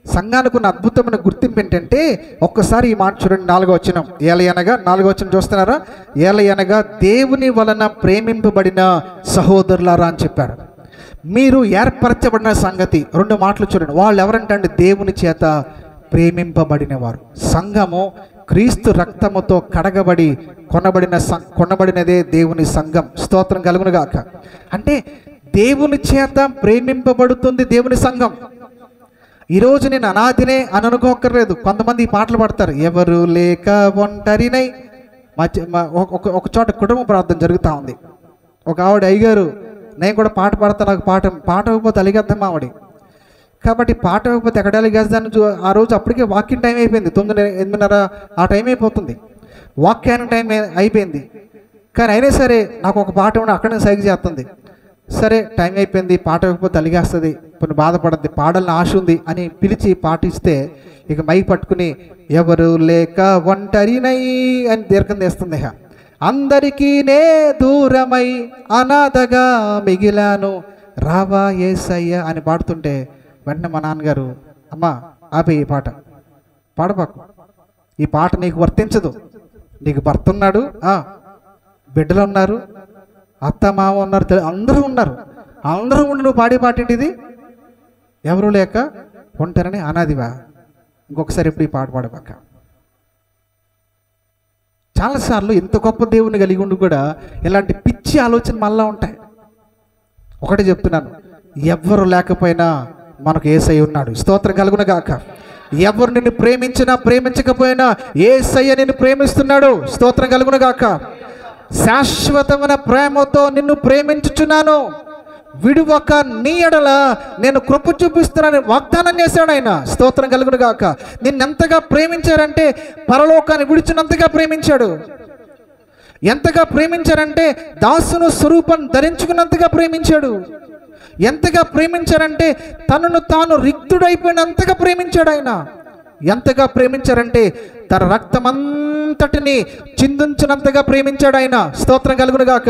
సంఘానికి ఉన్న అద్భుతమైన గుర్తింపు ఏంటంటే ఒక్కసారి ఈ మాట చూడండి, 4వ వచనం. ఏలయనగా 4వ వచనం చూస్తున్నారా? ఏలయనగా దేవుని వలన ప్రేమింపబడిన సహోదరులారా అని చెప్పాడు. మీరు ఏర్పరచబడిన సంగతి. 2 మాటలు చూడండి. వాళ్ళు ఎవరంటే దేవుని చేత ప్రేమింపబడిన వారు. సంఘము క్రీస్తు రక్తముతో కడగబడి కొనబడినదే దేవుని సంఘం. స్తోత్రం కలుగును గాక. అంటే దేవుని చేత ప్రేమింపబడుతుంది దేవుని సంఘం. ఈరోజు నేను అనాథినే అని అనుకోకర్లేదు. కొంతమంది ఈ పాటలు పాడతారు, ఎవరు లేక ఒంటరినై. ఒక చోట కుటుంబ ప్రార్థన జరుగుతూ ఉంది. ఒక ఆవిడ, అయ్యగారు నేను కూడా పాట పాడతా, నాకు పాట ఇవ్వకపోతే అలిగేద్దాం ఆవిడ. కాబట్టి పాట ఇవ్వకపోతే ఎక్కడ అలిగేద్దాను. ఆ రోజు అప్పటికే వాక్యం టైం అయిపోయింది, 9, 8:30 ఆ టైం అయిపోతుంది, వాక్యానికి టైం అయిపోయింది. కానీ అయినా సరే నాకు ఒక పాట ఇవ్వడం అక్కడనే సైగ చేస్తుంది. సరే టైం అయిపోయింది, పాట ఇవ్వకపోతే అలిగేస్తుంది, కొన్ని బాధపడద్ది, పాడాలని ఆశ ఉంది అని పిలిచి పాట ఇస్తే ఇక మైక్ పట్టుకుని ఎవరు లేక ఒంటరినై అని దీర్ఘం తీస్తుంది. అందరికీ నే దూరమై అనాథగా మిగిలాను రావా యేసయ్య అని పాడుతుంటే వెంటనే మా నాన్నగారు, అమ్మా ఆపే ఈ పాట పాడబాకు, ఈ పాట నీకు వర్తించదు, నీకు భర్త ఉన్నాడు, బిడ్డలు ఉన్నారు, అత్త మామ ఉన్నారు, అందరూ ఉన్నారు, అందరూ ఉండి నువ్వు పాడే పాట ఏంటి ఇది, ఎవరు లేక ఉంటారని అనాదివా, ఇంకొకసారి ఎప్పుడు ఈ పాట పాడబాక. చాలాసార్లు ఇంత గొప్ప దేవుని కలిగి ఉండి కూడా ఇలాంటి పిచ్చి ఆలోచన మళ్ళా ఉంటాయి. ఒకటే చెప్తున్నాను, ఎవ్వరు లేకపోయినా మనకు యేసయ్య ఉన్నాడు. స్తోత్రం కలుగును గాక. ఎవరు నిన్ను ప్రేమించినా ప్రేమించకపోయినా యేసయ్య నిన్ను ప్రేమిస్తున్నాడు. స్తోత్రం కలుగును గాక. శాశ్వతమైన ప్రేమతో నిన్ను ప్రేమించుచున్నాను, విడువక నీ ఎడల నేను కృప చూపిస్తున్నానని వాగ్దానం చేశాడు ఆయన. స్తోత్రం కలుగును గాక. నిన్నెంతగా ప్రేమించారంటే పరలోకాన్ని విడిచినంతగా ప్రేమించాడు. ఎంతగా ప్రేమించారంటే దాసును స్వరూపం ధరించుకున్నంతగా ప్రేమించాడు. ఎంతగా ప్రేమించారంటే తనను తాను రిక్తుడైపోయినంతగా ప్రేమించాడు ఆయన. ఎంతగా ప్రేమించారంటే తన రక్తమంతటిని చిందించినంతగా ప్రేమించాడు ఆయన. స్తోత్రం కలుగును గాక.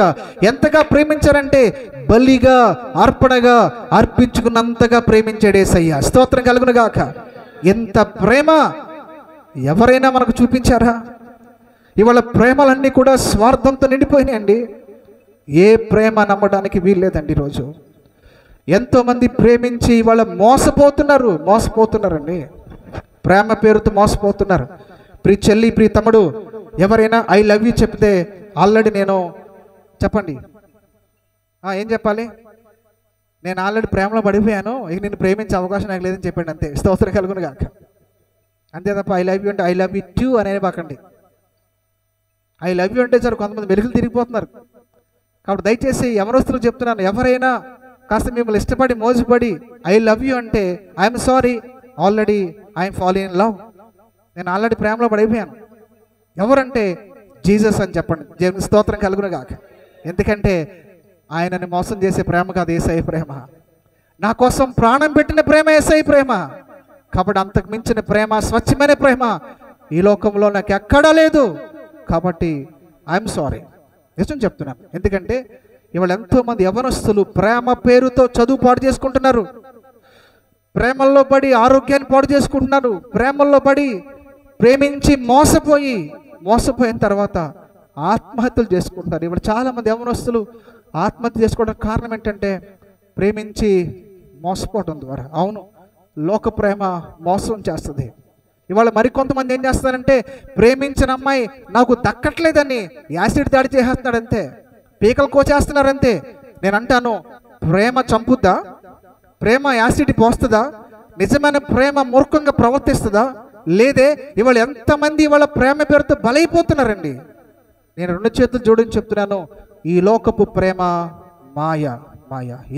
ఎంతగా ప్రేమించారంటే బలిగా అర్పణగా అర్పించుకున్నంతగా ప్రేమించాడు యేసయ్య. స్తోత్రం కలుగును గాక. ఎంత ప్రేమ ఎవరైనా మనకు చూపించారా? ఇవాళ ప్రేమలన్నీ కూడా స్వార్థంతో నిండిపోయినాయండి. ఏ ప్రేమ నమ్మడానికి వీల్లేదండి. ఈరోజు ఎంతోమంది ప్రేమించి ఇవాళ మోసపోతున్నారండి. ప్రేమ పేరుతో మోసపోతున్నారు. ప్రియ చెల్లి, ప్రియ తమ్ముడు, ఎవరైనా ఐ లవ్ యూ చెప్తే ఆల్రెడీ నేను చెప్పండి ఏం చెప్పాలి, నేను ఆల్రెడీ ప్రేమలో పడిపోయాను, ఇక నేను ప్రేమించే అవకాశం నాకు లేదని చెప్పండి అంతే. స్తోత్రం కలుగును గాక. అంతే తప్ప ఐ లవ్ యూ అంటే ఐ లవ్ యూ టూ అనేది బాకండి. ఐ లవ్ యూ అంటే సార్ కొంతమంది మెరుగులు తిరిగిపోతున్నారు. కాబట్టి దయచేసి ఎవరొస్తున్నా చెప్తున్నాను, ఎవరైనా కాస్త మిమ్మల్ని ఇష్టపడి మోసపడి ఐ లవ్ యూ అంటే I'm sorry, already I'm following in love, నేను ఆల్రెడీ ప్రేమలో పడిపోయాను. ఎవరంటే జీసస్ అని చెప్పండి. దేవుని స్తోత్రం కలుగును గాక. ఎందుకంటే ఆయనని మోసం చేసే ప్రేమ కాదు యేసయ్య ప్రేమ. నా కోసం ప్రాణం పెట్టిన ప్రేమ యేసయ్య ప్రేమ. కాబట్టి అంతకు మించిన ప్రేమ, స్వచ్ఛమైన ప్రేమ ఈ లోకంలో నాకు ఎక్కడా లేదు. కాబట్టి ఐఎమ్ సారీ, నిజం చెప్తున్నాను. ఎందుకంటే ఇవాళ ఎంతోమంది యవనస్తులు ప్రేమ పేరుతో చదువు పాడు చేసుకుంటున్నారు, ప్రేమల్లో పడి ఆరోగ్యాన్ని పాడు చేసుకుంటున్నారు, ప్రేమల్లో పడి ప్రేమించి మోసపోయిన తర్వాత ఆత్మహత్యలు చేసుకుంటున్నారు. ఇవాళ చాలామంది యవనస్తులు ఆత్మహత్య చేసుకోవడానికి కారణం ఏంటంటే ప్రేమించి మోసపోవడం ద్వారా. అవును, లోక ప్రేమ మోసం చేస్తుంది. ఇవాళ మరికొంతమంది ఏం చేస్తారంటే ప్రేమించిన అమ్మాయి నాకు దక్కట్లేదని యాసిడ్ దాడి చేసేస్తున్నాడంతే, పీకలు కోచేస్తున్నారంతే. నేను అంటాను, ప్రేమ చంపుద్దా? ప్రేమ యాసిడ్ పోస్తుందా? నిజమైన ప్రేమ మూర్ఖంగా ప్రవర్తిస్తుందా? లేదే. ఇవాళ ఎంతమంది ఇవాళ ప్రేమ పేరుతో బలైపోతున్నారండి. నేను రెండు చేతులు జోడించి చెప్తున్నాను, ఈ లోకపు ప్రేమ మాయ.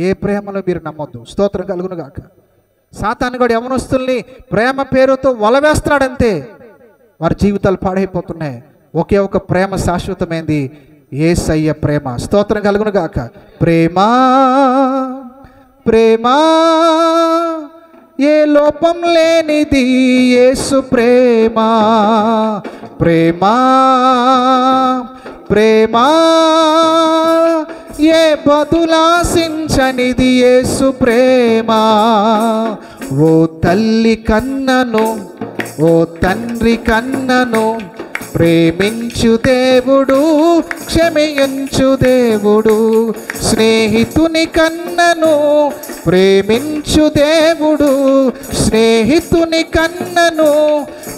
ఏ ప్రేమలో మీరు నమ్మొద్దు. స్తోత్రం కలుగును గాక. సాతాను గాడు యవనస్తుల్ని ప్రేమ పేరుతో వలవేస్తున్నాడంతే, వారి జీవితాలు పాడైపోతున్నాయి. ఒకే ఒక ప్రేమ శాశ్వతమైంది, యేసయ్య ప్రేమ. స్తోత్రం కలుగును గాక. ప్రేమ ఏ లోపం లేనిది యేసు ప్రేమ. ప్రేమ ఏ బదులాశించనిది యేసు ప్రేమ. ఓ తల్లి కన్నను, ఓ తండ్రి కన్నను, ప్రేమించు దేవుడు, క్షమించు దేవుడు. స్నేహితుని కన్నను, ప్రేమించు దేవుడు, స్నేహితుని కన్నను,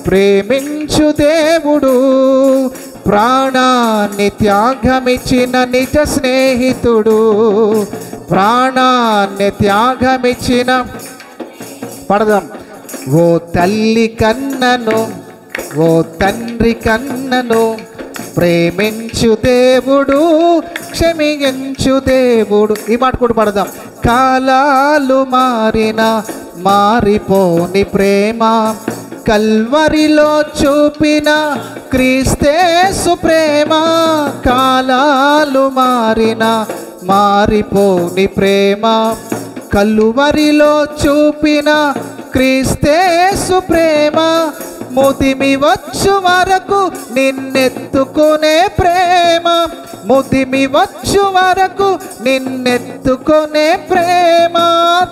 ప్రేమించు దేవుడు. ప్రాణాన్ని త్యాగమిచ్చిన నిజ స్నేహితుడు, ప్రాణాన్ని త్యాగమిచ్చిన పడదాం. ఓ తల్లి కన్నను, ఓ తండ్రి కన్నను, ప్రేమించు దేవుడు, క్షమించు దేవుడు. ఈ మాట కూడా పడదాం. కాలాలు మారిపోని ప్రేమ, కల్వరిలో చూపిన క్రీస్తేసు ప్రేమ. కాలాలు మారిపోని ప్రేమ, కల్వరిలో చూపిన క్రీస్తేసు ప్రేమ ముదిమి వచ్చు వరకు నిన్నెత్తుకునే ప్రేమ, ముదిమి వచ్చు వరకు నిన్నెత్తుకునే ప్రేమ,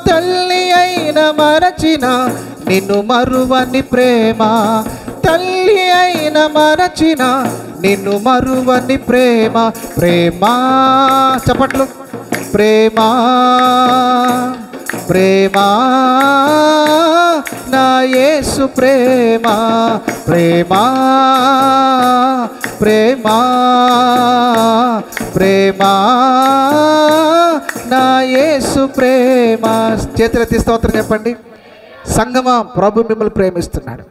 తల్లి అయిన మరచిన నిన్ను మరువని ప్రేమ, తల్లి అయిన మరచిన నిన్ను మరువని ప్రేమ, ప్రేమ చప్పట్లు, ప్రేమ ప్రేమ నా యేసు ప్రేమ, ప్రేమ ప్రేమ ప్రేమ నా యేసు ప్రేమ. చేతులెత్తి స్తోత్రం చెప్పండి. సంఘమా, ప్రభు మిమ్మల్ని ప్రేమిస్తున్నాడు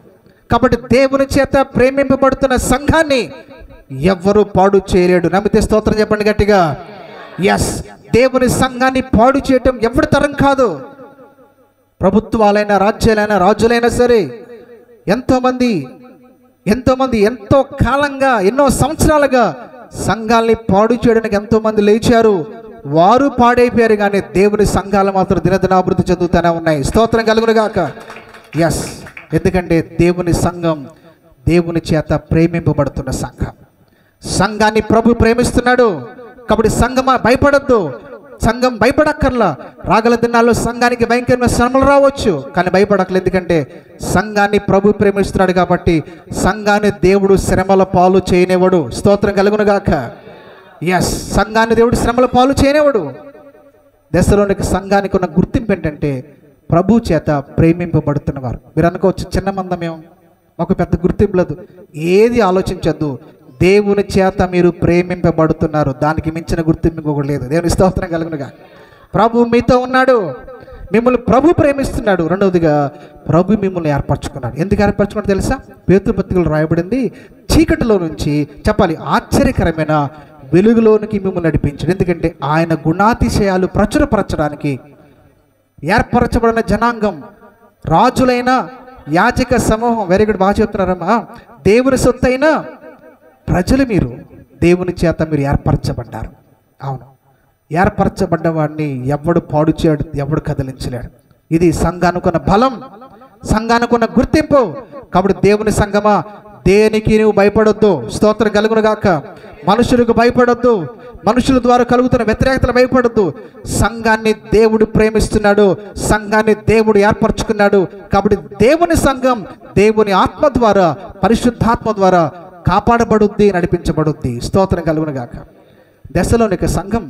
కాబట్టి దేవుని చేత ప్రేమింపబడుతున్న సంఘాన్ని ఎవ్వరూ పాడు చేయలేడు. నమ్మితే స్తోత్రం చెప్పండి గట్టిగా. ఎస్, దేవుని సంఘాన్ని పాడు చేయటం ఎవరి తరం కాదు. ప్రభుత్వాలైనా రాజ్యాలైనా రాజులైనా సరే ఎంతోమంది ఎంతో కాలంగా ఎన్నో సంవత్సరాలుగా సంఘాల్ని పాడు చేయడానికి ఎంతోమంది లేచారు. వారు పాడైపోయారు, కానీ దేవుని సంఘాలు మాత్రం దినదినాభివృద్ధి చెందుతూనే ఉన్నాయి. స్తోత్రం కలుగునుగాక. ఎస్, ఎందుకంటే దేవుని సంఘం దేవుని చేత ప్రేమింపబడుతున్న సంఘం. సంఘాన్ని ప్రభు ప్రేమిస్తున్నాడు కాబట్టి సంఘమా భయపడద్దు. సంఘం భయపడక్కర్లా. రాగల దినాల్లో సంఘానికి భయంకరమైన శ్రమలు రావచ్చు, కానీ భయపడక్కర్లేదు. ఎందుకంటే సంఘాన్ని ప్రభు ప్రేమిస్తున్నాడు కాబట్టి సంఘాన్ని దేవుడు శ్రమల పాలు చేయనివ్వడు. స్తోత్రం కలుగునుగాక. ఎస్, సంఘాన్ని దేవుడు శ్రమల పాలు చేయనివ్వడు. దశలోనికి సంఘానికి ఉన్న గుర్తింపు ఏంటంటే ప్రభు చేత ప్రేమింపబడుతున్నవారు. మీరు అనుకోవచ్చు, చిన్న మందమేమో మాకు పెద్ద గుర్తింపు లేదు. ఏది ఆలోచించద్దు, దేవుని చేత మీరు ప్రేమింపబడుతున్నారు, దానికి మించిన గుర్తింపు ఇంకొకటి లేదు. దేవుని స్తోత్రం కలుగునుగా. ప్రభు మీతో ఉన్నాడు, మిమ్మల్ని ప్రభు ప్రేమిస్తున్నాడు. రెండవదిగా ప్రభు మిమ్మల్ని ఏర్పరచుకున్నాడు. ఎందుకు ఏర్పరచుకున్నాడు తెలుసా? పేతురు పత్రికలో రాయబడింది, చీకటిలో నుంచి చెప్పాలి ఆశ్చర్యకరమైన వెలుగులోనికి మిమ్మల్ని నడిపించాడు. ఎందుకంటే ఆయన గుణాతిశయాలు ప్రచురపరచడానికి ఏర్పరచబడిన జనాంగం, రాజులైన యాజక సమూహం. వెరీ గుడ్, బాగా చెప్తున్నారమ్మా. దేవుని సొత్తైన ప్రజలు మీరు, దేవుని చేత మీరు ఏర్పరచబడ్డారు. అవును, ఏర్పరచబడ్డ వాడిని ఎవడు పాడు చేయడు, ఎవడు కదిలించలేడు. ఇది సంఘానుకున్న బలం, సంఘానుకున్న గుర్తింపు. కాబట్టి దేవుని సంఘమా, దేనికి నువ్వు భయపడొద్దు. స్తోత్రం కలుగునుగాక. మనుషులకు భయపడొద్దు, మనుషుల ద్వారా కలుగుతున్న వ్యతిరేకతలు భయపడొద్దు. సంఘాన్ని దేవుడు ప్రేమిస్తున్నాడు, సంఘాన్ని దేవుడు ఏర్పరచుకున్నాడు. కాబట్టి దేవుని సంఘం దేవుని ఆత్మ ద్వారా, పరిశుద్ధాత్మ ద్వారా కాపాడబడుద్ది, నడిపించబడుద్ది. స్తోత్రం కలుగునుగాక. దశలోనిక సంఘం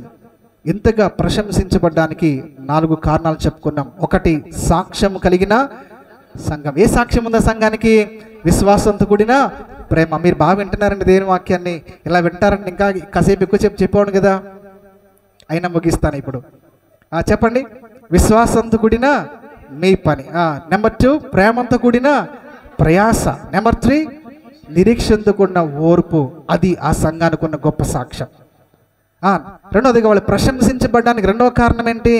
ఇంతగా ప్రశంసించబడ్డానికి 4 కారణాలు చెప్పుకున్నాం. ఒకటి, సాక్ష్యం కలిగిన సంఘం. ఏ సాక్ష్యం ఉందా సంఘానికి? విశ్వాసంతో కూడిన ప్రేమ. మీరు బాగా వింటున్నారండి దేవుని వాక్యాన్ని. ఇలా వింటారండి, ఇంకా కాసేపు ఎక్కువ చెప్పేవాడు కదా, అయినా ముగిస్తాను ఇప్పుడు. చెప్పండి. విశ్వాసంతో కూడిన మీ పని. నెంబర్ 2, ప్రేమంతో కూడిన ప్రయాస. నెంబర్ 3, నిరీక్షణతో కూడిన ఓర్పు. అది ఆ సంఘానికి ఉన్న గొప్ప సాక్ష్యం. రెండవదిగా వాళ్ళు ప్రశంసించబడడానికి రెండవ కారణం ఏంటి?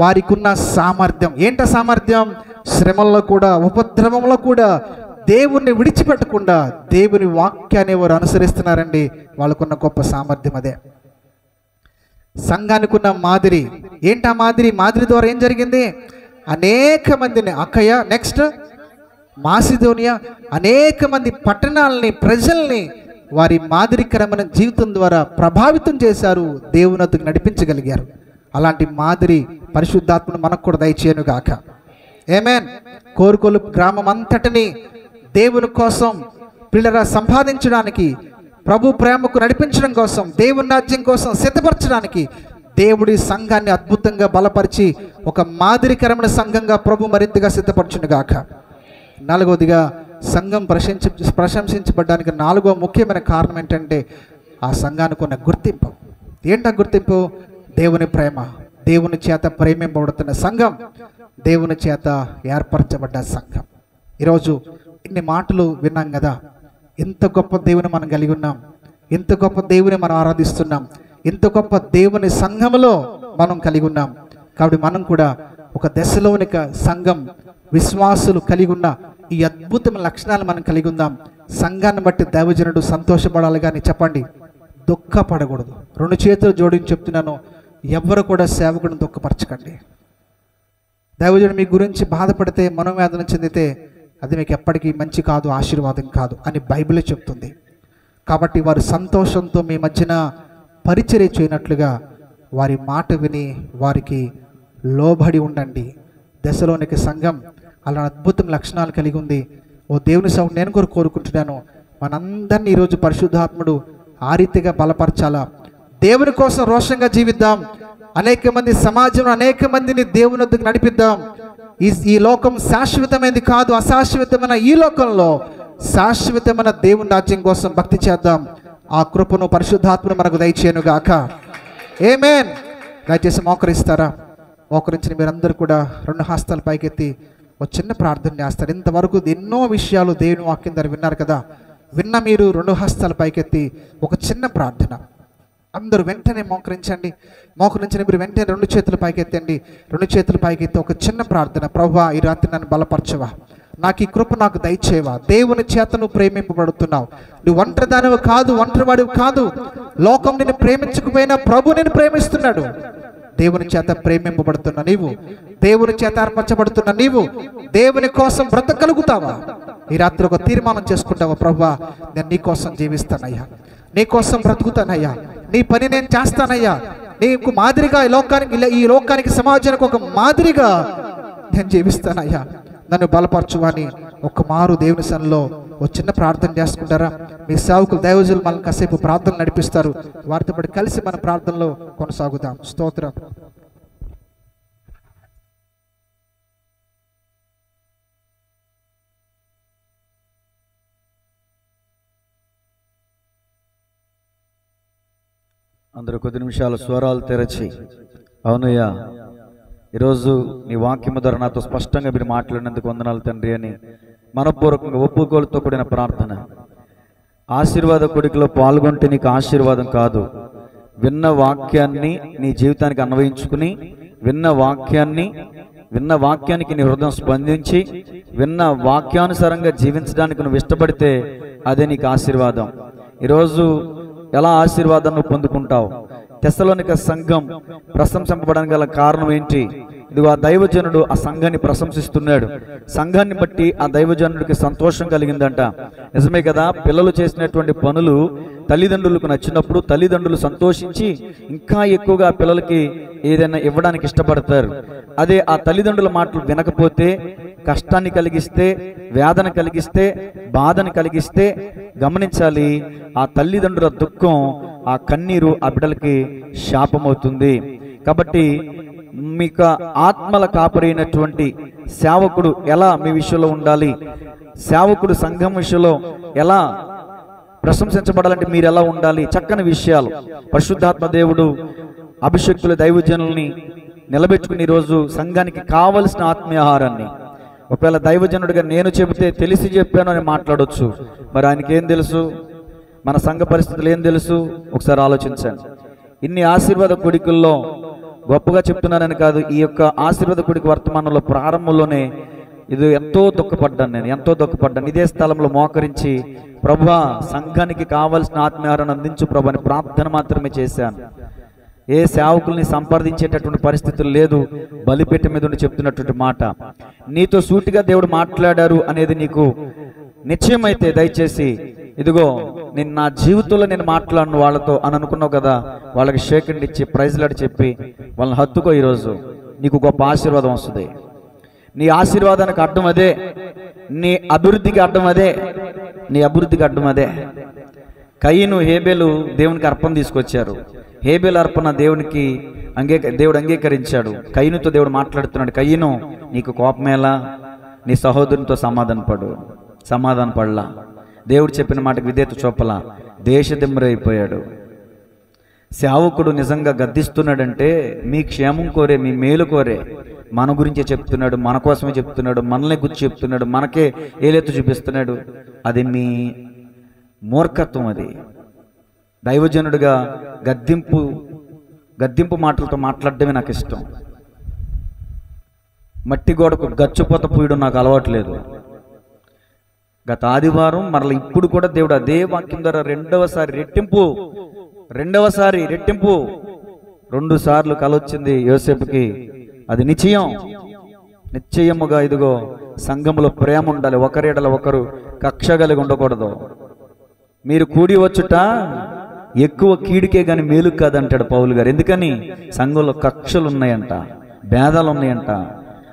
వారికి ఉన్న సామర్థ్యం. ఏంట సామర్థ్యం? శ్రమల్లో కూడా, ఉపద్రవంలో కూడా దేవుణ్ణి విడిచిపెట్టకుండా దేవుని వాక్యాన్ని వారు అనుసరిస్తున్నారండి. వాళ్ళకున్న గొప్ప సామర్థ్యం అదే. సంఘానికి ఉన్న మాదిరి ఏంటా మాదిరి? మాదిరి ద్వారా ఏం జరిగింది? అనేక మందిని, అక్కయ, నెక్స్ట్ మాసిదోనియా, అనేక మంది పట్టణాలని, ప్రజల్ని వారి మాదిరికరమైన జీవితం ద్వారా ప్రభావితం చేశారు, దేవునతుకు నడిపించగలిగారు. అలాంటి మాదిరి పరిశుద్ధాత్మను మనకు కూడా దయచేయను గాక. ఆమేన్. కోరుకొలు గ్రామం అంతటిని దేవుని కోసం పిల్లరా సంపాదించడానికి, ప్రభు ప్రేమకు నడిపించడం కోసం, దేవుని రాజ్యం కోసం సిద్ధపరచడానికి దేవుడి సంఘాన్ని అద్భుతంగా బలపరిచి ఒక మాదిరికరమైన సంఘంగా ప్రభు మరింతగా సిద్ధపరచును గాక. 4వదిగా సంఘం ప్రశంసించబడడానికి 4వ ముఖ్యమైన కారణం ఏంటంటే ఆ సంఘానికి ఉన్న గుర్తింపు. ఏంటా గుర్తింపు? దేవుని ప్రేమ. దేవుని చేత ప్రేమింపబడుతున్న సంఘం, దేవుని చేత ఏర్పరచబడ్డ సంఘం. ఈరోజు ఇన్ని మాటలు విన్నాం కదా. ఇంత గొప్ప దేవుని మనం కలిగి ఉన్నాం, ఇంత గొప్ప దేవుని మనం ఆరాధిస్తున్నాం, ఇంత గొప్ప దేవుని సంఘములో మనం కలిగి ఉన్నాం. కాబట్టి మనం కూడా ఒక దశలోనిక సంఘం, విశ్వాసులు కలిగి ఉన్న ఈ అద్భుతమైన లక్షణాలు మనం కలిగి ఉందాం. సంఘాన్ని బట్టి దైవజనుడు సంతోషపడాలి, కానీ చెప్పండి, దుఃఖపడకూడదు. 2 చేతులు జోడించి చెప్తున్నాను, ఎవ్వరు కూడా సేవకుడిని దుఃఖపరచకండి. దైవజనుడు మీ గురించి బాధపడితే, మనోవేదన చెందితే అది మీకు ఎప్పటికీ మంచి కాదు, ఆశీర్వాదం కాదు అని బైబిలే చెప్తుంది. కాబట్టి వారు సంతోషంతో మీ మధ్యన పరిచర్య చేయనట్లుగా వారి మాట విని వారికి లోబడి ఉండండి. దశలోనికి సంఘం అలా అద్భుతం లక్షణాలు కలిగి ఉంది. ఓ దేవుని సౌండ్ నేను కూడా కోరుకుంటున్నాను, మనందరినీ ఈరోజు పరిశుద్ధాత్ముడు ఆ రీతిగా బలపరచాలా. దేవుని కోసం రోషంగా జీవిద్దాం. అనేక మంది సమాజంలో అనేక మందిని దేవుని వద్దకు నడిపిద్దాం. ఈ లోకం శాశ్వతమైనది కాదు, అశాశ్వతమైన ఈ లోకంలో శాశ్వతమైన దేవుని రాజ్యం కోసం భక్తి చేద్దాం. ఆ కృపను పరిశుద్ధాత్మను మనకు దయచేయను గాక. ఆమేన్. దయచేసి మోకరిస్తారా? మోకరించిన మీరందరూ కూడా 2 హస్తాలు పైకెత్తి ఒక చిన్న ప్రార్థన చేస్తారు. ఇంతవరకు ఎన్నో విషయాలు దేవుని వాక్యం ద్వారా విన్నారు కదా. విన్న మీరు 2 హస్తాలు పైకెత్తి ఒక చిన్న ప్రార్థన. అందరూ వెంటనే మోకరించండి. మోకరించిన మీరు వెంటనే 2 చేతులు పైకెత్తండి. 2 చేతులు పైకెత్తి ఒక చిన్న ప్రార్థన. ప్రభువా, ఈ రాత్రి నన్ను బలపరచవా, నాకు ఈ కృప నాకు దయచేవా. దేవుని చేత నువ్వు ప్రేమింపబడుతున్నావు. నువ్వు ఒంటరిదానివి కాదు, ఒంటరివాడివి కాదు. లోకం నిన్ను ప్రేమించకపోయినా ప్రభు నిన్ను ప్రేమిస్తున్నాడు. దేవుని చేత ప్రేమింపబడుతున్న నీవు, దేవుని చేత అర్పించబడుతున్న నీవు దేవుని కోసం బ్రతకగలుగుతావా? ఈ రాత్రి ఒక తీర్మానం చేసుకుంటావా? ప్రభువా, నేను నీ కోసం జీవిస్తానయ్యా, నీ కోసం బ్రతుకుతానయ్యా, నీ పని నేను చేస్తానయ్యా, నీకు మాదిరిగా ఈ లోకానికి సమాజానికి ఒక మాదిరిగా నేను జీవిస్తానయ్యా, నన్ను బలపరచువని ఒక మారు దేవుని సన్నిధిలో ఒక చిన్న ప్రార్థన చేసుకుంటారా? మీ సేవకులు దైవజనులు మనల్ని కాసేపు ప్రార్థన నడిపిస్తారు. వారితో పాటు కలిసి మన ప్రార్థనలో కొనసాగుదాం. స్తోత్రం. అందరూ కొద్ది నిమిషాలు స్వరాలు తెరచి, అవునయ్యా ఈరోజు నీ వాక్యము ద్వారా నాతో స్పష్టంగా మీరు మాట్లాడినందుకు వందనాలు తండ్రి అని మనపూర్వకంగా ఒప్పుకోలతో కూడిన ప్రార్థన. ఆశీర్వాద కొడుకులో పాల్గొంటే నీకు ఆశీర్వాదం కాదు, విన్న వాక్యాన్ని నీ జీవితానికి అన్వయించుకుని విన్న వాక్యానికి నీ హృదయం స్పందించి విన్న వాక్యానుసారంగా జీవించడానికి నువ్వు ఇష్టపడితే అదే నీకు ఆశీర్వాదం. ఈరోజు ఎలా ఆశీర్వాదం నువ్వు పొందుకుంటావు? తెస్సలోనిక సంఘం ప్రశంసింపబడడానికి గల కారణం ఏంటి? ఇదిగో ఆ దైవజనుడు ఆ సంఘాన్ని ప్రశంసిస్తున్నాడు. సంఘాన్ని బట్టి ఆ దైవజనుడికి సంతోషం కలిగిందంట. నిజమే కదా, పిల్లలు చేసినటువంటి పనులు తల్లిదండ్రులకు నచ్చినప్పుడు తల్లిదండ్రులు సంతోషించి ఇంకా ఎక్కువగా పిల్లలకి ఏదైనా ఇవ్వడానికి ఇష్టపడతారు. అదే ఆ తల్లిదండ్రుల మాటలు వినకపోతే, కష్టాన్ని కలిగిస్తే, వేదన కలిగిస్తే, బాధను కలిగిస్తే గమనించాలి, ఆ తల్లిదండ్రుల దుఃఖం, ఆ కన్నీరు ఆ బిడ్డలకి శాపమవుతుంది. కాబట్టి మీకు ఆత్మల కాపరైనటువంటి సేవకుడు ఎలా మీ విషయంలో ఉండాలి, సేవకుడు సంఘం విషయంలో ఎలా ప్రశంసించబడాలంటే మీరు ఎలా ఉండాలి, చక్కని విషయాలు పరిశుద్ధాత్మ దేవుడు అభిషేక్తుల దైవజనుల్ని నిలబెట్టుకుని ఈరోజు సంఘానికి కావలసిన ఆత్మీయాహారాన్ని, ఒకవేళ దైవజనుడిగా నేను చెబితే తెలిసి చెప్పాను అని మాట్లాడొచ్చు, మరి ఆయనకి ఏం తెలుసు, మన సంఘ పరిస్థితులు ఏం తెలుసు? ఒకసారి ఆలోచించండి. ఇన్ని ఆశీర్వాద కొడుకుల్లో గొప్పగా చెప్తున్నానని కాదు, ఈ యొక్క ఆశీర్వాద కొడుకు వర్తమానంలో ప్రారంభంలోనే ఇది ఎంతో దుఃఖపడ్డాను. ఇదే స్థలంలో మోకరించి ప్రభువా సంఘానికి కావాల్సిన ఆత్మీయాహారాన్ని అందించు ప్రభు అని ప్రార్థన మాత్రమే చేశాను. ఏ సేవకుల్ని సంప్రదించేటటువంటి పరిస్థితులు లేదు. బలిపీఠ మీద ఉండి చెప్తున్నటువంటి మాట, నీతో సూటిగా దేవుడు మాట్లాడారు అనేది నీకు నిశ్చయమైతే దయచేసి ఇదిగో నేను నా జీవితంలో నేను మాట్లాడను వాళ్ళతో అని అనుకున్నావు కదా, వాళ్ళకి షేక్ హ్యాండ్ ఇచ్చి ప్రైజ్లాడి చెప్పి వాళ్ళని హత్తుకో. ఈరోజు నీకు గొప్ప ఆశీర్వాదం వస్తుంది. నీ ఆశీర్వాదానికి అడ్డం అదే, నీ అభివృద్ధికి అడ్డం అదే. కయ్యను హేబేలు దేవునికి అర్పణ తీసుకొచ్చారు. హేబేలు అర్పణ దేవునికి దేవుడు అంగీకరించాడు. కయ్యనుతో దేవుడు మాట్లాడుతున్నాడు, కయ్యను నీకు కోపమేలా, నీ సహోదరునితో సమాధాన పడలా, దేవుడు చెప్పిన మాటకు విధేయత చూపలా, దేశదిమ్మరైపోయాడు. సేవకుడు నిజంగా గద్దిస్తున్నాడంటే మీ క్షేమం కోరే, మీ మేలు కోరే, మన గురించే చెప్తున్నాడు, మన కోసమే చెప్తున్నాడు, మనల్ని గురించి చెప్తున్నాడు, మనకే ఏలెత్తు చూపిస్తున్నాడు. అది మీ మూర్ఖత్వం. అది దైవజనుడిగా గద్దింపు మాటలతో మాట్లాడడమే నాకు ఇష్టం. మట్టి గోడకు గచ్చుపోత పూయడం నాకు అలవాటు లేదు. గత ఆదివారం మరలా ఇప్పుడు కూడా దేవుడు అదే వాక్యం ద్వారా రెండవసారి రెట్టింపు 2 సార్లు కలొచ్చింది యోసేపుకి. అది నిశ్చయం. నిశ్చయముగా ఇదిగో సంఘములో ప్రేమ ఉండాలి, ఒకరిడల ఒకరు కక్ష కలిగి ఉండకూడదు. మీరు కూడి వచ్చుట ఎక్కువ కీడికే కానీ మేలు కాదంటాడు పౌలు గారు. ఎందుకని? సంఘంలో కక్షలు ఉన్నాయంట, భేదాలు ఉన్నాయంట.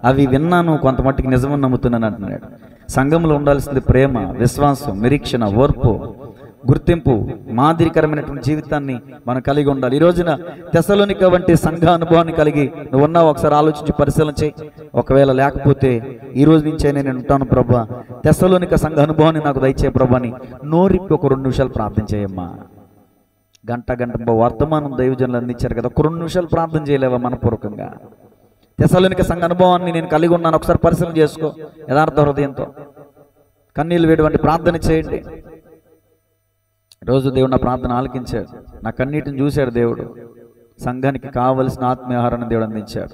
అవి విన్నాను, కొంత మట్టుకు నిజమని నమ్ముతున్నాను అంటున్నాడు. సంఘంలో ఉండాల్సింది ప్రేమ, విశ్వాసం, నిరీక్షణ, ఓర్పు, గుర్తింపు, మాదిరికరమైనటువంటి జీవితాన్ని మనం కలిగి ఉండాలి. ఈ రోజున తెస్సలోనిక వంటి సంఘ అనుభవాన్ని కలిగి నువ్వు ఉన్నావు, ఒకసారి ఆలోచించి పరిశీలన చేయి. ఒకవేళ లేకపోతే ఈ రోజు నుంచే నేను ఉంటాను ప్రభా, తెస్సలోనిక సంఘ అనుభవాన్ని నాకు దయచే ప్రభా అని నోరిప్పి ఒక 2 నిమిషాలు ప్రార్థన చేయమ్మా. గంట వర్తమానం దైవజనులు అందించారు కదా, ఒక 2 నిమిషాలు ప్రార్థన చేయలేవా మనపూర్వకంగా? తెస్సలోనిక సంఘ అనుభవాన్ని నేను కలిగి ఉన్నాను, ఒకసారి పరిశీలన చేసుకో. యథార్థ హృదయంతో కన్నీళ్ళు వేటువంటి ప్రార్థన చేయండి. రోజు దేవుడు నా ప్రార్థన ఆలకించాడు, నా కన్నీటిని చూశాడు దేవుడు. సంఘానికి కావలసిన ఆత్మీయాహారాన్ని దేవుడు అందించాడు.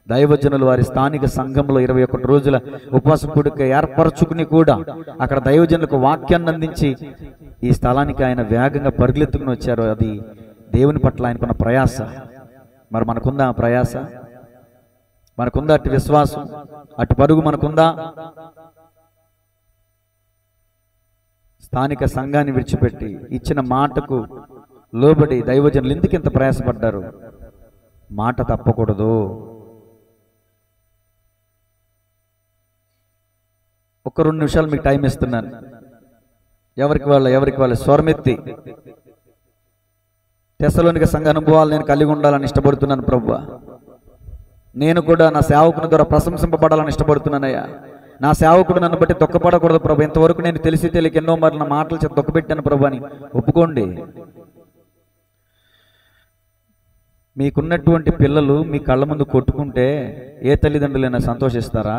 దైవజనులు వారి స్థానిక సంఘంలో 21 రోజుల ఉపవాస కూడిక ఏర్పరచుకుని కూడా అక్కడ దైవజనులకు వాక్యాన్ని అందించి ఈ స్థలానికి ఆయన వేగంగా పరుగులెత్తుకుని వచ్చారు. అది దేవుని పట్ల ఆయనకున్న ప్రయాస. మరి మనకుందా ఆ ప్రయాస? మనకుందా అటు విశ్వాసం, అటు పరుగు మనకుందా? స్థానిక సంఘాన్ని విడిచిపెట్టి ఇచ్చిన మాటకు లోబడి దైవజనులు ఎందుకు ఇంత ప్రయాసపడ్డారు? మాట తప్పకూడదు. ఒక 2 నిమిషాలు మీకు టైం ఇస్తున్నాను. ఎవరికి వాళ్ళ స్వరమెత్తి తెస్సలోనిక సంఘ అనుభవాలు నేను కలిగి ఉండాలని ఇష్టపడుతున్నాను ప్రభువా. నేను కూడా నా సేవకుని ద్వారా ప్రశంసింపబడాలని ఇష్టపడుతున్నానయ్యా. నా సేవకుడు నన్ను బట్టి తొక్కపడకూడదు ప్రభు. ఇంతవరకు నేను తెలియక ఎన్నో మార్లు నా మాటలు చేత తొక్కబెట్టాను ప్రభు అని ఒప్పుకోండి. మీకున్నటువంటి పిల్లలు మీ కళ్ళ ముందు కొట్టుకుంటే ఏ తల్లిదండ్రులైనా సంతోషిస్తారా?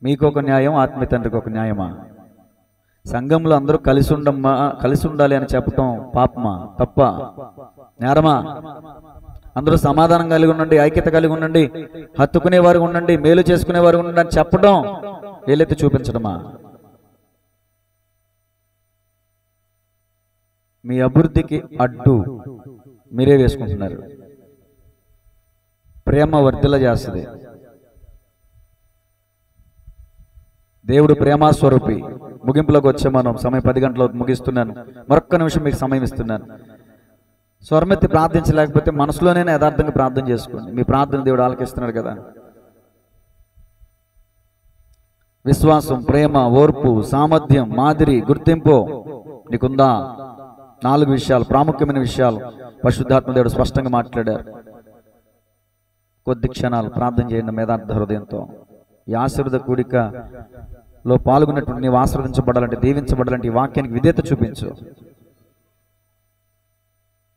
మీకు ఒక న్యాయం, ఆత్మీయ తండ్రికి ఒక న్యాయమా? సంఘంలో అందరూ కలిసి ఉండాలి అని చెప్పటం పాపమా, తప్ప, నేరమా? అందరూ సమాధానం కలిగి ఉండండి, ఐక్యత కలిగి ఉండండి, హత్తుకునేవారు ఉండండి, మేలు చేసుకునేవారు ఉండండి అని చెప్పడం వేలెత్తి చూపించడమా? మీ అభివృద్ధికి అడ్డు మీరే వేసుకుంటున్నారు. ప్రేమ వర్ధిల్ల చేస్తుంది. దేవుడు ప్రేమాస్వరూపి. ముగింపులోకి వచ్చే మనం సమయం 10 గంటలు ముగిస్తున్నాను. మరొక్క నిమిషం మీకు సమయం ఇస్తున్నాను. స్వరమెత్తి ప్రార్థించలేకపోతే మనసులోనే యథార్థంగా ప్రార్థన చేసుకోండి. మీ ప్రార్థన దేవుడు ఆలకిస్తున్నాడు కదా. విశ్వాసం, ప్రేమ, ఓర్పు, సామర్థ్యం, మాదిరి, గుర్తింపు నీకుందా? 4 విషయాలు, ప్రాముఖ్యమైన విషయాలు పరిశుద్ధాత్మ దేవుడు స్పష్టంగా మాట్లాడారు. కొద్ది క్షణాలు ప్రార్థన చేయండి మేధార్థ హృదయంతో. ఈ ఆశీర్వాద కూడికలో పాల్గొన్నటువంటి నీవు ఆశీర్వదించబడాలంటే, దీవించబడాలంటే ఈ వాక్యానికి విధేయత చూపించు.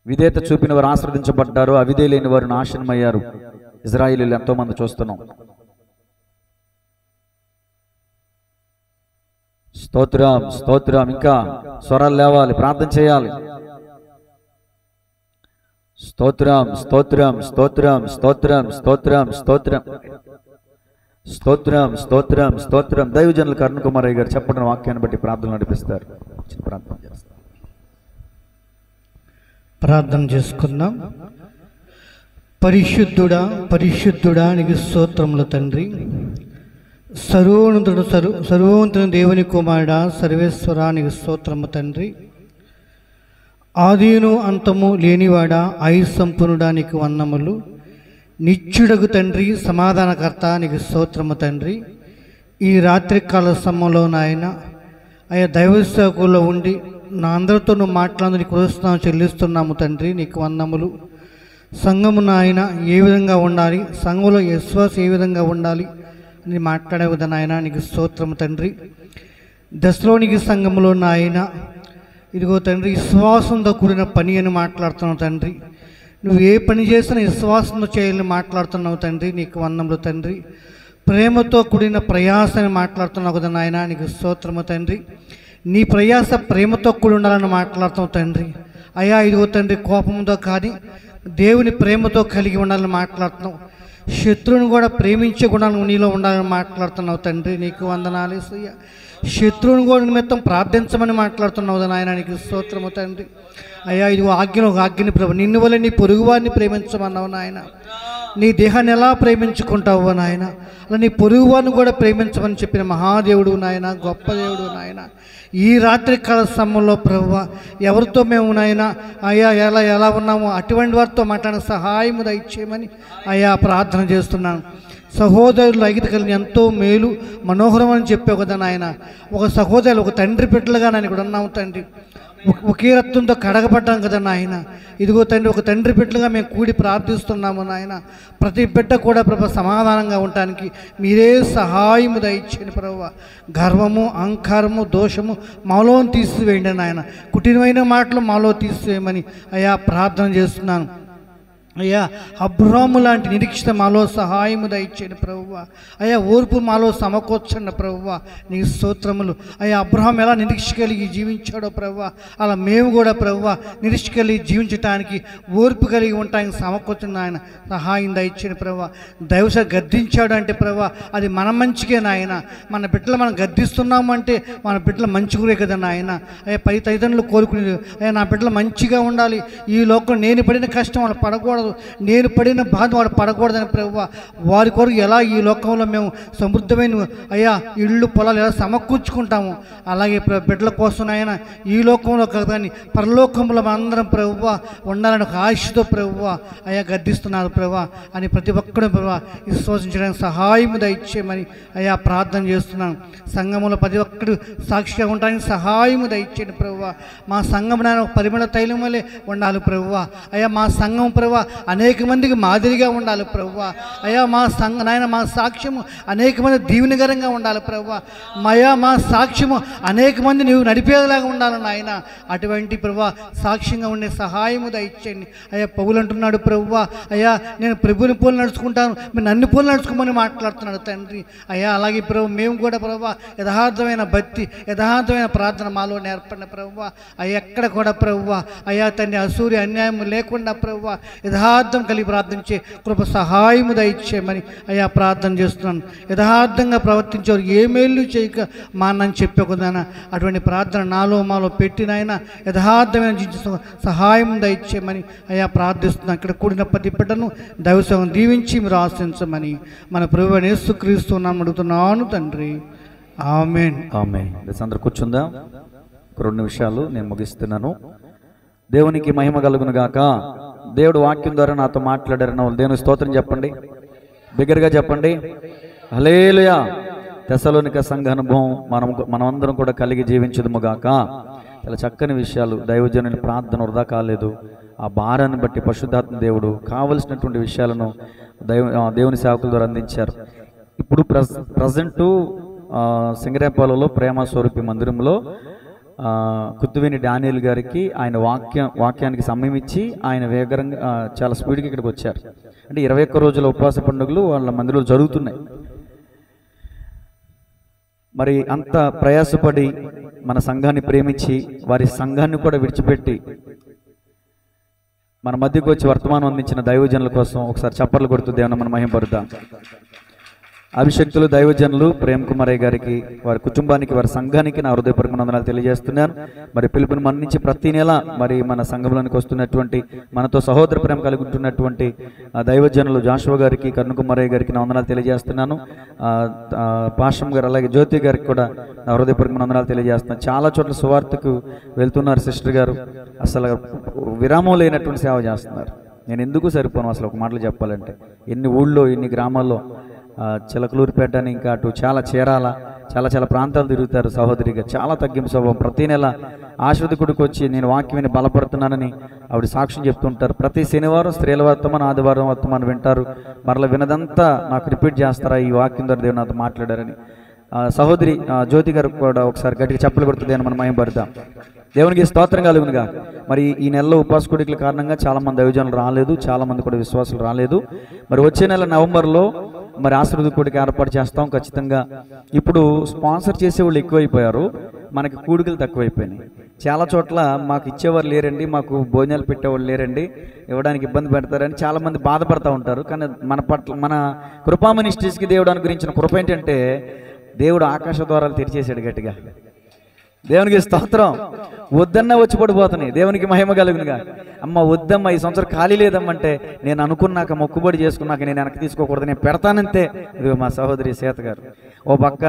విధేయత చూపిన వారు ఆశీర్వదించబడ్డారు, అవిధేయ లేని వారు నాశనమయ్యారు. ఇజ్రాయేలీలు ఎంతో మంది చూస్తున్నాం. స్తోత్రం, స్తోత్రం. ఇంకా స్వరాలు లేవాలి, ప్రార్థన చేయాలి. స్తోత్రం, స్తోత్రం, స్తోత్రం, స్తోత్రం, స్తోత్రం, స్తోత్రం, స్తోత్రం, స్తోత్రం, స్తోత్రం. దైవజనులు కరుణ కుమారయ్య గారు చెప్పడం వాక్యాన్ని బట్టి ప్రార్థన నడిపిస్తారు. ప్రార్థన చేస్తారు. ప్రార్థన చేసుకుందాం. పరిశుద్ధుడా, పరిశుద్ధుడా నీకు స్తోత్రములు తండ్రి. సర్వోన్నతుని దేవుని కుమారుడా, సర్వేశ్వరా నీకు స్తోత్రము తండ్రి. ఆదిను అంతము లేనివాడా, సంపూర్ణుడా నీకు వందనములు. నిత్యుడగు తండ్రి, సమాధానకర్త నీకు స్తోత్రము తండ్రి. ఈ రాత్రికాల సమయంలో నాయన ఆయా దైవ సేవకుల్లో ఉండి నా అందరితో నువ్వు మాట్లాడి కృతజ్ఞతలు చెల్లిస్తున్నాము తండ్రి, నీకు వందనములు. సంఘము నాయన ఏ విధంగా ఉండాలి, సంఘంలో విశ్వాసం ఏ విధంగా ఉండాలి అని మాట్లాడే విధానం నాయన నీకు స్తోత్రము తండ్రి. దశలోనికి సంఘంలో నాయన ఇదిగో తండ్రి విశ్వాసంతో కూడిన పని అని మాట్లాడుతున్నావు తండ్రి. నువ్వు ఏ పని చేసినా విశ్వాసంతో చేయాలని మాట్లాడుతున్నావు తండ్రి, నీకు వందనములు తండ్రి. ప్రేమతో కూడిన ప్రయాస అని మాట్లాడుతున్నావు కదా నాయన, నీకు స్తోత్రము తండ్రి. నీ ప్రయాస ప్రేమతో కూడి ఉండాలని మాట్లాడుతావు తండ్రి. అయ్యా ఇదిగో తండ్రి కోపంతో కానీ దేవుని ప్రేమతో కలిగి ఉండాలని మాట్లాడుతున్నావు. శత్రువుని కూడా ప్రేమించే గుణాలు నీలో ఉండాలని మాట్లాడుతున్నావు తండ్రి, నీకు వందనాలు యేసయ్యా. శత్రువుని కూడా నిమిత్తం ప్రార్థించమని మాట్లాడుతున్నావు నాయన, నీకు స్తోత్రము తండ్రి. అయ్యా ఇదిగో ఆజ్ఞను ప్రభు, నిన్ను వల్ల నీ పొరుగువారిని ప్రేమించమన్నావు నాయన. నీ దేహాన్ని ఎలా ప్రేమించుకుంటావు నాయన, అలా నీ పొరుగు వారిని కూడా ప్రేమించమని చెప్పిన మహాదేవుడు నాయన, గొప్ప దేవుడు నాయన. ఈ రాత్రి కాల సమయంలో ప్రభువా ఎవరితో మేము నాయన అయ్యా ఎలా ఉన్నామో అటువంటి వారితో మాట్లాడిన సహాయము దయచేయమని అయ్యా ప్రార్థన చేస్తున్నాను. సహోదరులు ఐక్యత కలిగిన ఎంతో మేలు మనోహరం అని చెప్పావు కదా నాయన. ఒక సహోదరులు ఒక తండ్రి బిడ్డలుగా నాయన ఇక్కడ ఉన్నాము తండ్రి. ఒకే రక్తంతో కడగబడ్డాం కదా నాయన. ఇదిగో తండ్రి ఒక తండ్రి బిడ్డలుగా మేము కూడి ప్రార్థిస్తున్నాము నాయన. ప్రతి బిడ్డ కూడా ప్రభు సమాధానంగా ఉండటానికి మీరే సహాయము దయచేయండి ప్రభువా. గర్వము అహంకారము దోషము మాలో తీసివేయండి నాయన. కుటిలమైన మాటలు మాలో తీసివేయమని అయ్యా ప్రార్థన చేస్తున్నాను. అయ్యా అబ్రాము లాంటి నిరీక్షణ మాలో సహాయము దయచేయండి ప్రభువా. అయ్యా ఓర్పు మాలో సమకూర్చండి ప్రభువా. నీ స్తోత్రములు. అయ్యా అబ్రహాం ఎలా నిరీక్ష కలిగి జీవించాడో ప్రభువా, అలా మేము కూడా ప్రభువా నిరీక్ష కలిగి జీవించడానికి ఓర్పు కలిగి ఉండటానికి సమకూర్చండి ఆయన. సహాయం దయచేయండి ప్రభువా. దైవస గద్దించాడు అంటే ప్రభువా అది మన మంచికే నాయన. మన బిడ్డలు మనం గద్దిస్తున్నాము అంటే మన బిడ్డలు మంచిగురే కదా నాయన. అయ్యా పై తల్లిదండ్రులు కోరుకునేది అయ్యా నా బిడ్డలు మంచిగా ఉండాలి, ఈ లోకం నేను పడిన కష్టం వాళ్ళు పడకూడదు, నేను పడిన బాధ వాడు పడకూడదని ప్రభువా వారి కొరకు ఎలా ఈ లోకంలో మేము సమృద్ధమైన అయ్యా ఇళ్ళు పొలాలు ఎలా సమకూర్చుకుంటాము అలాగే బిడ్డల కోసం ఆయన ఈ లోకంలో కానీ పరలోకంలో మనందరం ప్రభువా ఉండాలని ఒక ఆశతో ప్రభువా అయ్యా గద్దిస్తున్నారు ప్రభువా అని ప్రతి ఒక్కరు ప్రభువా విశ్వసించడానికి సహాయం దయచేయమని అయ్యా ప్రార్థన చేస్తున్నాను. సంఘంలో ప్రతి ఒక్కరు సాక్షిగా ఉండడానికి సహాయం దయచేయండి ప్రభువా. మా సంఘం నాయన పరిమళ తైలం వల్లే ఉండాలి ప్రభువా. అయ్యా మా సంఘం ప్రభువా అనేక మందికి మాదిరిగా ఉండాలి ప్రభువా. అయ్యా మా నాయన మా సాక్ష్యము అనేక మంది దీవెనకరంగా ఉండాలి ప్రభువా. మా సాక్ష్యము అనేక మంది నువ్వు నడిపేలాగా ఉండాలి నాయన. అటువంటి ప్రభువా సాక్ష్యంగా ఉండే సహాయము దయచేయండి. అయ్యా పౌలు అంటున్నాడు ప్రభువా అయ్యా నేను ప్రభుని పోలు నడుచుకుంటాను, మీరు నన్ను పోలు నడుచుకోమని మాట్లాడుతున్నాడు తండ్రి. అయ్యా అలాగే ప్రభు మేము కూడా ప్రభువా యథార్థమైన భక్తి యథార్థమైన ప్రార్థన మాలో నేర్పడిన ప్రభువా. అయ్యా ఎక్కడ కూడా ప్రభువా అయ్యా తండ్రి అసూరి అన్యాయం లేకుండా ప్రభువా యథార్థం కలిగి ప్రార్థించే కృప సహాయము దయచేయమని అయ్యా ప్రార్థన చేస్తున్నాను. యథార్థంగా ప్రవర్తించేవారు ఏ మేలు చేయక మానని చెప్పకున్నాను. అటువంటి ప్రార్థన నాలో మాలో పెట్టినైనా యథార్థమైన సహాయం దయచేయమని అయ్యా ప్రార్థిస్తున్నాను. ఇక్కడ కూడిన ప్రతి బిడ్డను దైవసేవను దీవించి మీరు ఆశించమని మన ప్రభువైన యేసుక్రీస్తు నామమున అడుగుతున్నాను తండ్రి. ఆమేన్. ఆమేన్. అందరూ కూర్చుందాం. 2 నిమిషాలు నేను ముగిస్తున్నాను. దేవునికి మహిమ కలుగును గాక. దేవుడు వాక్యం ద్వారా నాతో మాట్లాడారన్న వాళ్ళు దేవుని స్తోత్రం చెప్పండి, బిగ్గరగా చెప్పండి. హల్లెలూయా. తెస్సలోనిక సంఘ అనుభవం మనమందరం కూడా కలిగి జీవించదుము గాక. చాలా చక్కని విషయాలు, దైవజనుని ప్రార్థన వృధా కాలేదు. ఆ భారాన్ని బట్టి పరిశుద్ధాత్మ దేవుడు కావలసినటువంటి విషయాలను దేవుని సేవకుల ద్వారా అందించారు. ఇప్పుడు ప్రజెంటు సింగరేపాలలో ప్రేమ స్వరూపి మందిరంలో కుత్తువేని డానియల్ గారికి ఆయన వాక్యానికి సమయం ఇచ్చి ఆయన వేగంగా చాలా స్పీడ్గా ఇక్కడికి వచ్చారు. అంటే 21 రోజుల ఉపవాస పండుగలు వాళ్ళ మందిరంలో జరుగుతున్నాయి. మరి అంత ప్రయాసపడి మన సంఘాన్ని ప్రేమించి వారి సంఘాన్ని కూడా విడిచిపెట్టి మన మధ్యకు వచ్చి వర్తమానం అందించిన దైవజనుల కోసం ఒకసారి చప్పట్లు కొడుతూ దేవుని మనం మహిమపరుద్దాం. అభిషక్తులు దైవజనులు ప్రేమ్ కుమారయ్య గారికి వారి కుటుంబానికి వారి సంఘానికి నా హృదయపూర్వక వందనాలు తెలియజేస్తున్నాను. మరి పిలుపుని మన్నించి ప్రతి నెల మరి మన సంఘంలోనికి వస్తున్నటువంటి మనతో సహోదర ప్రేమ కలుగుతున్నటువంటి దైవజనులు జాషువా గారికి కరుణ కుమారయ్య గారికి నా వందనాలు తెలియజేస్తున్నాను. పాషం గారు అలాగే జ్యోతి గారికి కూడా నా హృదయపూర్వక వందనాలు తెలియజేస్తున్నాను. చాలా చోట్ల సువార్తకు వెళ్తున్నారు సిస్టర్ గారు, అసలు విరామం లేనటువంటి సేవ చేస్తున్నారు. నేను ఎందుకు సరిపోను అసలు ఒక మాటలు చెప్పాలంటే. ఎన్ని ఊళ్ళో ఎన్ని గ్రామాల్లో చిలకలూరిపేట అని ఇంకా అటు చాలా చీరాల చాలా ప్రాంతాలు తిరుగుతారు సహోదరిగా. చాలా తగ్గింపు స్వభావం. ప్రతి నెల ఆశ్వదికుడికి వచ్చి నేను వాక్యాన్ని బలపడుతున్నానని ఆవిడ సాక్ష్యం చెప్తుంటారు. ప్రతి శనివారం స్త్రీల వర్తమానం ఆదివారం వర్తమానం వింటారు. మరలా వినదంతా నాకు రిపీట్ చేస్తారా ఈ వాక్యం ద్వారా దేవుడు నాతో మాట్లాడారని. సహోదరి జ్యోతి గారు కూడా ఒకసారి గట్టిగా చప్పలు కొడుతుంది అని మనం మహిమపడతాం. దేవునికి స్తోత్రం కలుగునుగా. మరి ఈ నెలలో ఉపవాస కూడికల కారణంగా చాలామంది దైవజనులు రాలేదు, చాలామంది కూడా విశ్వాసులు రాలేదు. మరి వచ్చే నెల నవంబర్లో మరి ఆశీర్వాద కూడిక ఏర్పాటు చేస్తాం ఖచ్చితంగా. ఇప్పుడు స్పాన్సర్ చేసేవాళ్ళు ఎక్కువైపోయారు, మనకి కూడికలు తక్కువైపోయినాయి. చాలా చోట్ల మాకు ఇచ్చేవారు లేరండి, మాకు భోజనాలు పెట్టేవాళ్ళు లేరండి, ఇవ్వడానికి ఇబ్బంది పెడతారని చాలామంది బాధపడుతూ ఉంటారు. కానీ మన కృపా మినిస్ట్రీస్కి దేవుడు అనుగ్రహించిన కృప ఏంటంటే దేవుడు ఆకాశ ద్వారాలు తెరిచేశాడు గట్టిగా. దేవునికి స్తోత్రం. వద్దన్నా వచ్చి పడిపోతున్నాయి. దేవునికి మహిమ కలుగునుగా. అమ్మ వద్దమ్మా, ఈ సంవత్సరం ఖాళీ లేదమ్మంటే నేను అనుకున్నాక మొక్కుబడి చేసుకున్నాక నేను వెనక్కి తీసుకోకూడదు, నేను పెడతానంతే. ఇది మా సహోదరి సీత గారు, ఓ పక్క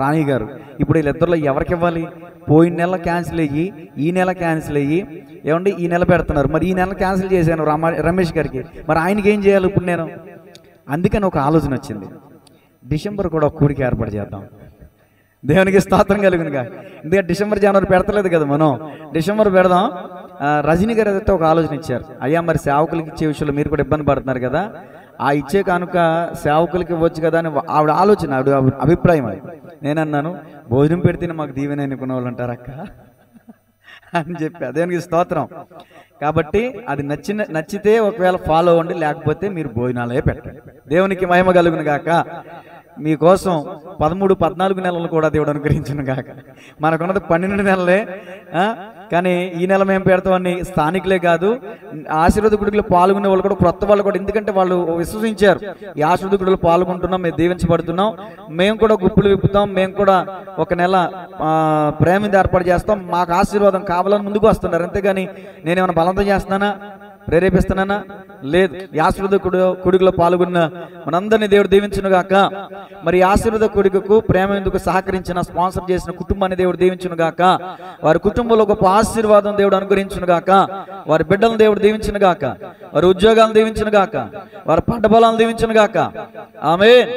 రాణి గారు. ఇప్పుడు వీళ్ళిద్దరిలో ఎవరికి ఇవ్వాలి? పోయిన నెల క్యాన్సిల్ అయ్యి ఈ నెల క్యాన్సిల్ అయ్యి ఏమండి ఈ నెల పెడుతున్నారు. మరి ఈ నెల క్యాన్సిల్ చేశాను రమేష్ గారికి, మరి ఆయనకి ఏం చేయాలి ఇప్పుడు నేను? అందుకని ఒక ఆలోచన వచ్చింది, డిసెంబర్ కూడా ఒక కూడికి ఏర్పాటు చేద్దాం. దేవునికి స్తోత్రం కలుగునుగా. ఎందుకంటే డిసెంబర్ జనవరి పెడతలేదు కదా మనం, డిసెంబర్ పెడదాం. రజనీ గారు అయితే ఒక ఆలోచన ఇచ్చారు, అయ్యా మరి సేవకులకి ఇచ్చే విషయంలో మీరు కూడా ఇబ్బంది పడుతున్నారు కదా, ఆ ఇచ్చే కానుక సేవకులకి ఇవ్వచ్చు కదా అని ఆవిడ ఆలోచన, ఆవిడ అభిప్రాయం. అది నేనన్నాను, భోజనం పెడితేనే మాకు దీవెన అనుకునే వాళ్ళు అంటారు అక్క అని చెప్పి. దేవునికి స్తోత్రం. కాబట్టి అది నచ్చితే ఒకవేళ ఫాలో అవ్వండి, లేకపోతే మీరు భోజనాలే పెట్టండి. దేవునికి మహిమ కలుగును గాక. మీకోసం 13-14 నెలలు కూడా దేవుడు అనుగ్రహించును గాక. మనకున్నది 12 నెలలే, కానీ ఈ నెల మేము పెడతామని స్థానికులే కాదు, ఆశీర్వాద గుడిలో పాల్గొనే వాళ్ళు కూడా, క్రొత్త వాళ్ళు కూడా, ఎందుకంటే వాళ్ళు విశ్వసించారు ఈ ఆశీర్వాద గుడిలో పాల్గొంటున్నాం, మేము దీవించబడుతున్నాం, మేము కూడా గుప్పులు విప్పుతాం, మేము కూడా ఒక నెల ప్రేమ ఏర్పాటు చేస్తాం, మాకు ఆశీర్వాదం కావాలని ముందుకు వస్తున్నారు. అంతేగాని నేనేమైనా బలవంతం చేస్తున్నానా, ప్రేరేపిస్తున్నానా? లేదు. ఈ ఆశీర్వాద కొడుకులో పాల్గొన్న మనందరినీ దేవుడు దీవించునుగాక. మరి ఆశీర్వాద కొడుకుకు ప్రేమ ఎందుకు సహకరించిన, స్పాన్సర్ చేసిన కుటుంబాన్ని దేవుడు దీవించునుగాక. వారి కుటుంబంలో గొప్ప ఆశీర్వాదం దేవుడు అనుగ్రహించునుగాక. వారి బిడ్డలను దేవుడు దీవించునుగాక. వారి ఉద్యోగాలను దీవించునుగాక. వారి పంట బలాలను దీవించునుగాక. ఆమేన్.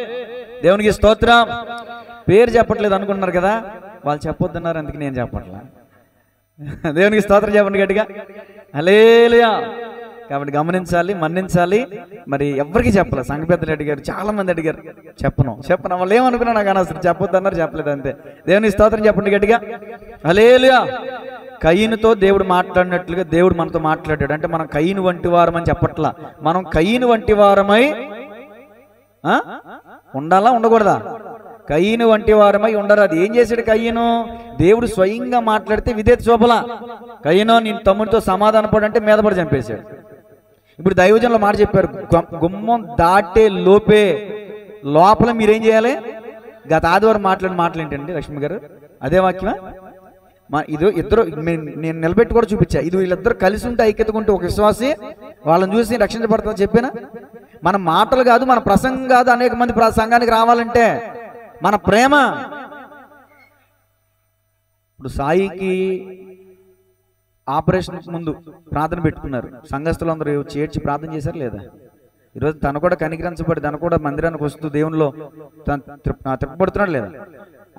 దేవునికి స్తోత్రం. పేరు చెప్పట్లేదు అనుకుంటున్నారు కదా, వాళ్ళు చెప్పొద్దన్నారు, అందుకే నేను చెప్పట్లా. దేవునికి స్తోత్రం చెప్పండి గట్టిగా, హల్లెలూయా. కాబట్టి గమనించాలి, మన్నించాలి. మరి ఎవరికి చెప్పలే, సంఘ పెద్దలు అడిగారు, చాలా మంది అడిగారు, చెప్పను వాళ్ళు ఏమనుకున్నా నాకు అనవసరం, చెప్పొద్దు అన్నారు, చెప్పలేదు అంతే. దేవునికి స్తోత్రం చెప్పండి గట్టిగా, హల్లెలూయా. కయీనుతో దేవుడు మాట్లాడినట్లుగా దేవుడు మనతో మాట్లాడాడు. అంటే మనం కయీను వంటి వారం అని చెప్పట్లా, మనం కయీను వంటి వారమై ఉండాలా ఉండకూడదా? కయీను వంటి వారమై ఉండరు. అది ఏం చేశాడు కయీను? దేవుడు స్వయంగా మాట్లాడితే విధేయత చూపలా. కయీను నీ తమ్ముడితో సమాధాన పడంటే మీద పడి చంపేశాడు. ఇప్పుడు దైవజనులు మాట చెప్పారు, గుమ్మం దాటే లోపల మీరేం చేయాలి? గత ఆదివారం మాట్లాడిన మాటలు ఏంటండి లక్ష్మి గారు? అదే వాక్యమా? ఇది ఇద్దరు నేను నిలబెట్టి కూడా చూపించా. ఇది వీళ్ళిద్దరు కలిసి ఉంటే, ఐక్యతగా ఉంటే ఒక విశ్వాసి వాళ్ళని చూసి రక్షించబడతా చెప్పానా? మన మాటలు కాదు, మన ప్రసంగం కాదు, అనేక మంది సంఘానికి రావాలంటే మన ప్రేమ. ఇప్పుడు సాయికి ఆపరేషన్ ముందు ప్రార్థన పెట్టుకున్నారు, సంఘస్థులు అందరూ చేర్చి ప్రార్థన చేశారు లేదా? ఈరోజు తను కూడా కనికరించబడి తను కూడా మందిరానికి వస్తూ దేవునిలో తృప్తిపడుతున్నాడు లేదా?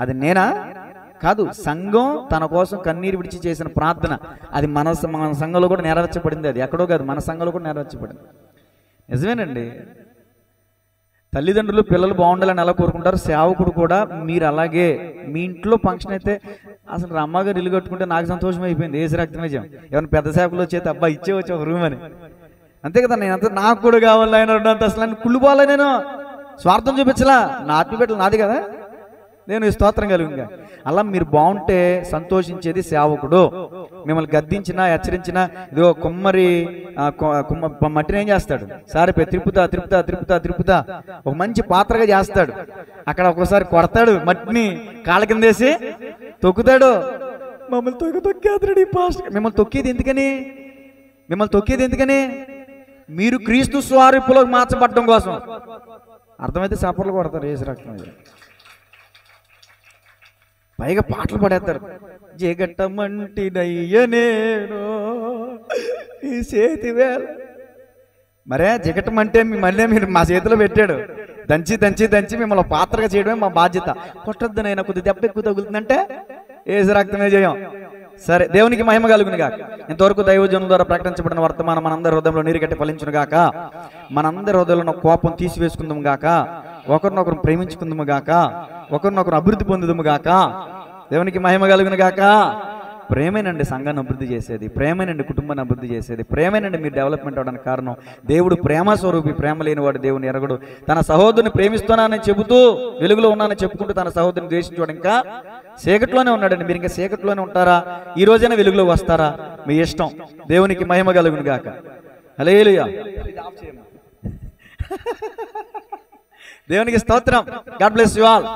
అది నేనా? కాదు, సంఘం తన కోసం కన్నీరు విడిచి చేసిన ప్రార్థన. అది మన సంఘంలో కూడా నెరవేర్చబడింది. అది ఎక్కడో కాదు, మన సంఘంలో కూడా నెరవేర్చబడింది. నిజమేనండి. తల్లిదండ్రులు పిల్లలు బాగుండాలని ఎలా కోరుకుంటారు, సేవకుడు కూడా మీరు అలాగే. మీ ఇంట్లో ఫంక్షన్ అయితే అసలు అమ్మగారు ఇల్లు కట్టుకుంటే నాకు సంతోషం అయిపోయింది, ఏసు రక్తమేజం. ఏమైనా పెద్ద సేవకులు వచ్చేది, అబ్బా ఇచ్చేవచ్చు ఒక రూమ్ అని, అంతే కదా. నేనంతా నాకు కూడా కావాలి ఆయన అసలు కుళ్ళుపోలే, నేను స్వార్థం చూపించలా, నా ఆత్మీయతలు నాది కదా. నేను స్తోత్రం కలుగుగా. అలా మీరు బాగుంటే సంతోషించేది సేవకుడు. మిమ్మల్ని గద్దించినా హెచ్చరించినా, ఇదిగో మట్టిని ఏం చేస్తాడు? సారిపై తిరుపుతా ఒక మంచి పాత్రగా చేస్తాడు. అక్కడ ఒక్కోసారి కొడతాడు, మట్టిని కాళ్ళ కిందేసి తొక్కుతాడు. మమ్మల్ని తొక్కేస్తాడు ఈ పాస్టర్. మిమ్మల్ని తొక్కేది ఎందుకని? మీరు క్రీస్తు స్వరూపులోకి మార్చబడటం కోసం. అర్థమైతే సపర్లు కొడతారు ఏసు రక్తం. పైగా పాటలు పడేస్తారు, జగట్టమంటినయ్య నేను ఈ చేతి వేళ. మరే జగటం అంటే మళ్ళీ మీరు మా చేతిలో పెట్టాడు, దంచి మిమ్మల్ని పాత్రగా చేయడమే మా బాధ్యత. కొట్టొద్దునైనా కొద్ది దెబ్బ ఎక్కువ తగులుతుందంటే ఏసు రక్తమే చేయం. సరే, దేవునికి మహిమ కలుగునుగా. ఇంతవరకు దైవజనుల ద్వారా ప్రకటించబడిన వర్తమానం మనందరి హృదయంలో నీరు కట్టి ఫలించును గాక. మనందరి హృదయంలో కోపం తీసివేసుకుందాము గాక. ఒకరినొకరు ప్రేమించుకుందాము గాక. ఒకరినొకరు అభివృద్ధి పొందుదాము గాక. దేవునికి మహిమ కలుగును గాక. ప్రేమేనండి సంఘాన్ని అభివృద్ధి చేసేది, ప్రేమేనండి కుటుంబాన్ని అభివృద్ధి చేసేది, ప్రేమేనండి మీరు డెవలప్మెంట్ అవడానికి కారణం. దేవుడు ప్రేమ స్వరూపి, ప్రేమ లేనివాడు దేవుని ఎరగడు. తన సహోదరుని ప్రేమిస్తున్నానని చెబుతూ వెలుగులో ఉన్నానని చెప్పుకుంటూ తన సహోదరుని ద్వేషించడం ఇంకా చీకట్లోనే ఉన్నాడండి. మీరు ఇంకా చీకట్లోనే ఉంటారా? ఈ రోజైనా వెలుగులో వస్తారా? మీ ఇష్టం. దేవునికి మహిమ కలుగును గాక. హల్లెలూయా. దేవునికి స్తోత్రం. God bless you all.